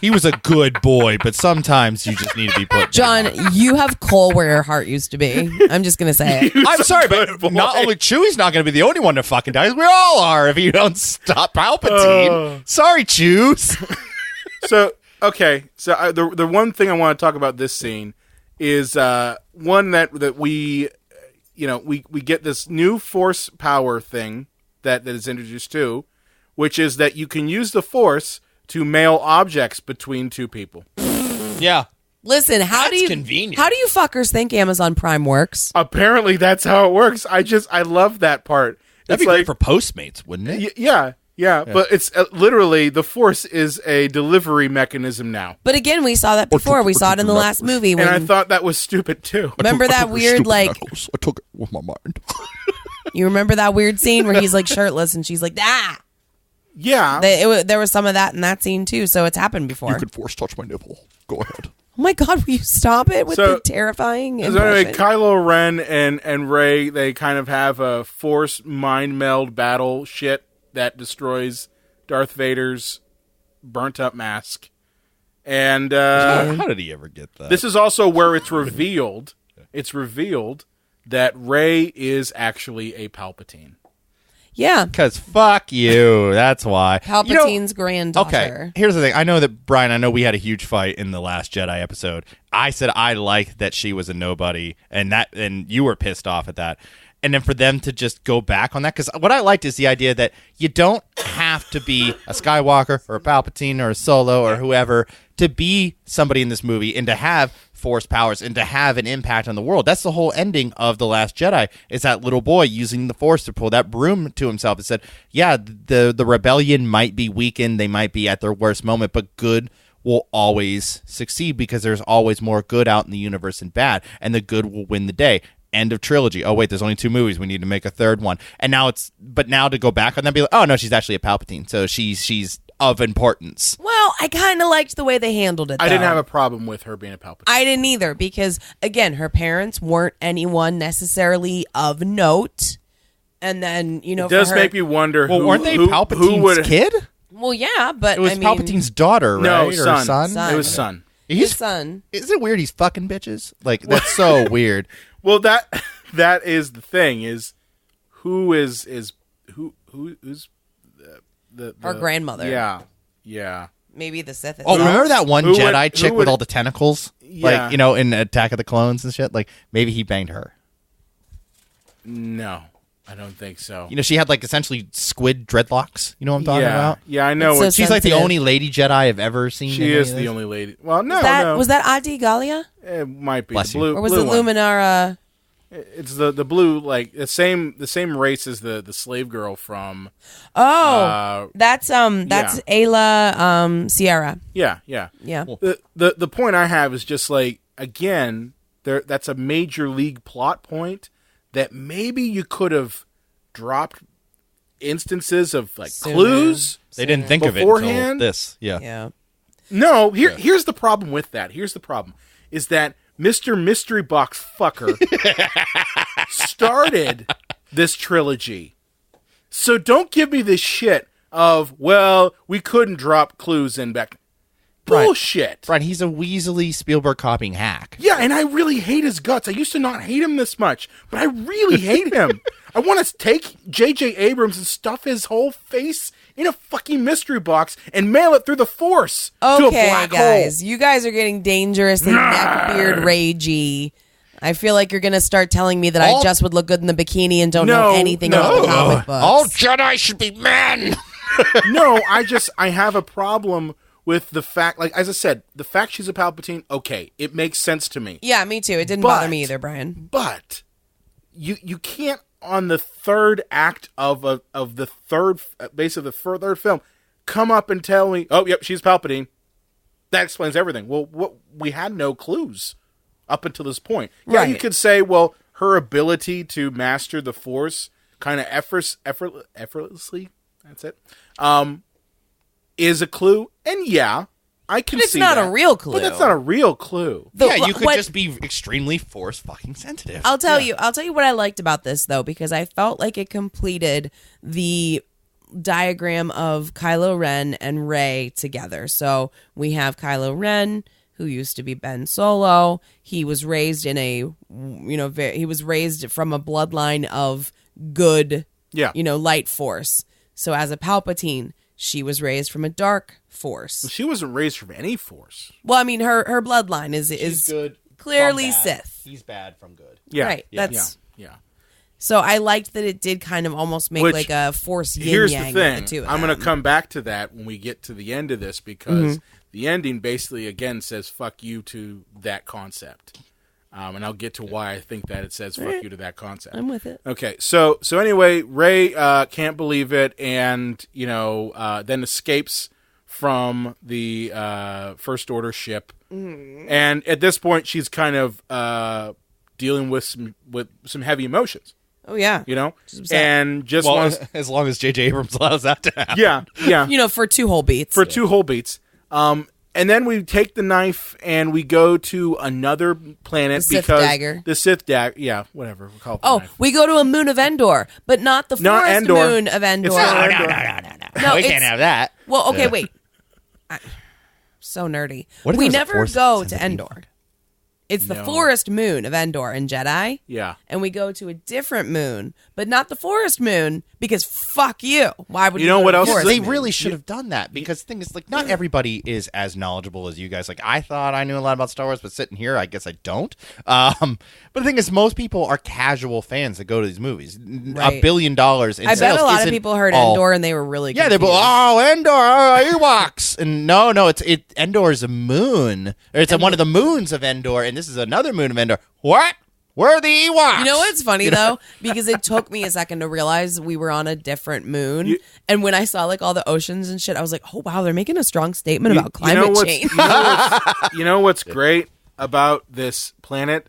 He was a good boy, but sometimes you just need to be put John, down. you have coal where your heart used to be. I'm just gonna say it. I'm sorry, but not only Chewie's not going to be the only one to fucking die. We all are if you don't stop Palpatine. Sorry, Chews. So the one thing I want to talk about this scene is one that we get this new force power thing that is introduced too, which is that you can use the force to mail objects between two people. Yeah. Listen, how That's do you convenient. How do you fuckers think Amazon Prime works? Apparently, that's how it works. I love that part. That'd It's be great for Postmates, wouldn't it? Yeah, but it's literally the force is a delivery mechanism now, But again, we saw that before. We saw it in the last movie. When, and I thought that was stupid too. remember that weird like? I took it with my mind. You remember that weird scene where he's like shirtless and she's like, ah. Yeah, There was some of that in that scene too, so it's happened before. You could force touch my nipple. Go ahead. Oh my God, will you stop it with So- the terrifying So anyway, impression? Kylo Ren and Rey, they kind of have a force mind meld battle shit that destroys Darth Vader's burnt up mask. And How did he ever get that? this is also where it's revealed. It's revealed that Rey is actually a Palpatine. Yeah, Because fuck you. That's why. Palpatine's granddaughter. Okay, here's the thing. I know that, Brian, I know we had a huge fight in the Last Jedi episode. I said I liked that she was a nobody, and you were pissed off at that. And then for them to just go back on that, because what I liked is the idea that you don't have to be a Skywalker or a Palpatine or a Solo or whoever to be somebody in this movie and to have force powers and to have an impact on the world. That's the whole ending of The Last Jedi, is that little boy using the force to pull that broom to himself and said, yeah, the rebellion might be weakened, they might be at their worst moment, but good will always succeed because there's always more good out in the universe than bad, and the good will win the day. End of trilogy. Oh wait, there's only 2 movies. We need to make a third one. And now now to go back on that, be like, oh no, she's actually a Palpatine, so she's of importance. Well, I kind of liked the way they handled it. I didn't though. have a problem with her being a Palpatine. I didn't either because again, her parents weren't anyone necessarily of note, and then It does make me wonder. Well, weren't they who Palpatine's would kid? Well, yeah, but It was I mean, Palpatine's daughter, right? No, Or son. Son. It was son. his son. Isn't it weird he's fucking bitches? Like, that's so weird. Well, that is the thing. Is who's the Her grandmother. Yeah. Maybe the Sith. Oh, itself. remember that one Who would- Jedi chick who with would- all the tentacles? Yeah. Like, in Attack of the Clones and shit? Like, maybe he banged her. No, I don't think so. She had, like, essentially squid dreadlocks. You know what I'm talking about? Yeah, I know. It's so What She's like the sensitive. only lady Jedi I've ever seen. she in any is of the this. only lady. Well, no, no. Was that Adi Gallia? It might be Bless the you. blue, Or was blue it one. Luminara? It's the blue, like the same race as the slave girl from. Oh, that's Ayla Sierra. Yeah. Yeah. The point I have is just like, again, that's a major league plot point that maybe you could have dropped instances of like Sooner. clues. They didn't think of it Beforehand? until this. Yeah. Yeah. No, here's the problem with that. Here's the problem is that Mr. Mystery Box fucker started this trilogy. So don't give me this shit of, well, we couldn't drop clues in back. Bullshit. Right, he's a Weasley Spielberg copying hack. Yeah, and I really hate his guts. I used to not hate him this much, but I really hate him. I want to take J.J. Abrams and stuff his whole face in a fucking mystery box and mail it through the Force to a Okay, black guys, hole. you guys are getting dangerously neckbeard ragey. I feel like you're going to start telling me that I just would look good in the bikini and don't know anything about the comic books. All Jedi should be men. No, I have a problem with the fact, like, as I said, the fact she's a Palpatine, okay, it makes sense to me. Yeah, me too. It didn't bother me either, Brian. But you can't, on the third act of the third base of the third film, come up and tell me, oh, yep, she's Palpatine. That explains everything. Well, we had no clues up until this point. Yeah, Right. you could say, well, her ability to master the Force kind of effortlessly, that's it, is a clue. And yeah, I can But it's see not that. a real clue. But that's not a real clue. Yeah, you could just be extremely force fucking sensitive. I'll tell you what I liked about this though, because I felt like it completed the diagram of Kylo Ren and Rey together. So we have Kylo Ren, who used to be Ben Solo. He was raised in a, he was raised from a bloodline of good, light force. So as a Palpatine, she was raised from a dark force. She wasn't raised from any force. Well, I mean, her bloodline is good, clearly Sith. He's bad from good. Yeah. Right. That's yeah. So I liked that it did kind of almost make like a force here's yin-yang the of thing. the two of I'm them. going to come back to that when we get to the end of this, because the ending basically, again, says fuck you to that concept. And I'll get to why I think that it says fuck you to that concept. I'm with it. Okay, so anyway, Rey can't believe it, and then escapes from the First Order ship, and at this point, she's kind of dealing with some heavy emotions. Oh yeah, and just wants, as long as J.J. Abrams allows that to happen. Yeah. for 2 whole beats. And then we take the knife and we go to another planet The Sith because dagger. The Sith dagger. Yeah, whatever. We'll call it the Oh, knife. we go to a moon of Endor, but not the Not forest Endor. moon of Endor. It's not Endor. No, we it's- can't have that. Well, okay, wait. So nerdy. What if We there was a never force go sensitive to Endor. people? It's the No. forest moon of Endor in Jedi. Yeah. And we go to a different moon, but not the forest moon, because fuck you. Why would You know go what to the else is forest They moon? really should have done that, because the thing is, like, not everybody is as knowledgeable as you guys. Like, I thought I knew a lot about Star Wars, but sitting here, I guess I don't. But the thing is, most people are casual fans that go to these movies. Right. $1 billion in I sales bet a lot of isn't people heard all- Endor and they were really Yeah, they're confused. Endor, Ewoks, and no, Endor is a moon, or it's one of the moons of Endor, and this is another moon of Endor. What? Where are the Ewoks? You know what's funny though? Because it took me a second to realize we were on a different moon. And when I saw like all the oceans and shit, I was like, oh wow, they're making a strong statement about climate change. You know what's great about this planet?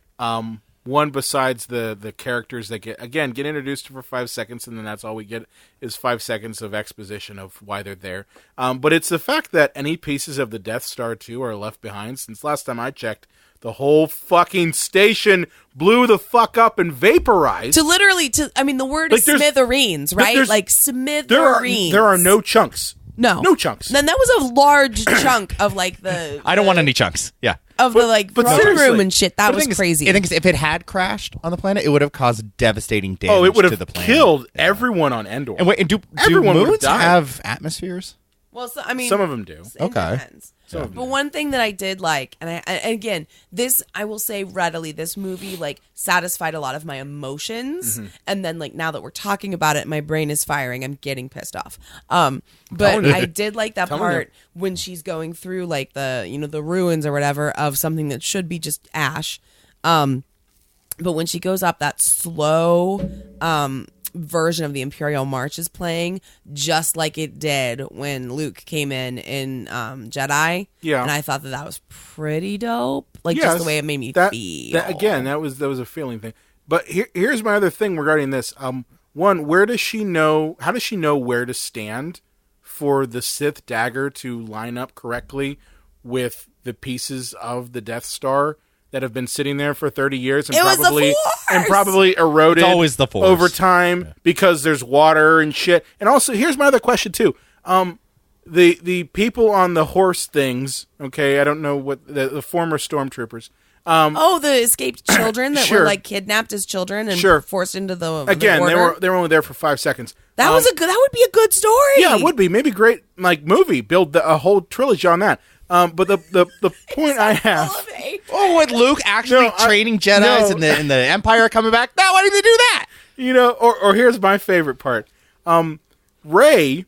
One, besides the characters that get introduced for 5 seconds, and then that's all we get is 5 seconds of exposition of why they're there. But it's the fact that any pieces of the Death Star 2 are left behind. Since last time I checked, the whole fucking station blew the fuck up and vaporized. The word is there's- smithereens, right? there's- Like smithereens. There are no chunks. No chunks. Then that was a large chunk of like the I don't want any chunks. Yeah. of the like but throne seriously. room and shit. That But the was thing is, crazy. I think if it had crashed on the planet, it would have caused devastating damage It would to have the planet. killed everyone on Endor. And wait, and do Everyone would have moons died. have atmospheres? well, Some of them do. It Okay. depends. But one thing that I did like, and again, this I will say readily, this movie like satisfied a lot of my emotions, and then like now that we're talking about it, my brain is firing. I'm getting pissed off. But I did like that part when she's going through like the ruins or whatever of something that should be just ash. But when she goes up that slow version of the Imperial March is playing, just like it did when Luke came in Jedi. Yeah. And I thought that was pretty dope. Like Yes, just the way it made me feel. That was a feeling thing. But here's my other thing regarding this. One, where does she know? How does she know where to stand for the Sith dagger to line up correctly with the pieces of the Death Star that have been sitting there for 30 years and It was the Force! probably eroded It's always the Force. over time because there's water and shit. And also, here's my other question too. The people on the horse things, okay, I don't know what the former stormtroopers. The escaped children that Sure. were like kidnapped as children and Sure. forced into the Again, order. they were only there for 5 seconds. That would be a good story. Yeah, it would be maybe great like movie. Build a whole trilogy on that. But the point I have. Oh, with Luke actually No, training Jedis no. and the Empire coming back? No, why didn't they do that? Or here's my favorite part. Rey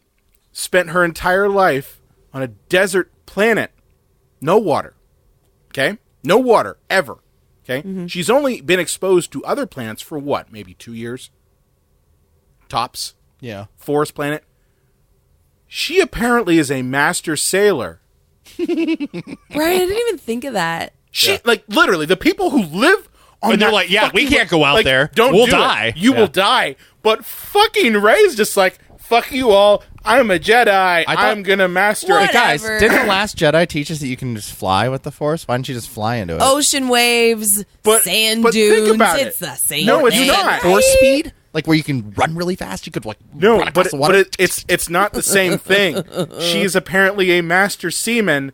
spent her entire life on a desert planet. No water. Okay? No water, ever. Okay? She's only been exposed to other planets for what? Maybe 2 years? Tops. Yeah. Forest planet. She apparently is a master sailor. Right, I didn't even think of that. She, like, literally, the people who live on And they're that like, yeah, we fucking- can't go out like, there. Don't We'll do it. die. You Yeah. will die. But fucking Rey's just like, fuck you all. I'm a Jedi. I'm going to master What? it. Guys, Whatever. didn't the Last Jedi teach us that you can just fly with the Force? Why don't you just fly into it? Ocean waves, But- sand but dunes. think about it's it. the same No, it's thing. not. Force speed? Like where you can run really fast. You could like No, run across but the water. it's not the same thing. She is apparently a master seaman.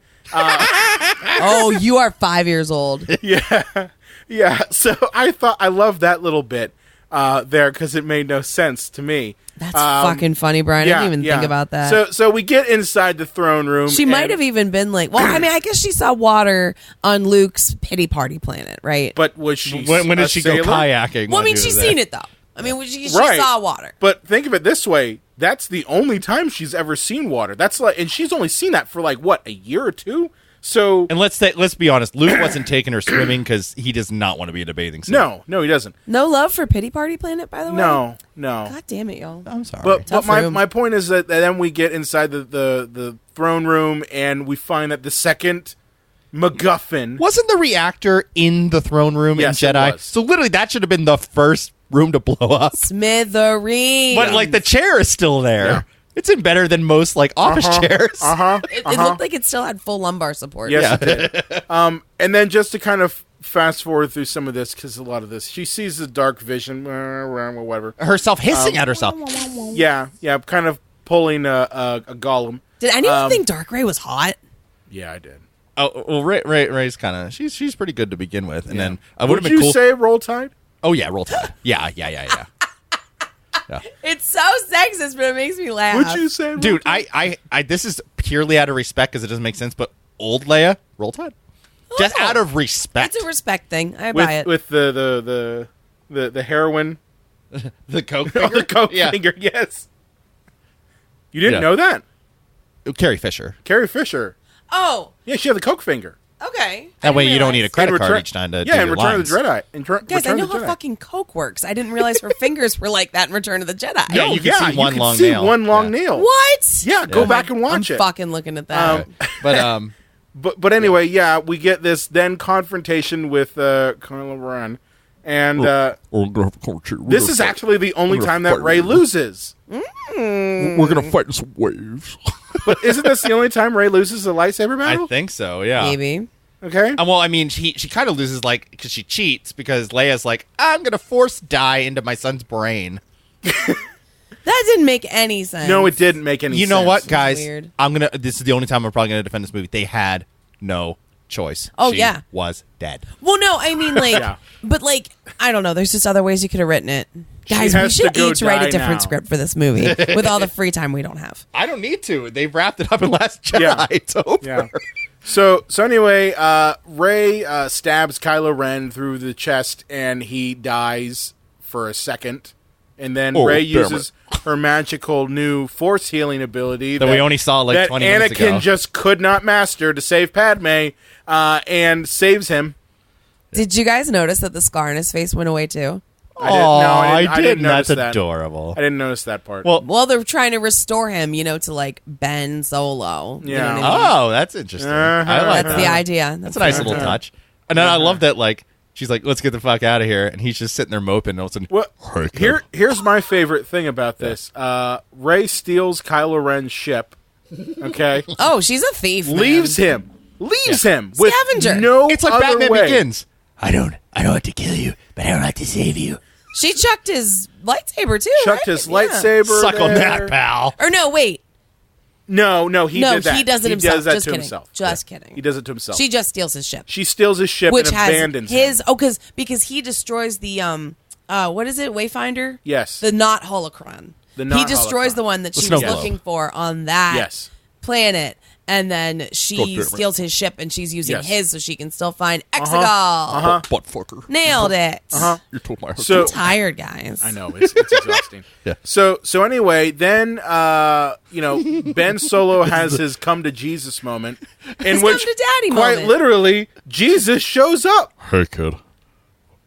Oh, you are 5 years old. Yeah. So I love that little bit there because it made no sense to me. That's fucking funny, Brian. I didn't even think about that. So we get inside the throne room. She might have even been like, well, I mean, I guess she saw water on Luke's pity party planet, right? But was she? when a did she go sailor? kayaking? Well, I when mean, she she's was there? seen it, though. I mean, she Right. saw water. But think of it this way: that's the only time she's ever seen water. That's like, and she's only seen that for like what, a year or two. So, And let's be honest, Luke wasn't taking her swimming because he does not want to be in a bathing suit. no, he doesn't. No love for pity party planet, by the way? No. God damn it, y'all. I'm sorry. But Tough my, room. my point is that then we get inside the throne room and we find that the second McGuffin. Wasn't the reactor in the throne room Yes, in it Jedi? was. So literally, that should have been the first room to blow up. Smithereens. But like the chair is still there. Yeah. It's in better than most like office chairs. It looked like it still had full lumbar support. Yes, it did. And then just to kind of fast forward through some of this, because a lot of this, she sees the dark vision, whatever. Herself hissing at herself. Yeah, kind of pulling a golem. Did anyone think Dark Ray was hot? Yeah, I did. Oh, well, Ray's kind of she's pretty good to begin with, and then I would Would have you been cool. say Roll Tide? Oh yeah, Roll Tide. Yeah. It's so sexist, but it makes me laugh. Would you say Roll Dude, Tide? I this is purely out of respect because it doesn't make sense. But old Leia, Roll Tide, just Oh. out of respect. It's a respect thing. I buy it. with the heroin, The Coke oh, finger. the Coke Yeah. finger, yes. You didn't Yeah. know that? Carrie Fisher. Carrie Fisher. Oh, Yeah, she had the Coke finger. okay. That way you don't need a credit In card Return- each time to yeah, do in your Return lines. of the Jedi. Guys, I Return know of the how Jedi. fucking Coke works. I didn't realize her fingers were like that in Return of the Jedi. Yeah, you can see one long nail. one long Yeah. nail. What? Yeah, go back and watch I'm it. fucking looking at that. But But anyway, yeah, we get this then confrontation with Kylo Ren, and We're gonna have a conversation. this is actually the only time that Rey loses. We're gonna fight in some waves. But isn't this the only time Rey loses a lightsaber I battle? think so. Yeah. Maybe. Okay. Well, I mean, she kind of loses like because she cheats because Leia's like, I'm gonna force dye into my son's brain. That didn't make any sense. No, it didn't make any sense. You know what, guys? weird. This is the only time I'm probably gonna defend this movie. They had no choice. Oh, She yeah. was dead. Well, no, I mean, like, Yeah. but like, I don't know. There's just other ways you could have written it. Guys, we has should to go each write die a different now. script for this movie with all the free time we don't have. I don't need to. They wrapped it up in Last Jedi. Yeah. It's over. Yeah. So anyway, Rey stabs Kylo Ren through the chest, and he dies for a second. And then Oh, Rey damn uses her magical new Force healing ability That we only saw, like, that 20 minutes Anakin ago. just could not master to save Padme, and saves him. Did you guys notice that the scar on his face went away too? I didn't notice That's that. adorable. I didn't notice that part. Well, they're trying to restore him, to like Ben Solo. You know Yeah. what I mean? Oh, that's interesting. I like That's that. the idea. That's a nice little touch. And then I love that, like, she's like, let's get the fuck out of here. And he's just sitting there moping. And all of a sudden, well, here's my favorite thing about this. Rey steals Kylo Ren's ship. Okay, Oh, she's a thief. man. leaves him with Scavenger. no it's like other Batman way. Begins. I don't want to kill you, but I don't want to save you. She chucked his lightsaber too. Chucked right? his Yeah. lightsaber. Suck on there. that, pal. Or no, wait. No, he No, did that. he does it himself. Does that Just to kidding. himself. Just kidding. He does it to himself. She just steals his ship, She steals his ship which and has abandons his. him. Oh, because he destroys the what is it? Wayfinder. Yes. The not holocron. The not he destroys holocron. the one that The she snow was globe. looking for on that Yes. planet. And then God she damn it. steals his ship, and she's using Yes. his so she can still find Exegol. Butt fucker. Nailed it. You told my husband. So Tired guys. I know it's exhausting. Yeah. So anyway, then Ben Solo has his come to Jesus moment, in His which come to daddy quite moment. literally Jesus shows up. Hey, kid.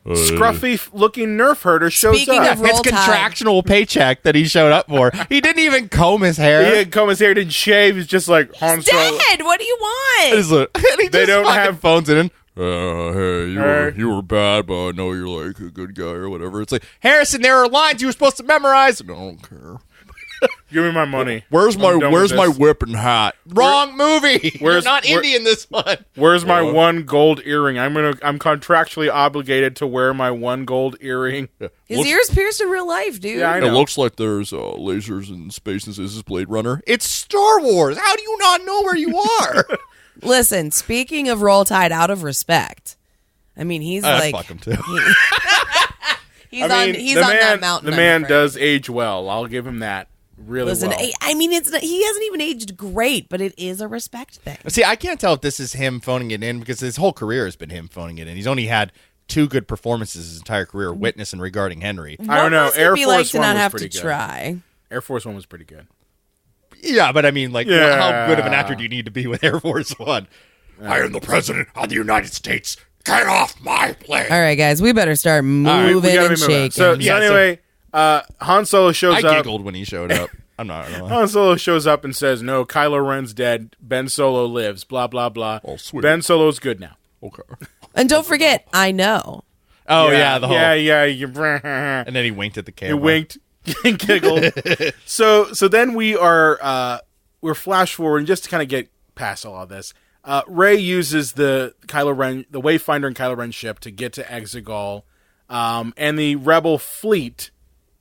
Scruffy looking nerf herder shows Speaking up. of Roll It's Tide. contractual paycheck that he showed up for. He didn't even comb his hair. He didn't comb his hair, didn't shave. He's just like Han Solo. Dead. What do you want? He's like- and he They just don't fucking have- phones it in. Hey, you were bad, but I know you're like a good guy or whatever. It's like, Harrison, there are lines you were supposed to memorize. I don't care. Give me my money. Where's I'm done with my this. whip and hat? Wrong movie. You're Where's- not where- Indian this one. Where's my one gold earring? I'm contractually obligated to wear my one gold earring. His ears pierced in real life, dude. Yeah, I It know. looks like there's lasers in space. This is Blade Runner. It's Star Wars. How do you not know where you are? Listen, speaking of Roll Tide out of respect, I mean, he's like... fuck him too. He's on that mountain. The I'm man afraid. does age well. I'll give him that. Really Listen, well. I mean, he hasn't even aged great, but it is a respect thing. See, I can't tell if this is him phoning it in because his whole career has been him phoning it in. He's only had 2 good performances his entire career, Witness and Regarding Henry. I don't know. What must Air it be Force like to One not was have to pretty good. try? Air Force One was pretty good. Yeah, but I mean, like, Yeah. how good of an actor do you need to be with Air Force One? I am the president of the United States. Get off my plane. All right, guys, we better start moving We gotta and be moving on. shaking. So Yeah, anyway, Han Solo shows I up. giggled when he showed up. I'm not gonna lie. Han Solo shows up and says, "No, Kylo Ren's dead. Ben Solo lives." Blah blah blah. Oh, sweet. Ben Solo's good now. Okay. And don't forget, I know. Oh, yeah, the whole. yeah. You And then he winked at the camera. winked and giggled. so then we're flash forward just to kind of get past all of this. Rey uses the Wayfinder and Kylo Ren ship to get to Exegol, and the Rebel fleet,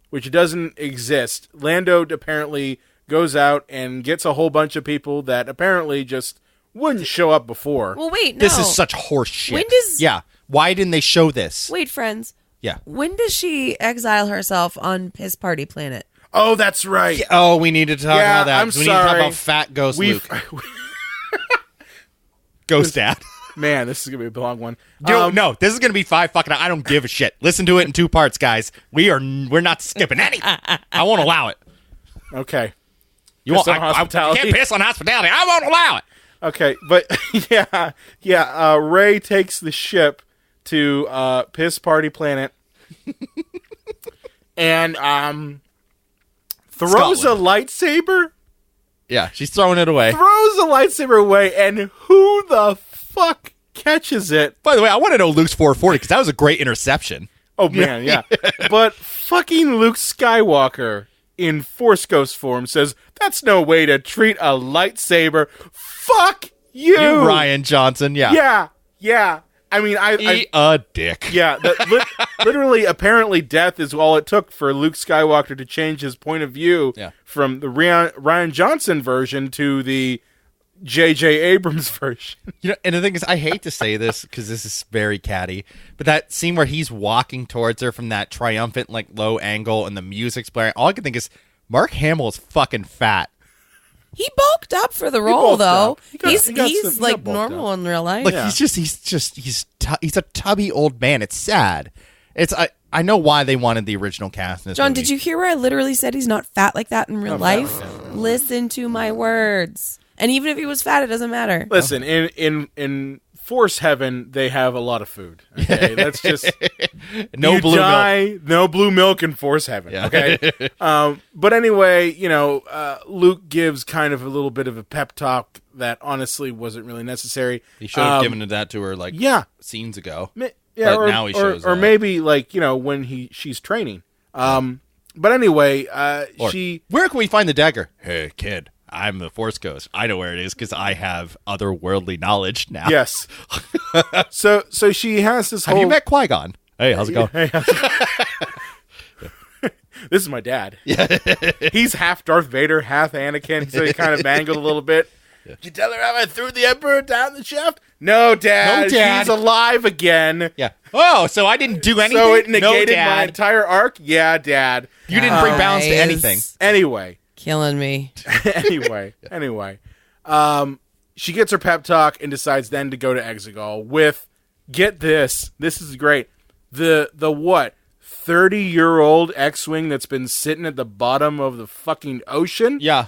which doesn't exist. Lando apparently goes out and gets a whole bunch of people that apparently just wouldn't show up before. Well, wait, no. This is such horse shit. When does- Yeah. Why didn't they show this? Wait, friends. Yeah. When does she exile herself on Piss Party Planet? Oh, that's right. Oh, we need to talk Yeah, about that. I'm We need to talk sorry. about Fat Ghost We've Luke. Ghost Dad. man, this is gonna be a long one. No, this is gonna be 5 fucking. I don't give a shit. Listen to it in 2 parts, guys. We're not skipping any. I won't allow it. Okay. You Piss won't. on I hospitality. can't piss on hospitality. I won't allow it. Okay, but yeah. Rey takes the ship to Piss Party Planet, and throws Scotland. a lightsaber. Yeah, she's throwing it away. Throws a lightsaber away, and who the fuck catches it? By the way, I want to know Luke's 440 because that was a great interception. Oh man, yeah. But fucking Luke Skywalker in Force Ghost form says that's no way to treat a lightsaber. Fuck you, Ryan Johnson. Yeah. Yeah. I mean, Eat a dick. Yeah, literally, apparently, death is all it took for Luke Skywalker to change his point of view from the Ryan Johnson version to the J.J. Abrams version. You know, and the thing is, I hate to say this because this is very catty, but that scene where he's walking towards her from that triumphant, like, low angle and the music's blaring, all I can think is Mark Hamill is fucking fat. He bulked up for the role, bulked though. up. He got He's some- like he got bulked normal in real life. Like he's a tubby old man. It's sad. I know why they wanted the original cast in this John, movie. did you hear where I literally said he's not fat like that in real life? Listen to my words. And even if he was fat, it doesn't matter. Listen, in Force Heaven, they have a lot of food. Okay, that's just No you blue die, no blue milk in Force Heaven. Yeah. Okay, but anyway, Luke gives kind of a little bit of a pep talk that honestly wasn't really necessary. He should have given that to her like Yeah. scenes ago. Yeah, But now he shows or up. maybe like when she's training. But anyway, Or, she where can we find the dagger? Hey, kid, I'm the Force Ghost. I know where it is because I have otherworldly knowledge now. yes. so she has this Have whole. you met Qui-Gon? Hey, how's it going? This is my dad. He's half Darth Vader, half Anakin, so he's kind of mangled a little bit. Did you tell her how I threw the Emperor down the shaft? No, Dad. No, Dad. She's alive again. Yeah. Oh, so I didn't do anything? So it No, negated my Dad. entire arc? Yeah, Dad. You didn't bring balance to Guys. anything. Anyway. Killing me. Anyway. She gets her pep talk and decides then to go to Exegol with, get this is great, the what, 30-year-old X-Wing that's been sitting at the bottom of the fucking ocean? Yeah.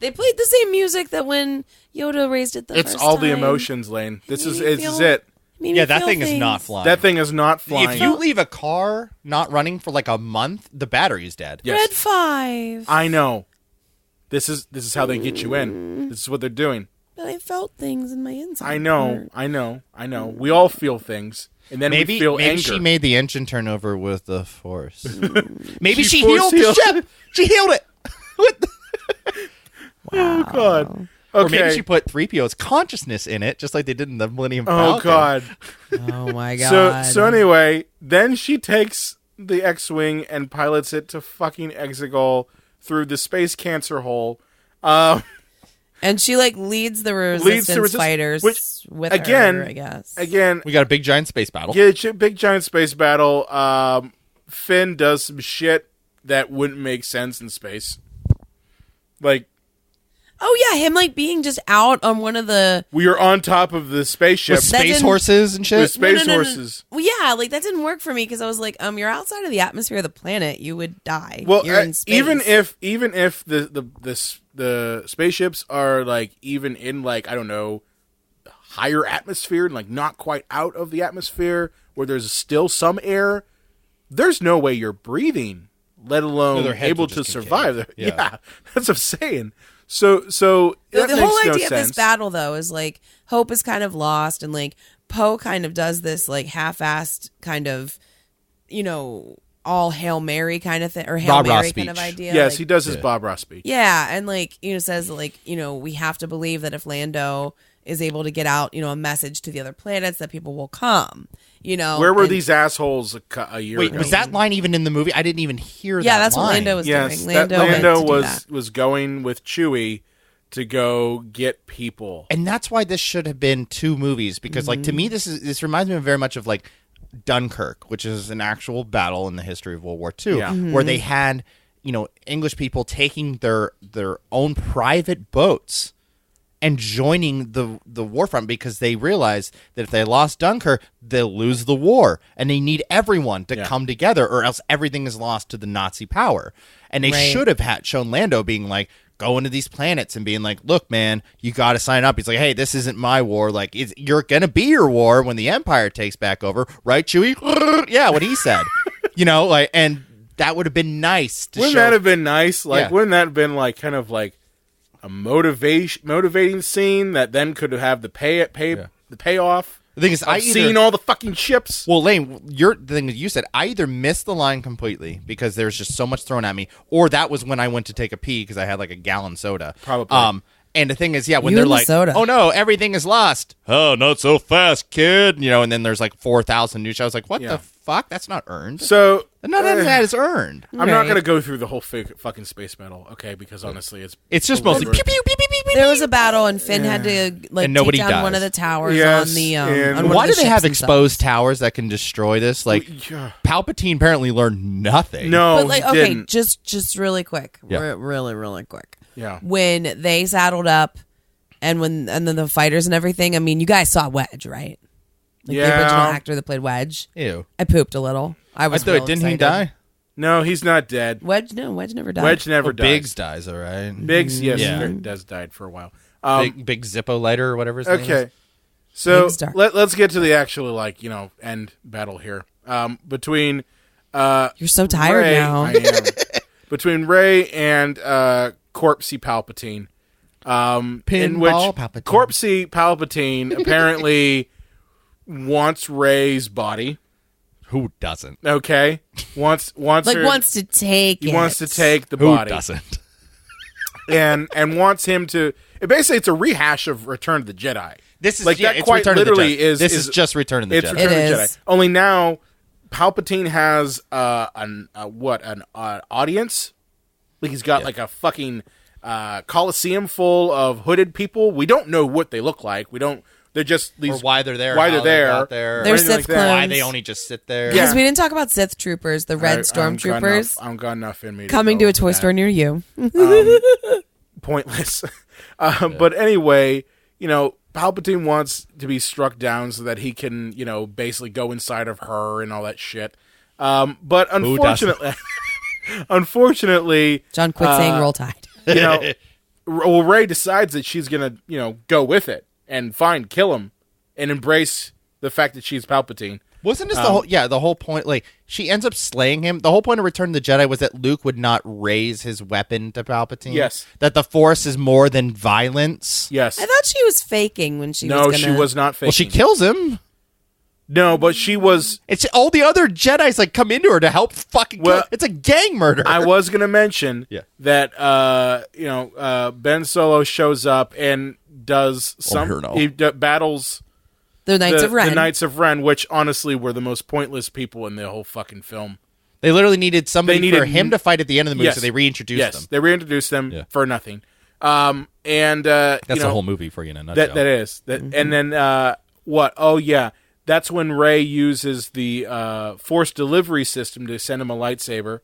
They played the same music that when Yoda raised it the It's first all the time. emotions, Lane. This is Made me it. feel- made me Yeah, that feel thing is things. not flying. That thing is not flying. If you leave a car not running for like a month, the battery's dead. Yes. Red 5. I know. This is how they get you in. This is what they're doing. But I felt things in my inside. I know. We all feel things. And then we feel anger. she made the engine turn over with the Force. maybe She she force healed the healed. ship. She healed it. Oh God. Or Okay. maybe she put 3PO's consciousness in it, just like they did in the Millennium Oh Falcon. God. Oh my god. So anyway, then she takes the X-wing and pilots it to fucking Exegol through the space cancer hole. And she like leads the resistance fighters which, with again, her, I guess. Again, We got a big giant space battle. yeah, big giant space battle. Finn does some shit that wouldn't make sense in space. Like, Oh yeah, him like being just out on one of the we are on top of the spaceship With space horses and shit. with space No. horses. Well, yeah, like that didn't work for me because I was like, you're outside of the atmosphere of the planet, you would die. Well, you're in space. even if the spaceships are like even in like I don't know higher atmosphere and like not quite out of the atmosphere where there's still some air, there's no way you're breathing, let alone their heads able will to just survive. concave. Yeah, that's what I'm saying. So the that whole makes no idea of this sense. battle though is like Hope is kind of lost and like Poe kind of does this like half-assed kind of all Hail Mary kind of thing or Hail Bob Ross Mary kind of speech. idea. Yes, like, he does his Bob Ross speech. Yeah, and like says like we have to believe that if Lando is able to get out a message to the other planets that people will come. Where were and- these assholes a year Wait, ago? was that line even in the movie? I didn't even hear that Yeah, that's what line. Lando was Yes, doing. that Lando Lando went to do that. was going with Chewie to go get people. And that's why this should have been 2 movies because, like, to me, this reminds me very much of like Dunkirk, which is an actual battle in the history of World War II, Yeah. where they had English people taking their own private boats and joining the war front because they realized that if they lost Dunkirk, they'll lose the war, and they need everyone to come together, or else everything is lost to the Nazi power. And they Right. should have shown Lando being like, going to these planets and being like, look, man, you got to sign up. He's like, hey, this isn't my war. Like, you're going to be your war when the Empire takes back over. Right, Chewie? Yeah, what he said. And that would have been nice to Wouldn't show. that have been nice? Like, Yeah. wouldn't that have been like kind of like a motivating scene that then could have the payoff? The thing is, I've seen all the fucking ships. Well, Lane, the thing that you said, I either missed the line completely because there's just so much thrown at me, or that was when I went to take a pee because I had like a gallon soda. Probably. And the thing is, when You they're and the like, soda. "Oh no, everything is lost." Oh, not so fast, kid. And then there's like 4,000 new shows. Like, what Yeah. the fuck? That's not earned. So None of that is earned. I'm not Right. going to go through the whole fucking space battle, okay? Because honestly, It's just a mostly little pew pew pew pew pew. pew. There was a battle and Finn had to like And nobody take down one dies. of the towers Yes, on the and- on one Why of do the they have ships exposed towers that can destroy this? Like, Yeah. Palpatine apparently learned nothing. No, But like, he okay, didn't. just really quick, Yeah. really quick. Yeah. When they saddled up, and then the fighters and everything. I mean, you guys saw Wedge, right? Like the Yeah. original actor that played Wedge. Ew. I pooped a little. I I was. thought, real didn't he excited. die? No, he's not dead. Wedge never died. Wedge never dies. Biggs dies, all right. Biggs, yes, Yeah. does died for a while. Big Zippo lighter or whatever his name Okay, is. so Biggs dark. let's get to the actual end battle here. Between You're so tired Rey, now. I am. Between Rey and Corpsey Palpatine. In which Pinball Palpatine. Corpsey Palpatine apparently wants Rey's body. Who doesn't? Okay, wants Like her, wants to take. he it. wants to take the Who body doesn't? and wants him to. Basically, it's a rehash of Return of the Jedi. This is Like, that it's quite Return of the literally Jedi. is- This is- is just Return of the It's Jedi. Return It of the is. Jedi. Only now, Palpatine has an audience. Like he's got like a fucking coliseum full of hooded people. We don't know what they look like. We don't. They're just these. Or why they're there. Why how they're they there. got there. They're or anything Sith like that. clones. Why they only just sit there. Yeah. Because we didn't talk about Sith troopers, the red stormtroopers I'm got enough in me. coming go to a over toy that. store near you. Pointless. But anyway, Palpatine wants to be struck down so that he can, basically go inside of her and all that shit. But unfortunately, John, quit saying "Roll Tide." Rey decides that she's gonna, go with it and kill him, and embrace the fact that she's Palpatine. Wasn't this the whole point? Like, she ends up slaying him. The whole point of Return of the Jedi was that Luke would not raise his weapon to Palpatine. Yes. That the Force is more than violence. Yes. I thought she was faking when she was No, gonna... she was not faking. Well, she kills him. No, but she was. It's all the other Jedi's like come into her to help fucking Well, kill. It's a gang murder. I was going to mention Yeah. that Ben Solo shows up and does here now. he battles The Knights of Ren. the Knights of Ren, which honestly were the most pointless people in the whole fucking film. They literally needed somebody They needed- for him to fight at the end of the movie, Yes. so they reintroduced Yes, them. they reintroduced them Yeah. for nothing. That's That's the whole movie for you in a nutshell. That is that, and then what? Oh yeah, that's when Rey uses the Force delivery system to send him a lightsaber,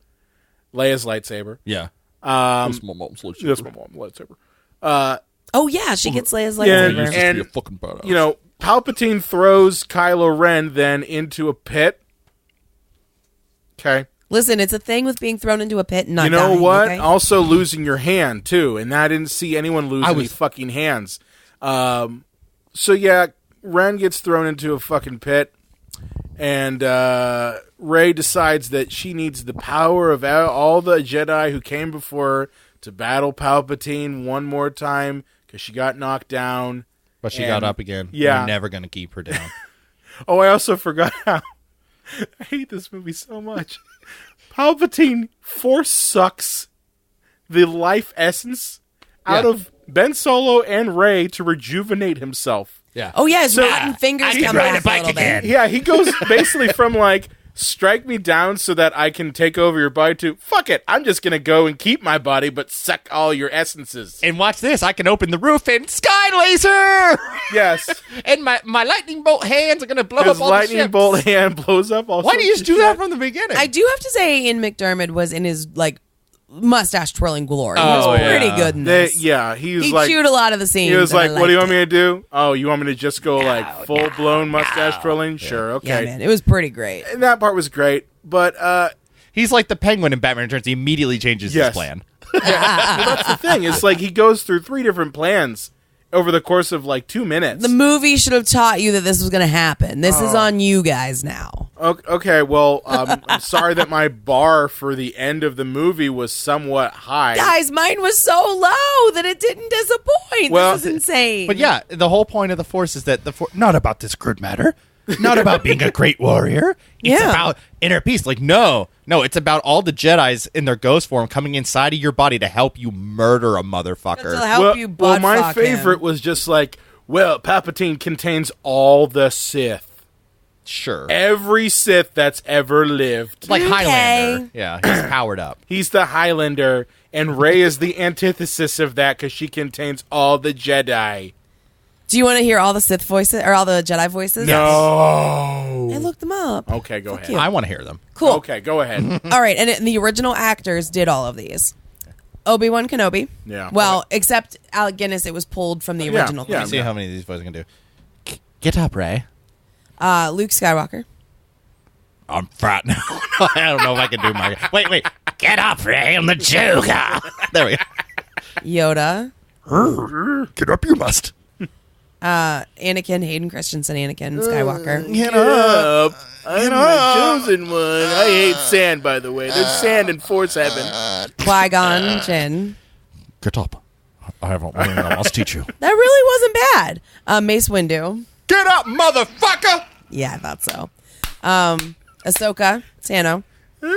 Leia's lightsaber. Yeah. That's my mom's lightsaber. That's my mom's lightsaber. Oh yeah, she gets Leia's Yeah, lightsaber. Used to be a fucking badass. Palpatine throws Kylo Ren then into a pit. Okay. Listen, it's a thing with being thrown into a pit and not You know dying, what? okay? Also losing your hand too, and I didn't see anyone lose any was- fucking hands. So yeah, Ren gets thrown into a fucking pit, and Rey decides that she needs the power of all the Jedi who came before her to battle Palpatine one more time because she got knocked down. But she And- got up again. yeah. You're never going to keep her down. Oh, I also forgot how I hate this movie so much. Palpatine force sucks the life essence out Yeah. of Ben Solo and Rey to rejuvenate himself. Yeah. Oh yeah, his So- rotten fingers I can come ride back a bike little again. bit. Yeah, he goes basically from like strike me down so that I can take over your body to fuck it, I'm just gonna go and keep my body but suck all your essences. And watch this. I can open the roof and sky laser! Yes, And my lightning bolt hands are going to blow his up all the lightning ships. bolt hand blows up all Why do you just do that from the beginning? I do have to say, Ian McDermott was in his like mustache twirling glory. He Oh, was yeah. pretty good in this. He was He like chewed a lot of the scenes. he was and I like, "What do you liked want me it. to do? Oh, you want me to just go like full blown mustache twirling? Sure, okay." Yeah, man, it was pretty great. And that part was great, but He's like the Penguin in Batman Returns. He immediately changes Yes. his plan. that's the thing. It's like he goes through 3 different plans over the course of like 2 minutes. The movie should have taught you that this was going to happen. This is on you guys now. Okay, well, I'm sorry that my bar for the end of the movie was somewhat high. Guys, mine was so low that it didn't disappoint. Well, this is insane. But yeah, the whole point of the Force is that the Force... Not about this crude matter. Not about being a great warrior. It's Yeah. about inner peace. Like, no, it's about all the Jedis in their ghost form coming inside of your body to help you murder a motherfucker. to help you butt my fuck favorite him. was just like, well, Palpatine contains all the Sith. Sure. Every Sith that's ever lived. Like Okay. Highlander. Yeah, he's powered up. He's the Highlander, and Rey is the antithesis of that because she contains all the Jedi. Do you want to hear all the Sith voices or all the Jedi voices? No. I looked them up. Okay, go ahead. you. I want to hear them. Cool. Okay, go ahead. All right, and the original actors did all of these. Obi-Wan Kenobi. Yeah. Well, except Alec Guinness, it was pulled from the Yeah, original. yeah. thing. See how many of these boys can do. Get up, Ray. Luke Skywalker. I'm fat now. I don't know if I can do my... Wait. Get up, Ray. I'm the Joker. There we go. Yoda. Get up, you must. Anakin, Hayden Christensen, Anakin Skywalker. Get up. I'm the chosen one. I hate sand, by the way. There's sand in Force Heaven. Qui-Gon Jinn. Get up. I have one thing I must teach you. That really wasn't bad. Mace Windu. Get up, motherfucker! Yeah, I thought so. Ahsoka Tano. Who?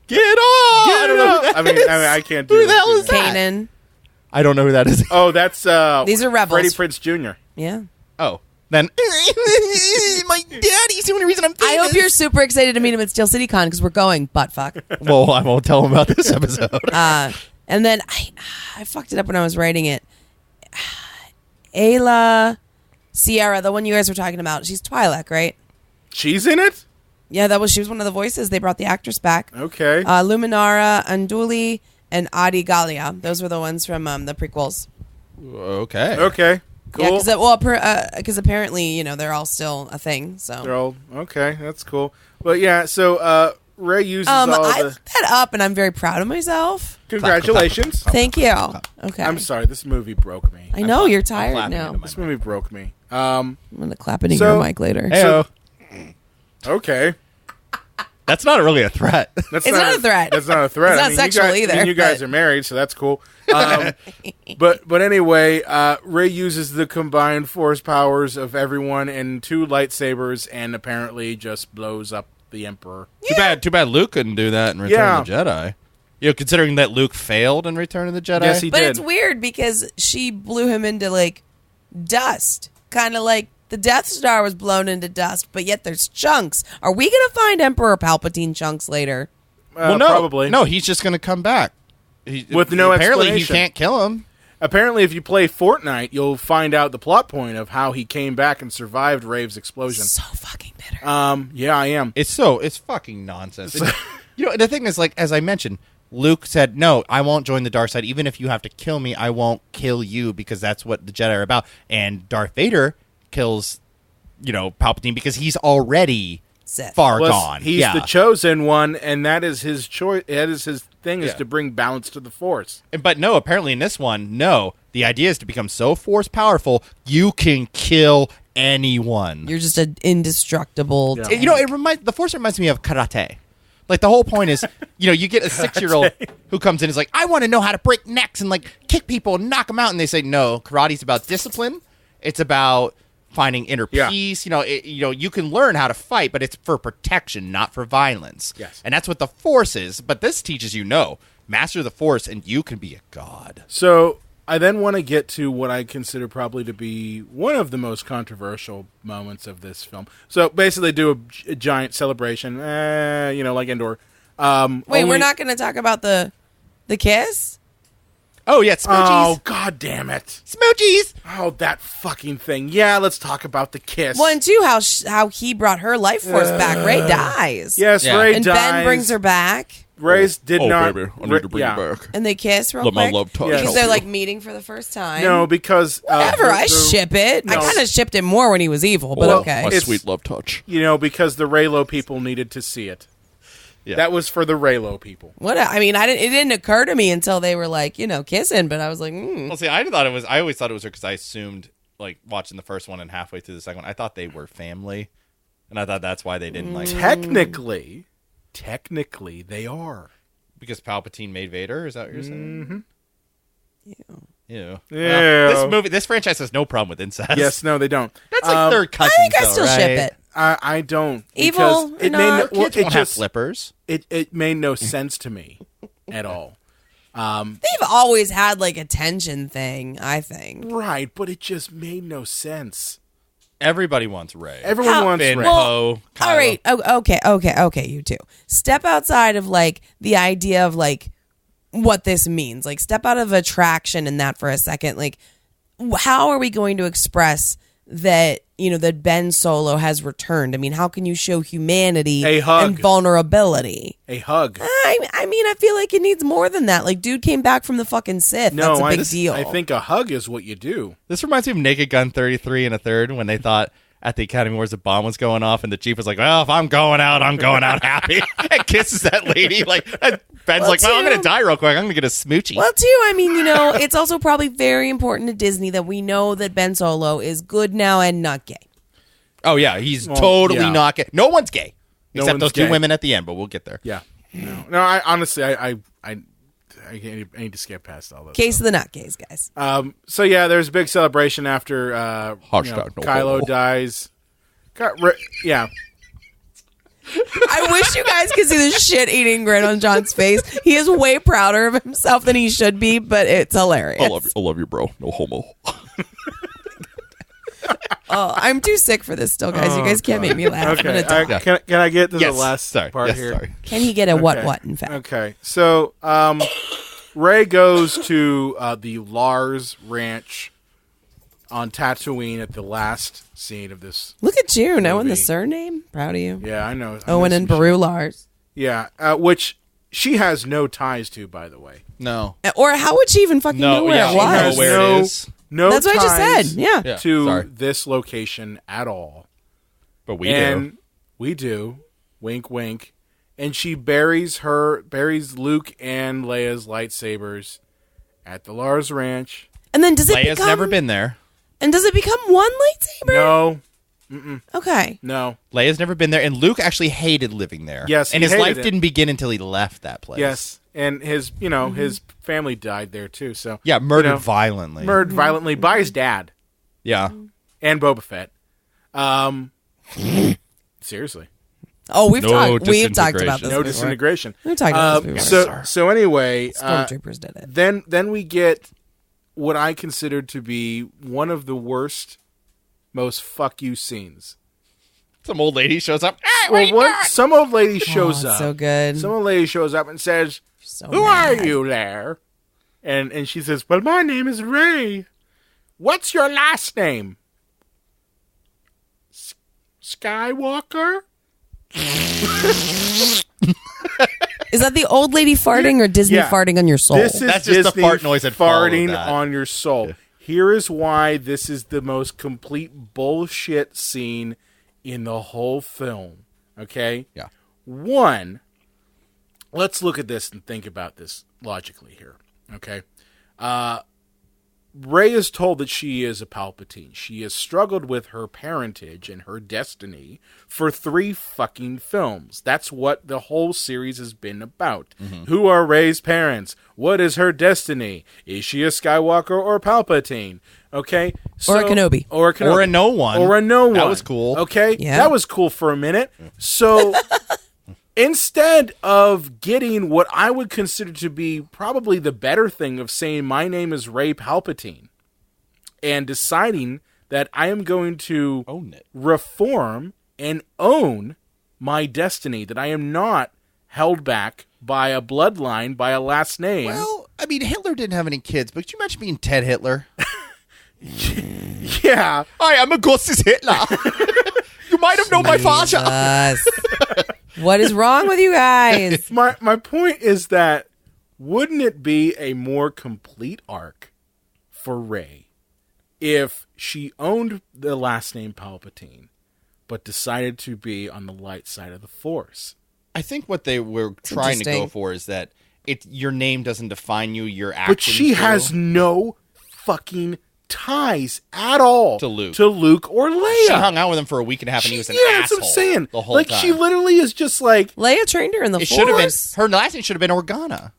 Get up! I don't know who that I mean, I can't do Who the that. hell is that? Kanan. I don't know who that is. Oh, that's These are rebels. Freddie Prinze Jr. Yeah. Oh. Then... my daddy's the only reason I'm I hope you're super excited to meet him at Steel City Con because we're going butt fuck. Well, I won't tell him about this episode. And then I fucked it up when I was writing it. Ayla Sierra, the one you guys were talking about, she's Twi'lek, right? She's in it? Yeah, she was one of the voices. They brought the actress back. Okay. Luminara Unduli and Adi Gallia. Those were the ones from the prequels. Okay. Okay. Cool. Yeah, because apparently, they're all still a thing. So They're all okay. That's cool. But yeah, so Rey uses all I the. looked that up, and I'm very proud of myself. Congratulations. Thank you. Okay. I'm sorry. This movie broke me. I know you're clapping tired now. into my This movie broke me. I'm gonna clap into So- your mic later. Heyo. Okay. That's not really a threat. That's It's not a threat. That's not a threat. It's not sexual you guys, either, you guys but- are married, so that's cool. But anyway, Rey uses the combined force powers of everyone and 2 lightsabers, and apparently just blows up the Emperor. Too bad Luke couldn't do that in Return of the Jedi. Considering that Luke failed in Return of the Jedi. Yes, he But did. it's weird because she blew him into like dust, kind of like the Death Star was blown into dust, but yet there's chunks. Are we going to find Emperor Palpatine chunks later? Well, no, probably. No, he's just going to come back. With no apparently explanation. he can't kill him. Apparently, if you play Fortnite, you'll find out the plot point of how he came back and survived Rave's explosion. So fucking bitter. Yeah, I am. It's fucking nonsense. The thing is, like, as I mentioned, Luke said, no, I won't join the dark side. Even if you have to kill me, I won't kill you because that's what the Jedi are about. And Darth Vader kills, Palpatine because he's already Sith. far Plus, gone. he's the chosen one, and that is his choice. That is his thing, is to bring balance to the Force. But no, apparently in this one, no. The idea is to become so force powerful, you can kill anyone. You're just an indestructible. Yeah. tank. The Force reminds me of karate. Like, the whole point is, you get a 6-year-old who comes in and is like, I want to know how to break necks and, like, kick people and knock them out. And they say, no, karate's about discipline. It's about finding inner peace. You can learn how to fight, but it's for protection, not for violence. Yes. And that's what the Force is. But this teaches you, no, master the Force and you can be a god. So I then want to get to what I consider probably to be one of the most controversial moments of this film. So basically, do a giant celebration, like Endor. Wait, we're not going to talk about the kiss? Oh, yeah, smoochies. Oh, God damn it. Smoochies. Oh, that fucking thing. Yeah, let's talk about the kiss. Well, and two, how he brought her life force back. Ray dies. Yes, Yeah. Rey And dies. Ben brings her back. Rey's did not. baby, I need to bring you back. And they kiss real Let my quick. love touch Because help they're you. like meeting for the first time. No, because Whatever, I ship it. I No. kind of shipped it more when he was evil, but Well, okay. My It's- sweet love touch. because the Reylo people needed to see it. Yeah. That was for the Reylo people. What? I mean, it didn't occur to me until they were like, kissing. But I was like, Well, see, I always thought it was her because I assumed, like, watching the first one and halfway through the second one, I thought they were family. And I thought that's why they didn't, like, Technically, they are. because Palpatine made Vader? Is that what you're saying? Mm-hmm. Ew. Yeah. This franchise has no problem with incest. Yes, no, they don't. That's like third I cousins, think I though, still right? ship it. I don't. Evil because or it not, made no, well, Kids it won't have just flippers. it made no sense to me at all. They've always had like a tension thing, I think. Right, but it just made no sense. Everybody wants Rey. Everyone How- wants Finn, Rey. Poe, Kylo. All right. Okay, you two. Step outside of like the idea of like what this means. Like step out of attraction in that for a second. Like how are we going to express that, that Ben Solo has returned? I mean, how can you show humanity A hug. and vulnerability? A hug. I mean, I feel like it needs more than that. Like, dude came back from the fucking Sith. No, That's a big deal. I think a hug is what you do. This reminds me of Naked Gun 33 and a third when they thought at the Academy Awards the bomb was going off and the chief was like, well, if I'm going out happy. And kisses that lady. Like, and Ben's Well, like, well, I'm too- going to die real quick. I'm going to get a smoochie. Well, too, I mean, it's also probably very important to Disney that we know that Ben Solo is good now and not gay. Oh, yeah. He's totally yeah. not gay. No one's gay. No Except one's those two gay. women at the end, but we'll get there. Yeah. No, I honestly, I need to skip past all this. Case of the not gays, guys. So yeah, there's a big celebration after Hashtag no Kylo homo. dies. Yeah. I wish you guys could see the shit-eating grin on John's face. He is way prouder of himself than he should be, but it's hilarious. I love you, bro. No homo. Oh, I'm too sick for this still, guys. You guys can't make me laugh. I'm Okay. gonna die. Can I get to Yes. the last Sorry. part Yes, here? sorry. Can he get a what, in fact? Okay. So, Rey goes to the Lars Ranch on Tatooine at the last scene of this. Look at you, knowing the Movie. surname. Proud of you. Yeah, I know. Owen and Beru Lars. Yeah, which she has no ties to, by the way. No. Or how would she even fucking know where yeah, it she was? knows where no, it is. No That's what I just ties said. Yeah. Yeah. to Sorry. this location at all. But we and do. we do. Wink, wink. And she buries Luke and Leia's lightsabers at the Lars Ranch. And then does it Leia's become... never been there. And does it become one lightsaber? No, Okay. No. Leia's never been there, and Luke actually hated living there. Yes, and he his hated life it. didn't begin until he left that place. Yes, and his his family died there too. So Yeah, murdered violently. murdered violently by his dad Yeah. and Boba Fett. Seriously, Oh, we've No talked about disintegration. this. no before. disintegration. We've talked about this before. So anyway, Stormtroopers did it. then we get what I considered to be one of the worst, most fuck you scenes. Some old lady shows up. Some old lady shows it's up. so good. Some old lady shows up and says, So "Who mad. are you there?" And she says, "Well, my name is Rey. What's your last name?" Skywalker? Is that the old lady farting or Disney Yeah. farting on your soul? This is That's just the Disney fart noise that followed farting that. on your soul. Here is why this is the most complete bullshit scene in the whole film. Okay? Yeah. One, let's look at this and think about this logically here. Okay? Rey is told that she is a Palpatine. She has struggled with her parentage and her destiny for 3 fucking films. That's what the whole series has been about. Who are Rey's parents? What is her destiny? Is she a Skywalker or Palpatine? Okay? Or a Kenobi. Or a Kenobi. Or a no one. Or a no one. That was cool. Okay? Yeah. That was cool for a minute. So... instead of getting what I would consider to be probably the better thing of saying my name is Rey Palpatine and deciding that I am going to Own it. reform and own my destiny, that I am not held back by a bloodline, by a last name. Well, I mean, Hitler didn't have any kids, but could you imagine being Ted Hitler? Yeah. Hi, I'm Augustus Hitler. You might have known my father. Jesus. What is wrong with you guys? My point is that wouldn't it be a more complete arc for Rey if she owned the last name Palpatine, but decided to be on the light side of the Force? I think what they were trying to go interesting. for is that your name doesn't define you, your actions But she do. has no fucking ties at all To Luke. or Leia. She hung out with him for a week and a half, and he was an yeah, that's asshole what I'm saying. the whole like time. she literally is just like Leia trained her in the It should have been Force. her last name should have been Organa.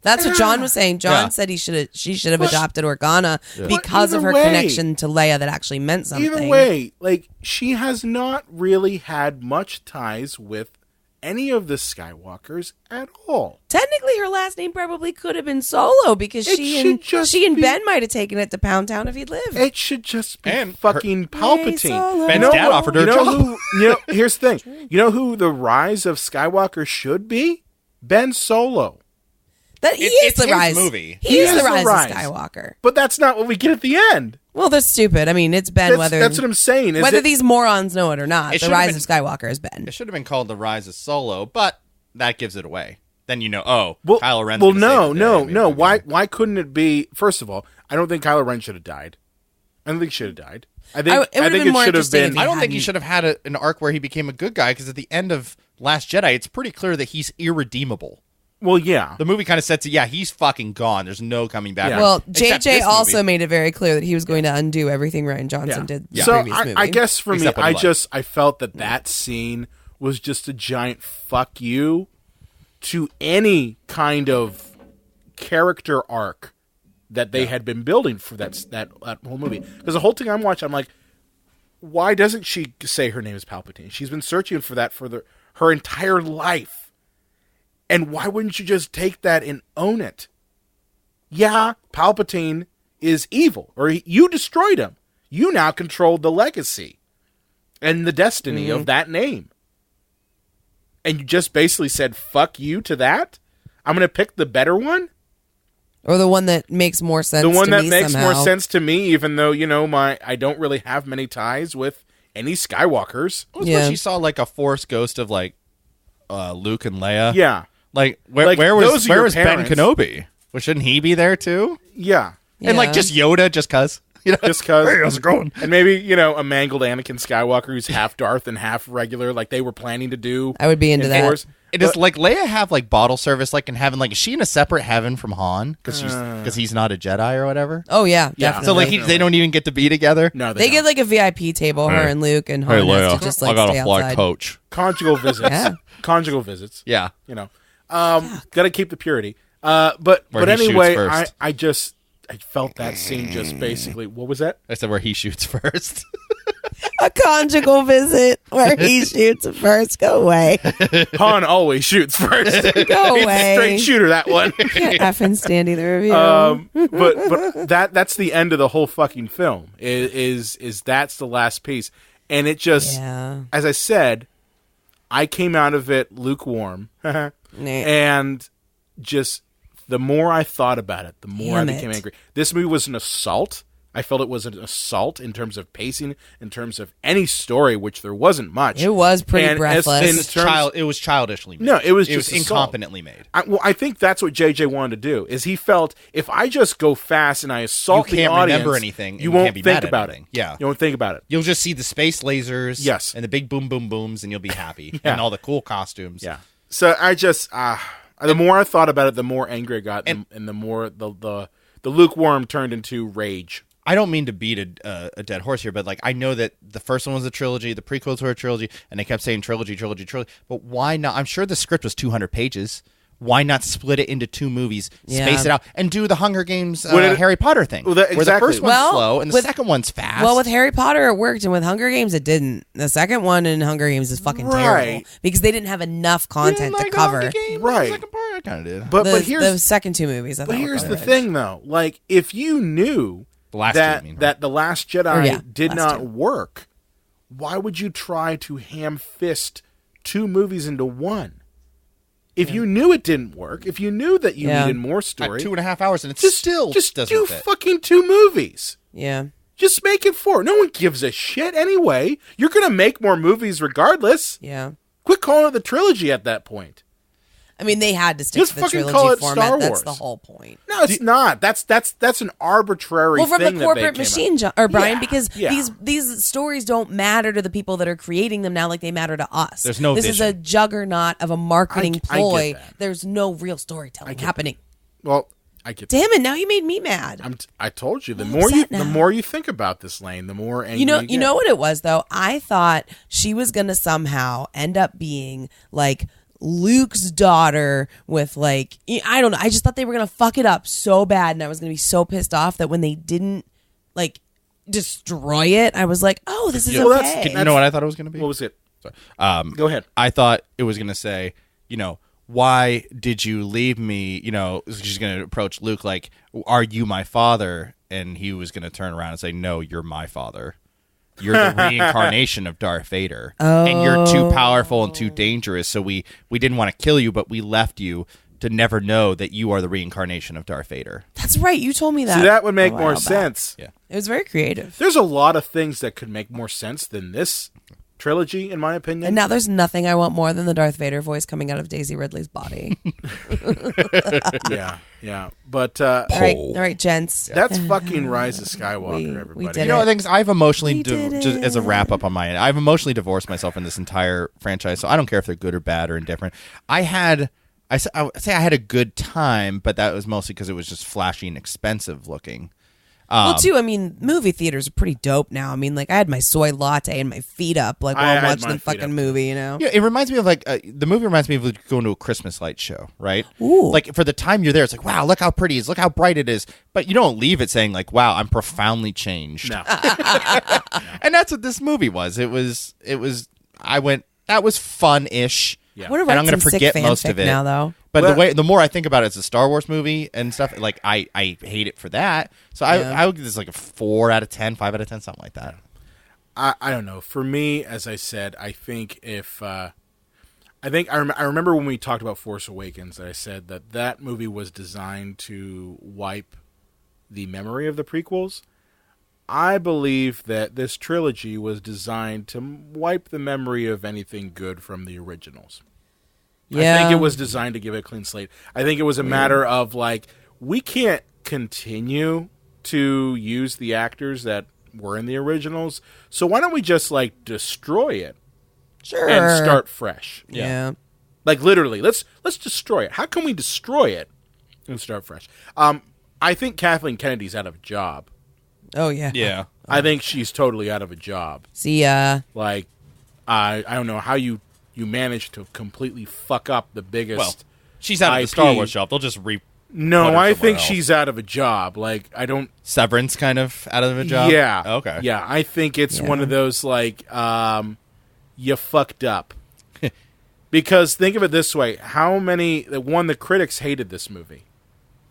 That's what John was saying. John Yeah. said she should have adopted Organa because of either her way- connection to Leia that actually meant something. either way, like she has not really had much ties with any of the Skywalkers at all. Technically, her last name probably could have been Solo because It she should just and be- Ben might have taken it to Pound Town if he'd lived. It should just be And fucking Palpatine. Solo. Ben's You know dad what- offered her you a know job. here's the thing. You know who the Rise of Skywalker should be? Ben Solo. That he It's is the his rise. movie. He is the Rise. rise of Skywalker. But that's not what we get at the end. Well, they're stupid. I mean, it's Ben. That's what I'm saying. Is whether it- these morons know it or not, It the should've rise been- of Skywalker is Ben. It should have been called The Rise of Solo, but that gives it away. Then you know, Kylo Ren's well, gonna save the day, no. maybe. Why couldn't it be? First of all, I don't think Kylo Ren should have died. I don't think he should have died. I think it would've been it more should have interesting been. if I don't think he hadn't- should have had an arc where he became a good guy, because at the end of Last Jedi, it's pretty clear that he's irredeemable. Well, yeah. The movie kind of sets it, he's fucking gone. There's no coming back. Yeah. Well, Except JJ this also movie. made it very clear that he was going to undo everything Ryan Johnson did. In So the previous movie. I guess for Except me, what he liked. I felt that scene was just a giant fuck you to any kind of character arc that they had been building for that whole movie. Because the whole thing I'm watching, I'm like, why doesn't she say her name is Palpatine? She's been searching for that for her entire life. And why wouldn't you just take that and own it? Yeah, Palpatine is evil, or you destroyed him. You now control the legacy and the destiny of that name. And you just basically said, fuck you to that? I'm going to pick the better one? or the one that makes more sense. The one to that me makes somehow. more sense to me, even though, I don't really have many ties with any Skywalkers. What was Yeah. when she saw like a Force ghost of like Luke and Leia? Yeah. Like where Like, where those was are where your was Ben parents. Kenobi? Well, shouldn't he be there too? Yeah. And like Yeah. just Yoda, just cuz. Just because. Hey, how's it going? And maybe, a mangled Anakin Skywalker who's half Darth and half regular, like they were planning to do. I would be into in that. Force. It is like Leia have like bottle service like in heaven. Like, is she in a separate heaven from Han because he's not a Jedi or whatever? Oh yeah, Yeah. definitely. So like they don't even get to be together. No, they get don't. like a VIP table, her and Luke and Han has to just like I got stay a flight outside. coach. Conjugal visits. Yeah. Conjugal visits. Yeah. Got to keep the purity. But Where he anyway, shoots first. I felt that scene just basically. What was that? I said where he shoots first. A conjugal visit where he shoots first. Go away. Han always shoots first. Go He's a away. straight shooter, that one. Can't effing stand either of you. But that's the end of the whole fucking film. Is that's the last piece, and it just, Yeah. as I said, I came out of it lukewarm, and just the more I thought about it, the more Damn I became it. angry. This movie was an assault. I felt it was an assault in terms of pacing, in terms of any story, which there wasn't much. It was pretty And breathless. in terms- It was childishly made. No, it was just assault. incompetently made. I think that's what JJ wanted to do. Is he felt if I just go fast and I assault You can't the audience, remember anything, and you you won't can't be think mad at about it. anything. Yeah. You won't think about it. You'll just see the space lasers, Yes. and the big boom boom booms, and you'll be happy, Yeah. and all the cool costumes. Yeah. So I just the more I thought about it, the more angry I got, and the more the lukewarm turned into rage. I don't mean to beat a dead horse here, but like I know that the first one was a trilogy, the prequels were a trilogy, and they kept saying trilogy. But why not? I'm sure the script was 200 pages. Why not split it into 2 movies, Yeah. space it out, and do the Hunger Games Well, Harry Potter thing, well, where the exactly. first one's Well, slow and the with- second one's fast? Well, with Harry Potter, it worked, and with Hunger Games, it didn't. The second one in Hunger Games is fucking terrible Right. because they didn't have enough content to Like cover. Hunger Games, Right. The second part, I kind of did. But The here's second 2 movies. I but thought were here's the garbage. thing though. Like if you knew The last that two, you mean, that the Last Jedi Or, yeah, did last not 2. work, why would you try to ham fist 2 movies into one? If you knew it didn't work, if you knew that you Yeah. needed more At story, 2.5 hours, and it just still just doesn't do fit. fucking 2 movies. Yeah. Just make it 4. No one gives a shit anyway. You're gonna make more movies regardless. Yeah. Quit calling it the trilogy at that point. I mean, they had to stick Just to the fucking trilogy call it format. Star That's Wars. the whole point. No, it's not. That's an arbitrary Well, from thing the that corporate they came machine, up. John, or Brian, Yeah, because yeah. these stories don't matter to the people that are creating them now like they matter to us. There's no This is a vision. juggernaut of a marketing I get ploy. that. There's no real storytelling happening. Well, I get. Damn it! Now you made me mad. I told you. The I'm more you upset now. the more you think about this, Lane, the more angry You know get. what it was though. I thought she was gonna somehow end up being like Luke's daughter with like I don't know. I just thought they were gonna fuck it up so bad, and I was gonna be so pissed off that when they didn't like destroy it, I was like, oh, this is Well, that's- okay. You know what I thought it was going to be? What was it? Um, Go ahead. I thought it was going to say, why did you leave me? She's going to approach Luke like, are you my father? And he was going to turn around and say, no, you're my father. You're the reincarnation of Darth Vader. And you're too powerful and too dangerous. So we didn't want to kill you, but we left you to never know that you are the reincarnation of Darth Vader. That's right. You told me that. See, that would make a more while back. sense. Yeah. It was very creative. There's a lot of things that could make more sense than this trilogy, in my opinion. And now there's nothing I want more than the Darth Vader voice coming out of Daisy Ridley's body. yeah. But all right, gents. that's fucking Rise of Skywalker, We everybody. did You know, it. things I've emotionally, We did just as a it. wrap up on my end, I've emotionally divorced myself in this entire franchise. So I don't care if they're good or bad or indifferent. I would say I had a good time, but that was mostly because it was just flashy and expensive looking. Well, too, I mean, movie theaters are pretty dope now. I mean, like, I had my soy latte and my feet up, like, I while had watching my the feet fucking up, movie, you know? Yeah, it reminds me of like the movie reminds me of going to a Christmas light show, right? Ooh. Like for the time you're there, it's like, wow, look how pretty it is, look how bright it is. But you don't leave it saying like, wow, I'm profoundly changed. No. And that's what this movie was. It was. That was fun-ish. Yeah. I would have And read I'm gonna some sick forget most of fanfic it. now, though. But Well- the more I think about it as a Star Wars movie and stuff, like I hate it for that. So Yeah. I would give this like a 4 out of 10, 5 out of 10, something like that. I don't know. For me, as I said, I think if I remember when we talked about Force Awakens that I said that movie was designed to wipe the memory of the prequels. I believe that this trilogy was designed to wipe the memory of anything good from the originals. Yeah. I think it was designed to give it a clean slate. I think it was a matter of like, we can't continue to use the actors that were in the originals. So why don't we just like destroy it Sure. and start fresh? Yeah. Like literally, let's destroy it. How can we destroy it and start fresh? I think Kathleen Kennedy's out of a job. Oh yeah. Yeah. I think she's totally out of a job. See ya. Like, I don't know how you managed to completely fuck up the biggest. Well, she's out of the IP. Star Wars shop. They'll just No, put her I somewhere think else. she's out of a job. Like, I don't. Severance kind of out of a job. Yeah. Okay. Yeah, I think it's Yeah. one of those like, you fucked up. Because think of it this way: the critics hated this movie.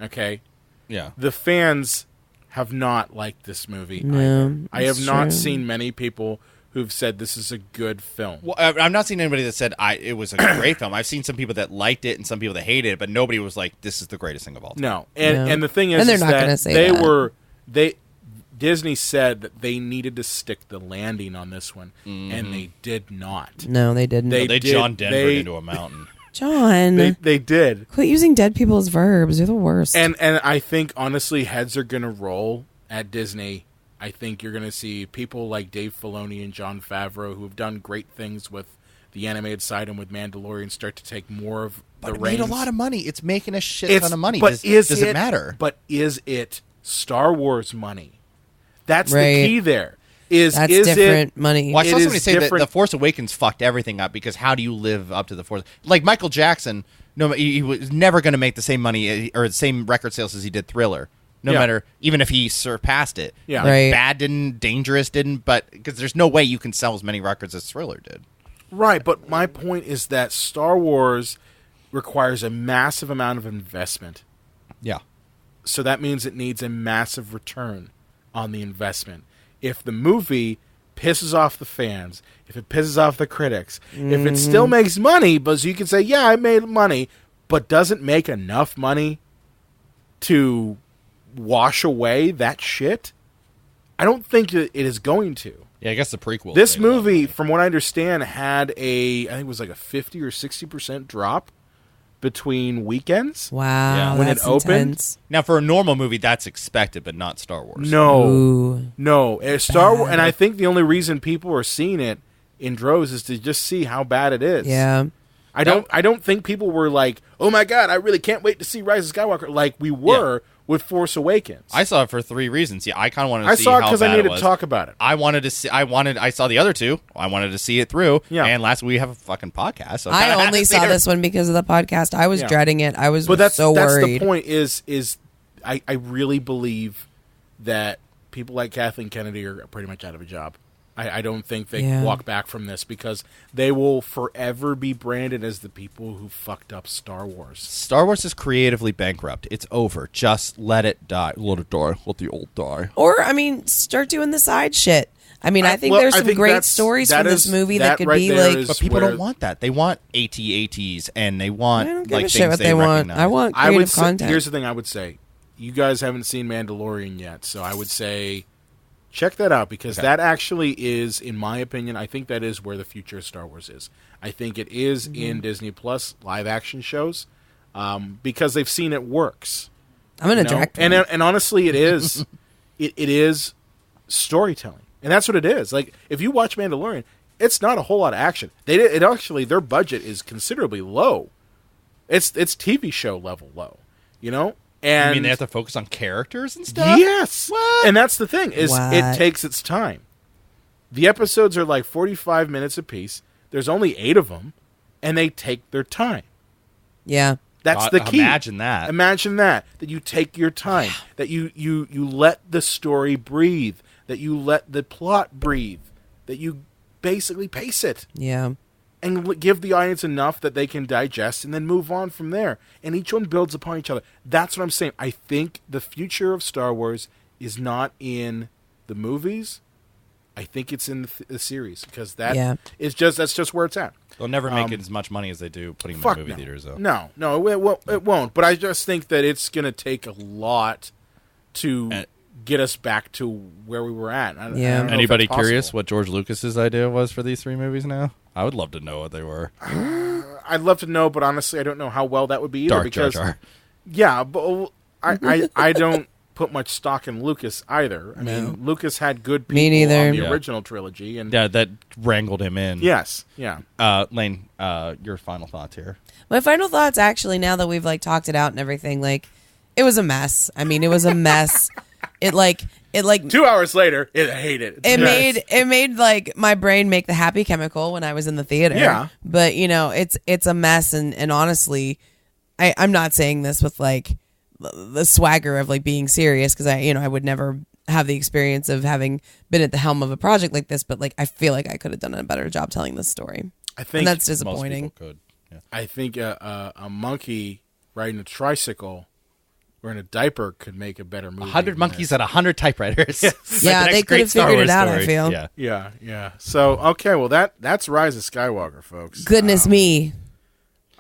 Okay, Yeah. the fans have not liked this movie. No, either. I have that's not true. seen many people who've said this is a good film. Well, I'm not seeing anybody that said it was a great film. I've seen some people that liked it and some people that hated it, but nobody was like, "This is the greatest thing of all time." No, No. and the thing is, And they're is not that gonna say that. Disney said that they needed to stick the landing on this one, and they did not. No, they didn't. They They did- John Denver they- into a mountain. John, They did, quit using dead people as verbs. You're the worst. and I think honestly, heads are gonna roll at Disney. I think you're gonna see people like Dave Filoni and Jon Favreau, who have done great things with the animated side and with Mandalorian, start to take more of But the it made reins. a lot of money. It's making a shit It's- ton of money. But Does it matter? But is it Star Wars money? That's Right. the key there. Is different it, money. Well, I saw It somebody is say that different- The Force Awakens fucked everything up because how do you live up to The Force? Like Michael Jackson, no, he was never going to make the same money or the same record sales as he did Thriller. No Yeah. matter, even if he surpassed it. Yeah. Like, Right. Bad didn't, Dangerous didn't, but because there's no way you can sell as many records as Thriller did. Right, but my point is that Star Wars requires a massive amount of investment. Yeah. So that means it needs a massive return on the investment. If the movie pisses off the fans, if it pisses off the critics, if it still makes money, but so you can say, yeah, I made money, but doesn't make enough money to wash away that shit, I don't think that it is going to. Yeah, I guess the prequel. This movie, from what I understand, had I think it was like a 50 or 60% drop between weekends. wow, Yeah. When it that's opened? intense. Now, for a normal movie, that's expected, but not Star Wars. No, Ooh. no. Star Wars, and I think the only reason people are seeing it in droves is to just see how bad it is. Yeah. I don't think people were like, "Oh my god, I really can't wait to see Rise of Skywalker," like we were with Force Awakens. I saw it for 3 reasons. Yeah, I kind of wanted to I see saw it how because bad I needed it was. to talk about it. I saw the other two. I wanted to see it through. Yeah. And last week we have a fucking podcast. So I kinda had only to see saw it. this one because of the podcast. I was Yeah. dreading it. I was But that's so worried. the point. Is I really believe that people like Kathleen Kennedy are pretty much out of a job. I don't think they Yeah. walk back from this because they will forever be branded as the people who fucked up Star Wars. Star Wars is creatively bankrupt. It's over. Just let it die. Let it die. Let the old die. Or, I mean, start doing the side shit. I mean, I think there's some great stories that from this is- movie that could right be there like. is But people where- don't want that. They want AT-ATs and they want I don't give like a things shit what they want. recognize. I want I creative would say, content. here's the thing I would say. You guys haven't seen Mandalorian yet, so I would say check that out because Okay. that actually is, in my opinion, I think that is where the future of Star Wars is. I think it is Mm-hmm. in Disney Plus live action shows because they've seen it works. I'm going to You know? direct And honestly, it is it is storytelling, and that's what it is. Like if you watch Mandalorian, it's not a whole lot of action. It actually their budget is considerably low. It's TV show level low, you know. And I mean, they have to focus on characters and stuff? yes, What? and that's the thing is What? it takes its time. The episodes are like 45 minutes apiece. There's only 8 of them, and they take their time. Yeah. That's the key. Imagine that. Imagine that you take your time, that you let the story breathe, that you let the plot breathe, that you basically pace it Yeah. and give the audience enough that they can digest and then move on from there. And each one builds upon each other. That's what I'm saying. I think the future of Star Wars is not in the movies. I think it's in the series because Yeah. that's just where it's at. They'll never make as much money as they do putting them Fuck in movie no. theaters, though. No, it won't. But I just think that it's going to take a lot to get us back to where we were at. I don't know if Anybody that's possible. curious what George Lucas's idea was for these 3 movies now? I would love to know what they were. I'd love to know, but honestly, I don't know how well that would be either. Dark Jar because Jar. yeah, but I don't. put much stock in Lucas either. I mean, Lucas had good people Me neither. on the Yeah. original trilogy, and Yeah, that wrangled him in. yes, yeah. Lane, your final thoughts here. My final thoughts, actually, now that we've like talked it out and everything, like it was a mess. I mean, it was a mess. It 2 hours later, I hate it. it made like my brain make the happy chemical when I was in the theater. Yeah. But it's a mess, and honestly, I'm not saying this with like the swagger of like being serious, because I would never have the experience of having been at the helm of a project like this, but like I feel like I could have done a better job telling this story. I think And that's Most disappointing. people could. Yeah. I think a monkey riding a tricycle wearing a diaper could make a better movie. 100 than monkeys this. and 100 typewriters. Like Yeah, the next they could great have Star figured it Wars out, I story. feel. Yeah. Yeah. So okay, well that's Rise of Skywalker, folks. Goodness me.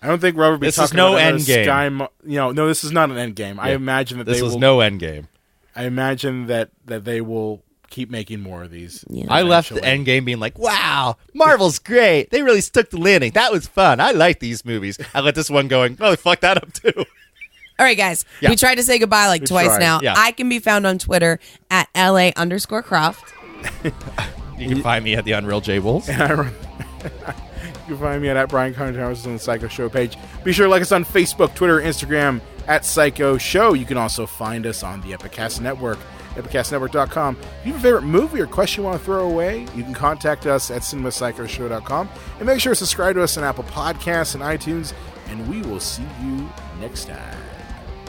I don't think we'll ever be This is talking no about another end game. no, this is not an end game. I imagine that This they was will. no end game. I imagine that they will keep making more of these. Yeah. I left the eventually. end game being like, wow, Marvel's great. They really stuck the landing. That was fun. I like these movies. I let this one going, oh, they fucked that up too. All right, guys. Yeah. We tried to say goodbye like twice tried. now. Yeah. I can be found on Twitter at LA_Croft. You can find me at the Unreal J Wolves. You can find me at Brian Connor Towers on the Psycho Show page. Be sure to like us on Facebook, Twitter, Instagram at Psycho Show. You can also find us on the Epicast Network, epicastnetwork.com. If you have a favorite movie or question you want to throw away, you can contact us at cinemapsychoshow.com. And make sure to subscribe to us on Apple Podcasts and iTunes. And we will see you next time.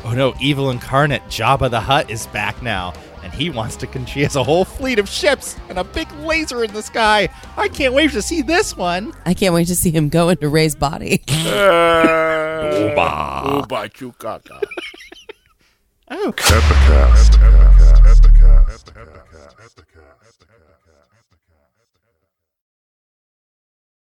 Oh no, evil incarnate Jabba the Hutt is back now, and he wants to. She has a whole fleet of ships and a big laser in the sky. I can't wait to see this one. I can't wait to see him go into Ray's body. Oba chukaka. Oh. Epicast.